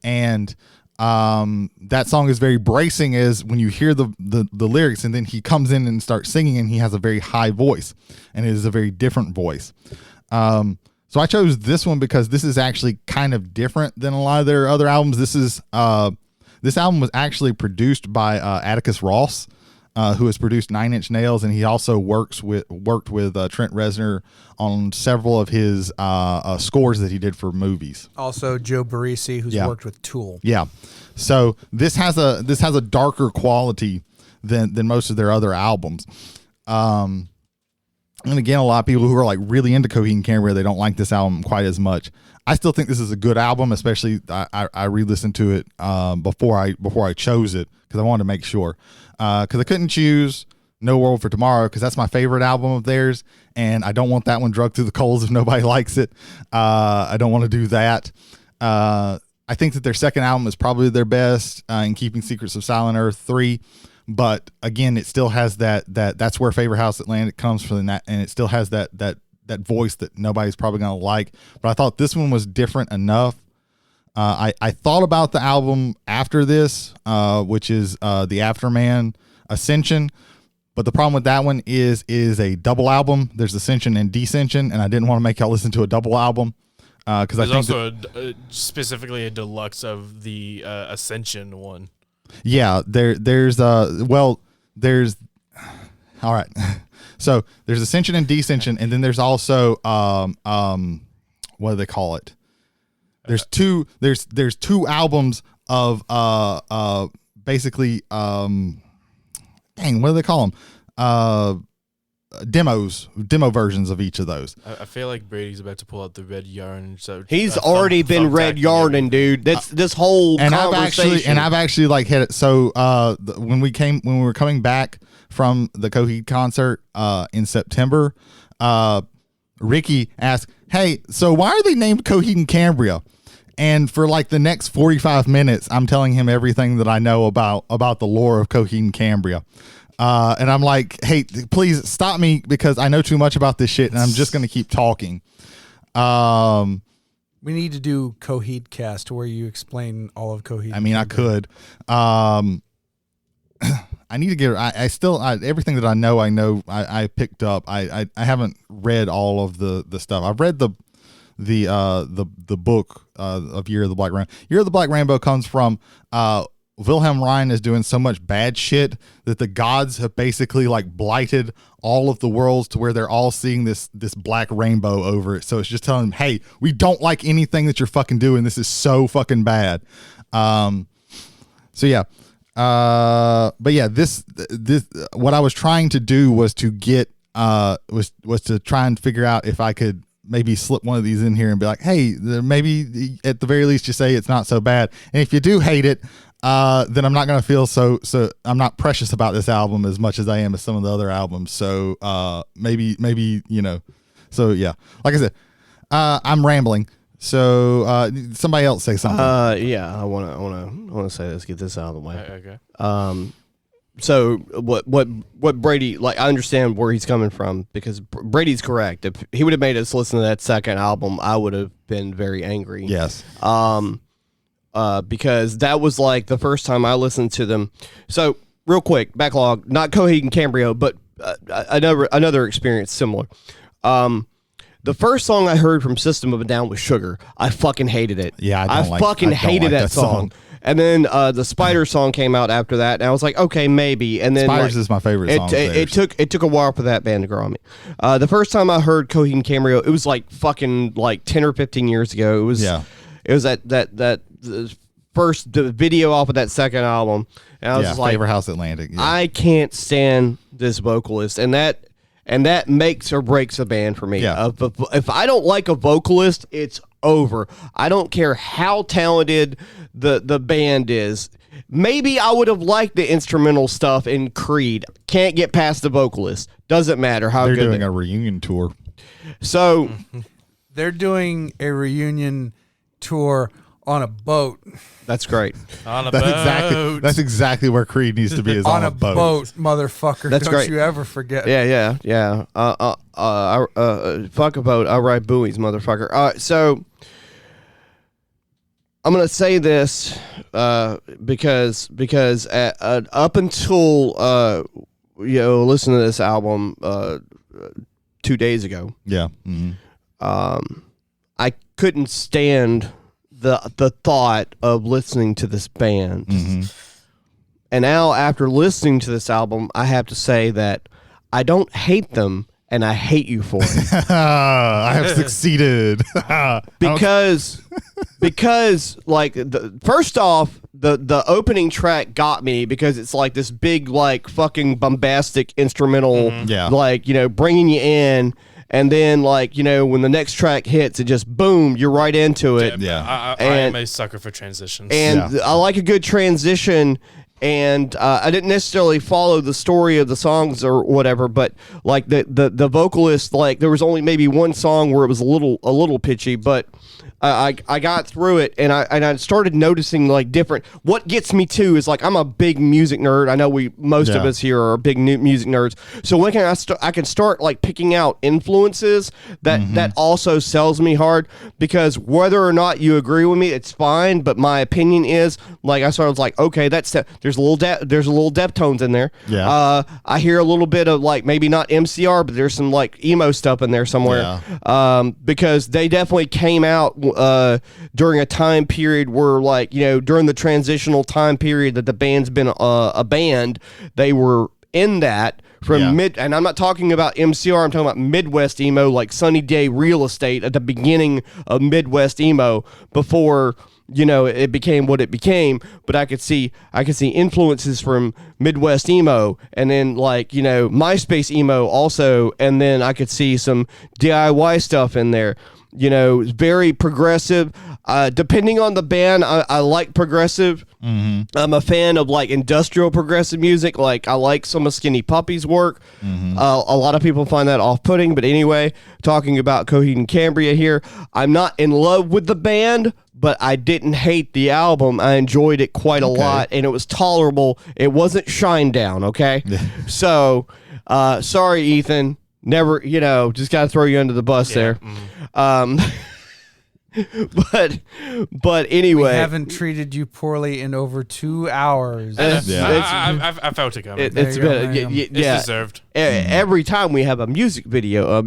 and that song is very bracing as when you hear the lyrics, and then he comes in and starts singing, and he has a very high voice, and it is a very different voice. So I chose this one because this is actually kind of different than a lot of their other albums. This album was actually produced by Atticus Ross, who has produced 9 Inch Nails, and he also worked with Trent Reznor on several of his scores that he did for movies. Also, Joe Barresi, who's worked with Tool. Yeah, so this has a darker quality than most of their other albums. And again, a lot of people who are like really into Coheed and Cambria, they don't like this album quite as much. I still think this is a good album, especially I re-listened to it before I chose it because I wanted to make sure. Because I couldn't choose No World for Tomorrow because that's my favorite album of theirs, and I don't want that one drugged through the coals if nobody likes it. I don't want to do that. I think that their second album is probably their best, in Keeping Secrets of Silent Earth 3. But again, it still has that's where Favorite House Atlantic comes from, and it still has that voice that nobody's probably gonna like. But I thought this one was different enough. I thought about the album after this, which is the Afterman Ascension. But the problem with that one is a double album. There's Ascension and Descension, and I didn't want to make y'all listen to a double album because I think also specifically a deluxe of the Ascension one. Yeah, there's all right. So there's Ascension and Descension, and then there's also what do they call it? There's two albums of basically dang, what do they call them? Demo versions of each of those. I feel like Brady's about to pull out the red yarn. So he's already been red yarning, dude. That's this whole conversation. I've actually like hit it. So when we were coming back from the Coheed concert in September, Ricky asked, "Hey, so why are they named Coheed and Cambria?" And for like the next 45 minutes, I'm telling him everything that I know about the lore of Coheed and Cambria. And I'm like, hey, please stop me because I know too much about this shit and I'm just going to keep talking. We need to do Coheed cast where you explain all of Coheed. I mean, I could. I need to get, I still, everything that I know, I picked up. I haven't read all of the stuff. I've read the book of Year of the Black Rainbow. Year of the Black Rainbow comes from, Wilhelm Ryan is doing so much bad shit that the gods have basically like blighted all of the worlds to where they're all seeing this black rainbow over it. So it's just telling them, hey, we don't like anything that you're fucking doing. This is so fucking bad. So yeah. But yeah, this what I was trying to do was to get was to try and figure out if I could maybe slip one of these in here and be like, hey, maybe at the very least you say it's not so bad. And if you do hate it, then I'm not going to feel so I'm not precious about this album as much as I am as some of the other albums. So maybe, you know, so yeah, like I said, I'm rambling. So somebody else say something. Yeah, I want to say this, get this out of the way. Okay. So what Brady, like, I understand where he's coming from because Brady's correct. If he would have made us listen to that second album, I would have been very angry. Yes. Because that was like the first time I listened to them. So real quick, backlog, not Coheed and Cambria, but another experience similar. The first song I heard from System of a Down was Sugar. I fucking hated it. Yeah, I fucking hated that song. And then the Spider song came out after that, and I was like, okay, maybe. And then Spiders is my favorite song. It took a while for that band to grow on me. The first time I heard Coheed and Cambria, it was like fucking like 10 or 15 years ago. It was that first video off of that second album, and I was just like, Favor House Atlantic. Yeah. I can't stand this vocalist, and that makes or breaks a band for me. Yeah. If I don't like a vocalist, it's over. I don't care how talented the band is. Maybe I would have liked the instrumental stuff in Creed. Can't get past the vocalist. Doesn't matter how They're good doing a reunion tour. So They're doing a reunion tour on a boat. that's great. On a That's exactly where Creed needs to be, is On a boat, motherfucker. That's Don't great. you ever forget. Yeah. Fuck a boat. I ride buoys, motherfucker. So I'm gonna say this because up until listen to this album 2 days ago, Yeah. Mm-hmm. I couldn't stand the thought of listening to this band. Mm-hmm. And now, after listening to this album, I have to say that I don't hate them, and I hate you for it. I have succeeded. because like first off, the opening track got me because it's like this big like fucking bombastic instrumental, Yeah. like bringing you in. And then, like, when the next track hits, it just, boom, you're right into it. Yeah. I am a sucker for transitions. And I like a good transition. And I didn't necessarily follow the story of the songs or whatever, but like the vocalist, like there was only maybe one song where it was a little pitchy, but I got through it, and I started noticing like different. What gets me too is like I'm a big music nerd. I know most of us here are big music nerds. So when I can start like picking out influences that also sells me hard, because whether or not you agree with me, it's fine. But my opinion is like I started like, okay, there's a little Deftones in there. Yeah. I hear a little bit of like maybe not MCR, but there's some like emo stuff in there somewhere. Yeah. Because they definitely came out during a time period where like during the transitional time period that the band's been a band, they were in that from and I'm not talking about MCR, I'm talking about Midwest emo, like Sunny Day Real Estate at the beginning of Midwest emo before it became what it became. But I could see influences from Midwest emo, and then like MySpace emo also, and then I could see some DIY stuff in there. Very progressive. Depending on the band, I like progressive. Mm-hmm. I'm a fan of like industrial progressive music. Like I like some of Skinny Puppy's work. Mm-hmm. A lot of people find that off-putting, but anyway, talking about Coheed and Cambria here, I'm not in love with the band, but I didn't hate the album. I enjoyed it quite a lot, and it was tolerable. It wasn't Shinedown, okay? So, sorry, Ethan. Never, just got to throw you under the bus there. But anyway, We haven't treated you poorly in over 2 hours. I felt it coming. It's deserved. Every time we have a music video,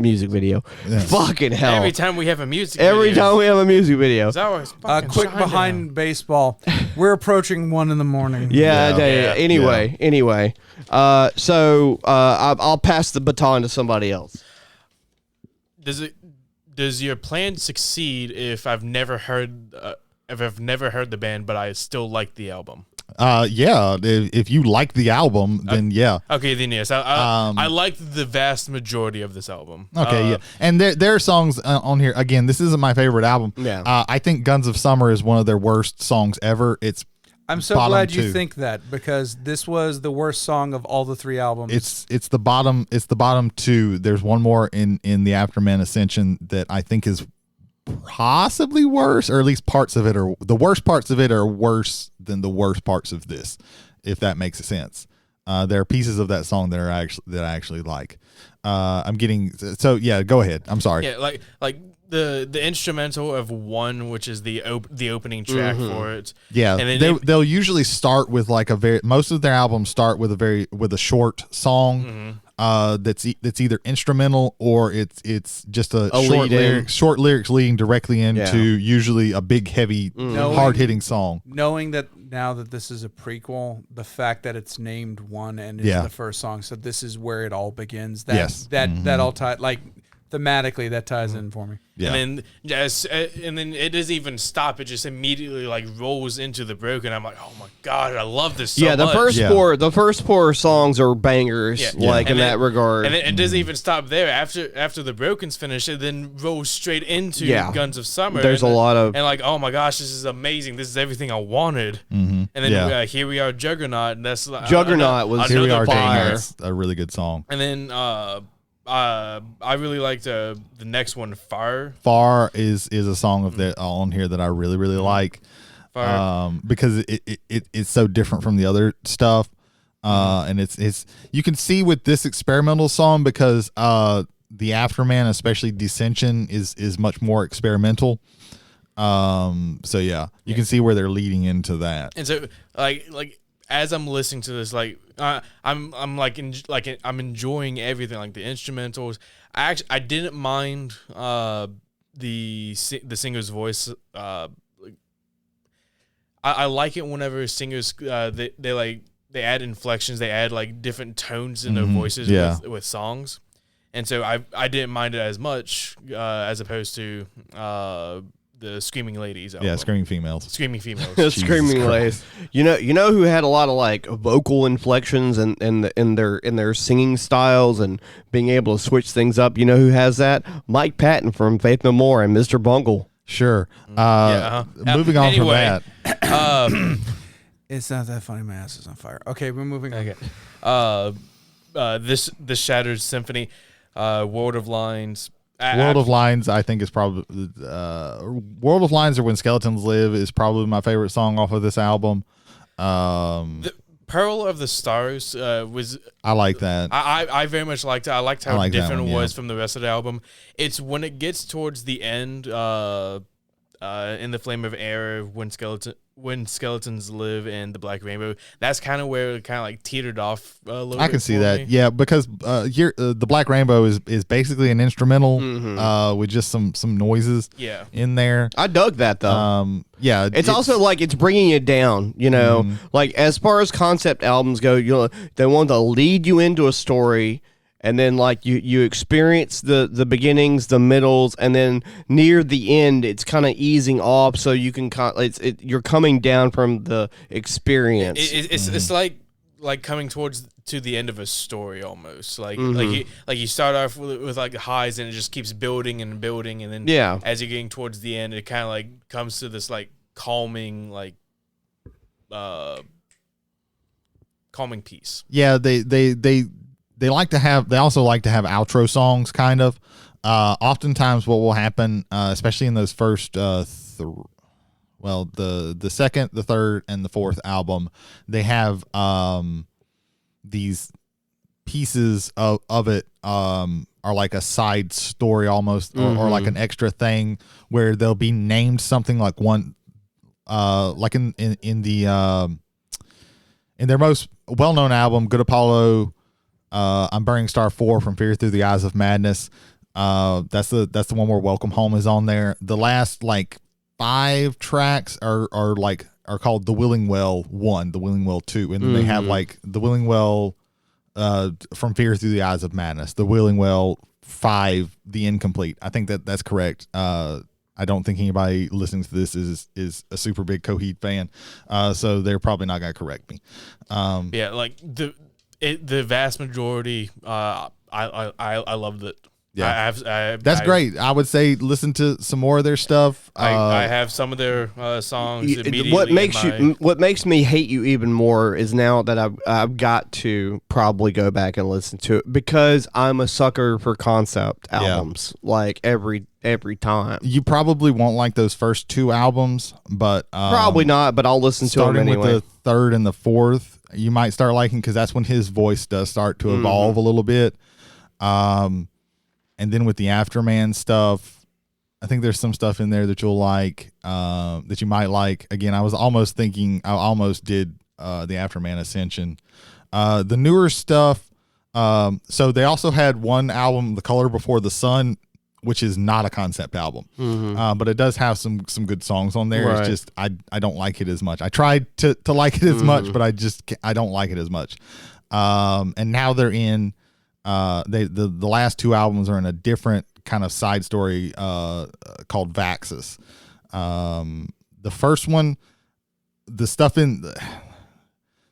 fucking hell. Every time we have a music video. It's always fucking Quick Shinedown. behind baseball. We're approaching 1 a.m. Yeah. Anyway. So I'll pass the baton to somebody else. Does your plan succeed if I've never heard the band, but I still like the album? Yeah. If you like the album, then yeah. Okay, then yes. I liked the vast majority of this album. Okay, yeah. And there are songs on here. Again, this isn't my favorite album. Yeah. I think Guns of Summer is one of their worst songs ever. It's I'm so bottom glad you 2. think that, because this was the worst song of all the 3 albums. It's the bottom 2. There's one more in the Afterman Ascension that I think is possibly worse, or at least parts of it are the worst parts of it are worse than the worst parts of this, if that makes sense. There are pieces of that song that I actually like. I'm getting so yeah. Go ahead. I'm sorry. Yeah, like the instrumental of One, which is the opening track for it. Yeah, and then they'll usually start with like most of their albums start with a short song. that's either instrumental or it's just a short lyrics leading directly into usually a big, heavy, hard hitting song. Knowing that now that this is a prequel, the fact that it's named one and is the first song, so this is where it all begins. That all ties, like, thematically that ties in for me. Yeah. And then it doesn't even stop. It just immediately like rolls into the broken. I'm like, oh my god, I love this so much. The first four songs are bangers, that regard. And then it doesn't even stop there. After the broken's finished, it then rolls straight into Guns of Summer. There's a lot of like, oh my gosh, this is amazing. This is everything I wanted. And then Here We Are, Juggernaut. And that's Juggernaut was Here We Are, fire. That's a really good song. And then I really liked the next one, Fire. Far is a song of that on here that I really, really like. Fire. Because it's so different from the other stuff. And it's you can see with this experimental song because the Afterman, especially Dissension, is much more experimental. So you can see where they're leading into that. And so like as I'm listening to this, like I'm enjoying everything, like the instrumentals. I didn't mind the singer's voice. I like it whenever singers they add inflections, they add like different tones in their voices with songs, and so I didn't mind it as much as opposed to the Screaming Ladies album. Yeah, Screaming Females. Screaming Females. Screaming Ladies. You know who had a lot of like vocal inflections and in their singing styles and being able to switch things up. You know who has that? Mike Patton from Faith No More and Mr. Bungle. Sure. Moving on from that. It's not that funny. My ass is on fire. Okay, we're moving on. Okay. This Shattered Symphony, World of Lines. World of Lines, I think, is probably World of Lines or When Skeletons Live is probably my favorite song off of this album. The Pearl of the Stars was. I like that. I very much liked it. I liked how different it was from the rest of the album. It's when it gets towards the end, in the Flame of Air, When Skeletons Live, and The Black Rainbow. That's kind of where it kind of like teetered off a little bit. I can see that. Yeah, because The Black Rainbow is basically an instrumental with just some noises in there. I dug that though. It's also like it's bringing it down, you know. Like as far as concept albums go, they want to lead you into a story. And then, like, you experience the beginnings, the middles, and then near the end, it's kind of easing off, so you can you're coming down from the experience. It's like coming to the end of a story almost. Like you start off with like highs, and it just keeps building and building, and then as you're getting towards the end, it kind of like comes to this like calming calming piece. Yeah, they also like to have outro songs, kind of. Oftentimes what will happen, especially in those first, the second, the third, and the fourth album, they have these pieces of it are like a side story almost, or like an extra thing where they'll be named something like one, like in their most well-known album, Good Apollo. I'm Burning Star 4 from Fear Through the Eyes of Madness. That's the one where Welcome Home is on there. The last like 5 tracks are called The Willing Well 1, The Willing Well 2, and then they have like The Willing Well from Fear Through the Eyes of Madness, The Willing Well 5, The Incomplete. I think that's correct. I don't think anybody listening to this is a super big Coheed fan, so they're probably not gonna correct me. Like the vast majority, I loved it. Yeah, that's great. I would say listen to some more of their stuff. I have some of their songs immediately. What makes me hate you even more is now that I've got to probably go back and listen to it because I'm a sucker for concept albums. Like every time. You probably won't like those first 2 albums, but probably not. But I'll listen to them anyway. Starting with the third and the fourth, you might start liking because that's when his voice does start to evolve a little bit. And then with the Afterman stuff, I think there's some stuff in there that you'll like, that you might like. Again, I almost did the Afterman Ascension. The newer stuff, So they also had one album, The Color Before the Sun, which is not a concept album, but it does have some good songs on there. Right. It's just I don't like it as much. I tried to like it as much, but I don't like it as much. And now they're in the last two albums are in a different kind of side story called Vaxis. The first one, the stuff in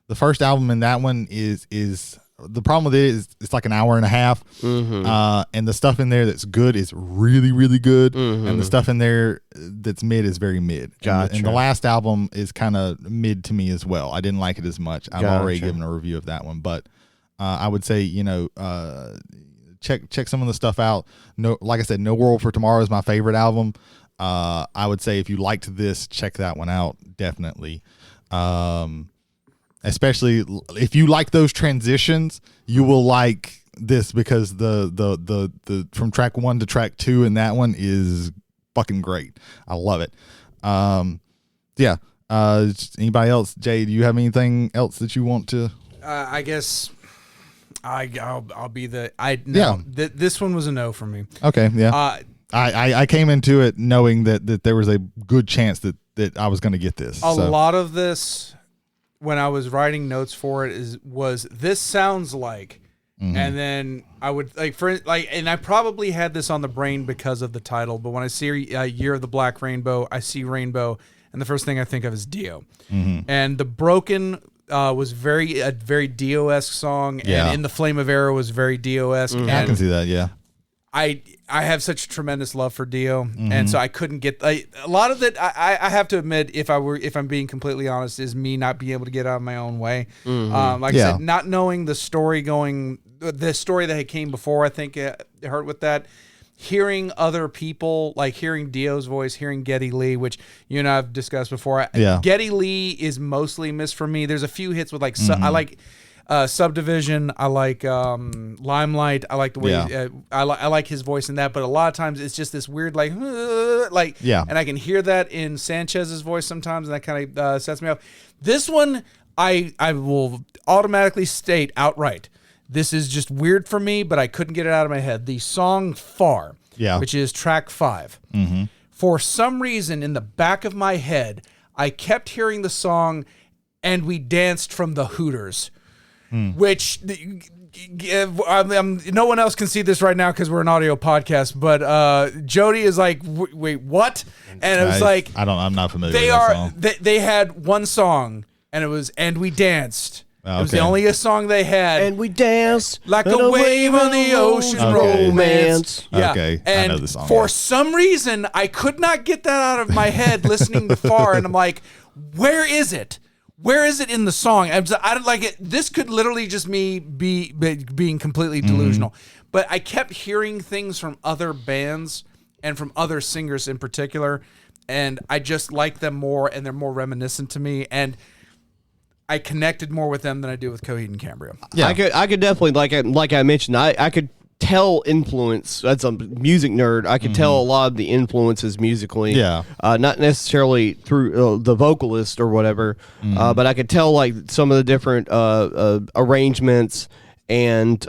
the first album in that one is the problem with it is it's like an hour and a half, and the stuff in there that's good is really, really good, and the stuff in there that's mid is very mid. Gotcha. And the last album is kind of mid to me as well. I didn't like it as much. I've already given a review of that one, but I would say, check some of the stuff out. No, like I said, No World for Tomorrow is my favorite album. I would say if you liked this, check that one out, definitely. Especially if you like those transitions, you will like this because the from track 1 to track 2 in that one is fucking great. I love it. Yeah. Anybody else? Jay, do you have anything else that you want to? I guess I'll be the this one was a no for me. Okay. Yeah. I came into it knowing that there was a good chance that I was going to get this. A lot of this, when I was writing notes for it, was this sounds like, and then I would and I probably had this on the brain because of the title. But when I see Year of the Black Rainbow, I see rainbow, and the first thing I think of is Dio, and the Broken was a very Dio-esque song, and In the Flame of Arrow was very Dio-esque. I can see that. Yeah. I have such tremendous love for Dio, and so I couldn't get a lot of it. I have to admit, if I'm being completely honest, is me not being able to get out of my own way. I said, not knowing the story that came before, I think it hurt with that. Hearing other people, like hearing Dio's voice, hearing Geddy Lee, which you and I've discussed before. Geddy Lee is mostly missed for me. There's a few hits with like I like. Subdivision, I like Limelight. I like the way I like his voice in that, but a lot of times it's just this weird and I can hear that in Sanchez's voice sometimes, and that kind of sets me off. This one, I will automatically state outright, this is just weird for me, but I couldn't get it out of my head. The song Far, which is track 5. For some reason, in the back of my head, I kept hearing the song "And We Danced" from the Hooters. Which no one else can see this right now because we're an audio podcast, but Jody is like, wait, what? And it was like, I'm not familiar with that song. They had one song, and it was "And We Danced." It was the only song they had. And we danced like a wave on the ocean, romance. Yeah. Okay, and I know the song. For some reason, I could not get that out of my head listening to Far, and I'm like, where is it? Where is it in the song? I don't like it. This could literally just me being completely delusional. But I kept hearing things from other bands and from other singers in particular, and I just like them more, and they're more reminiscent to me, and I connected more with them than I do with Coheed and Cambria. Yeah, I could definitely, like I mentioned, I could tell influence. That's a music nerd. I could tell a lot of the influences musically. Not necessarily through the vocalist or whatever, but I could tell like some of the different arrangements and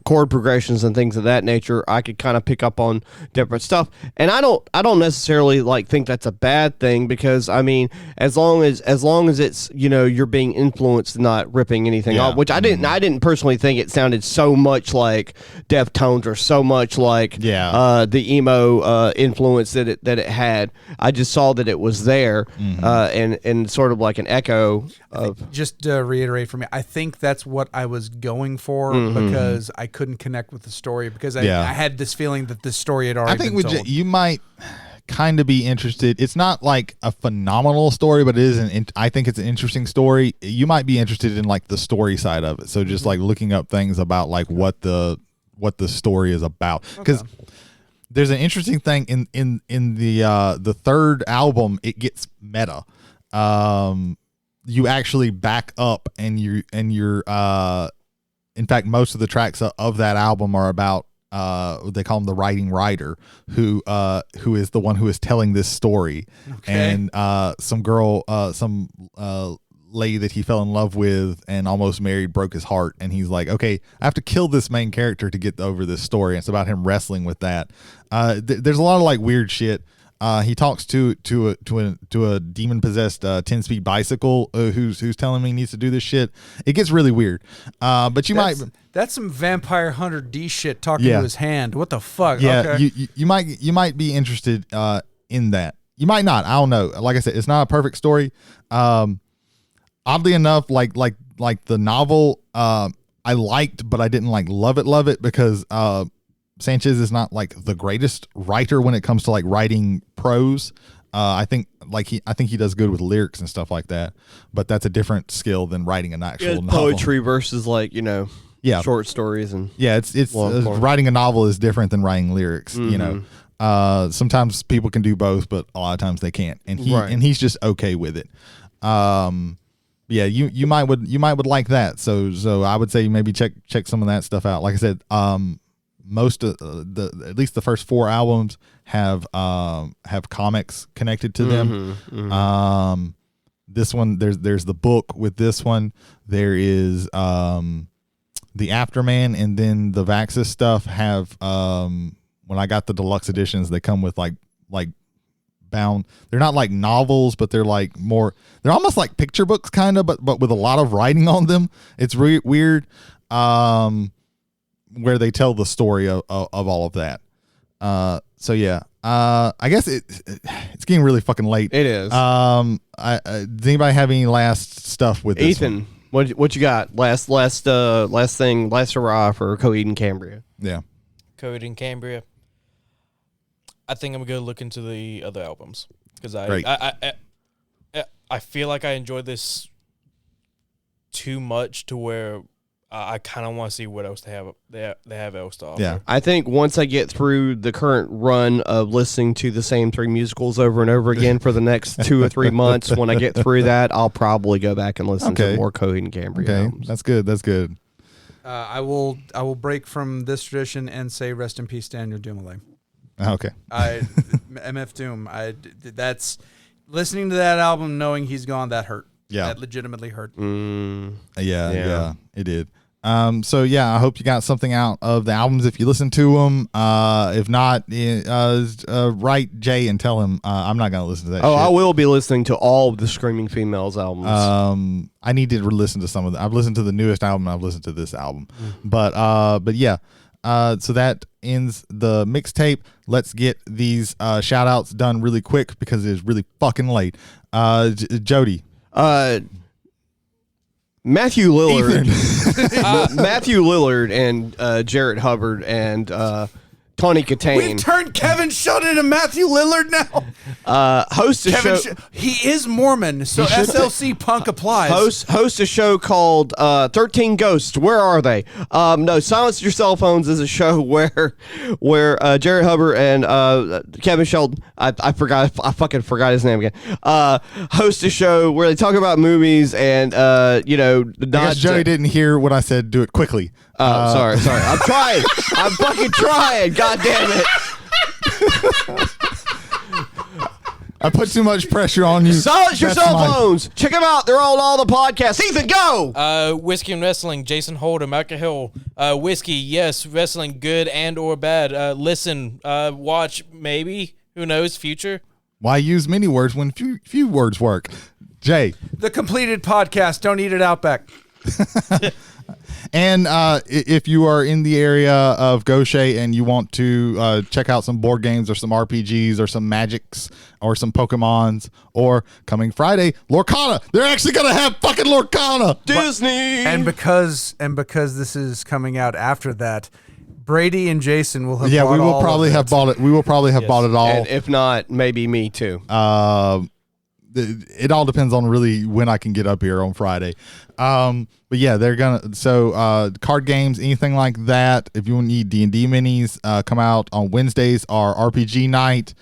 chord progressions and things of that nature. I could kind of pick up on different stuff, and I don't necessarily like think that's a bad thing, because I mean, as long as it's, you're being influenced, not ripping anything off, which I didn't personally think it sounded so much like Deftones or so much like the emo influence that it had. I just saw that it was there, and sort of like an echo of. Just to reiterate for me, I think that's what I was going for. Because I couldn't connect with the story, because I had this feeling that this story had already been told. You might kind of be interested. It's not like a phenomenal story, but it is I think it's an interesting story. You might be interested in like the story side of it. So just like looking up things about like what the story is about, because there's an interesting thing in the third album. It gets meta. You actually back up, and you're in fact, most of the tracks of that album are about they call him the writing writer, who is the one who is telling this story. And some girl, some lady that he fell in love with and almost married broke his heart, and he's like, okay, I have to kill this main character to get over this story. It's about him wrestling with that. There's a lot of like weird shit. He talks to a demon possessed 10-speed bicycle who's telling me he needs to do this shit. It gets really weird. But that's some Vampire Hunter D shit talking to his hand. What the fuck? Yeah, okay. you might be interested in that. You might not. I don't know. Like I said, it's not a perfect story. Oddly enough, like the novel, I liked, but I didn't like love it because Sanchez is not like the greatest writer when it comes to like writing prose. I think he does good with lyrics and stuff like that, but that's a different skill than writing an actual novel. Poetry versus like short stories and it's writing a novel is different than writing lyrics. Sometimes people can do both, but a lot of times they can't, and he's just okay with it. You might would like that. So I would say maybe check some of that stuff out. Like I said, most of at least the first 4 albums have comics connected to them. This one, there's the book with this one. There is the Afterman, and then the Vaxis stuff have when I got the deluxe editions, they come with like bound. They're not like novels, but they're like more. They're almost like picture books, kind of, but with a lot of writing on them. It's weird. Where they tell the story of all of that. I guess it's getting really fucking late. It is. Does anybody have any last stuff with this Ethan? What you got? Last hurrah for Coheed and Cambria. Yeah. Codevein and Cambria. I think I'm gonna look into the other albums because I feel like I enjoyed this too much to where I kind of want to see what else they have else to offer. Yeah. I think once I get through the current run of listening to the same 3 musicals over and over again for the next 2 or 3 months, when I get through that, I'll probably go back and listen to more Coheed and Cambria albums. That's good. I will break from this tradition and say rest in peace, Daniel Dumoulin. Okay. MF Doom. That's listening to that album, knowing he's gone. That hurt. Yeah. That legitimately hurt. Yeah, it did. I hope you got something out of the albums if you listen to them. If not, write Jay and tell him I'm not going to listen to that shit. I will be listening to all of the Screaming Females albums. I need to listen to some of them. I've listened to the newest album. I've listened to this album. But yeah. So that ends the mixtape. Let's get these shout outs done really quick because it is really fucking late. Jody. Matthew Lillard. Matthew Lillard and Jarrett Hubbard and Tawny Katane. We've turned Kevin Shutt into Matthew Lillard now. Host a show. He is Mormon, so SLC Punk applies. Host a show called 13 Ghosts. Where are they? No, Silence Your Cell Phones is a show where Jarrett Hubbard and Kevin Sheldon, I fucking forgot his name again. Host a show where they talk about movies and I guess Jody didn't hear what I said. Do it quickly. Sorry. I'm trying. I'm fucking trying. God damn it. I put too much pressure on you. Silence your cell phones. Check them out. They're on all the podcasts. Ethan, go. Whiskey and Wrestling, Jason Holder, Micah Hill. Whiskey, yes. Wrestling, good and or bad. Listen, watch, maybe. Who knows? Future. Why use many words when few words work? Jay. The completed podcast. Don't eat it Outback. And if you are in the area of Gaucher and you want to check out some board games or some RPGs or some Magics or some Pokemons, or coming Friday, Lorcana. They're actually going to have fucking Lorcana. Disney. And because this is coming out after that, Brady and Jason will have bought we will probably have bought it. We will probably have bought it all. And if not, maybe me too. It all depends on really when I can get up here on Friday. But yeah, they're gonna card games, anything like that. If you need D&D minis, come out on Wednesdays are RPG night.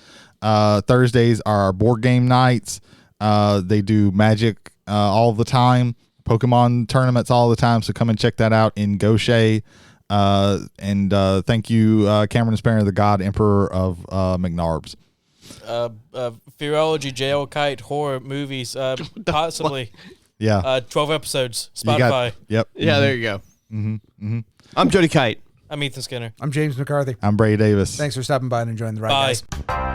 Thursdays are board game nights. They do Magic all the time, Pokemon tournaments all the time. So come and check that out in Gaucher. And thank you, Cameron Sparrow, the God Emperor of McNarbs. Fearology, jail, kite, horror movies, possibly. Yeah. 12 episodes. You got- Spotify. Yep. Yeah, there you go. Mm-hmm. I'm Jody Kite. I'm Ethan Skinner. I'm James McCarthy. I'm Brady Davis. Thanks for stopping by and enjoying the ride, Bye. guys.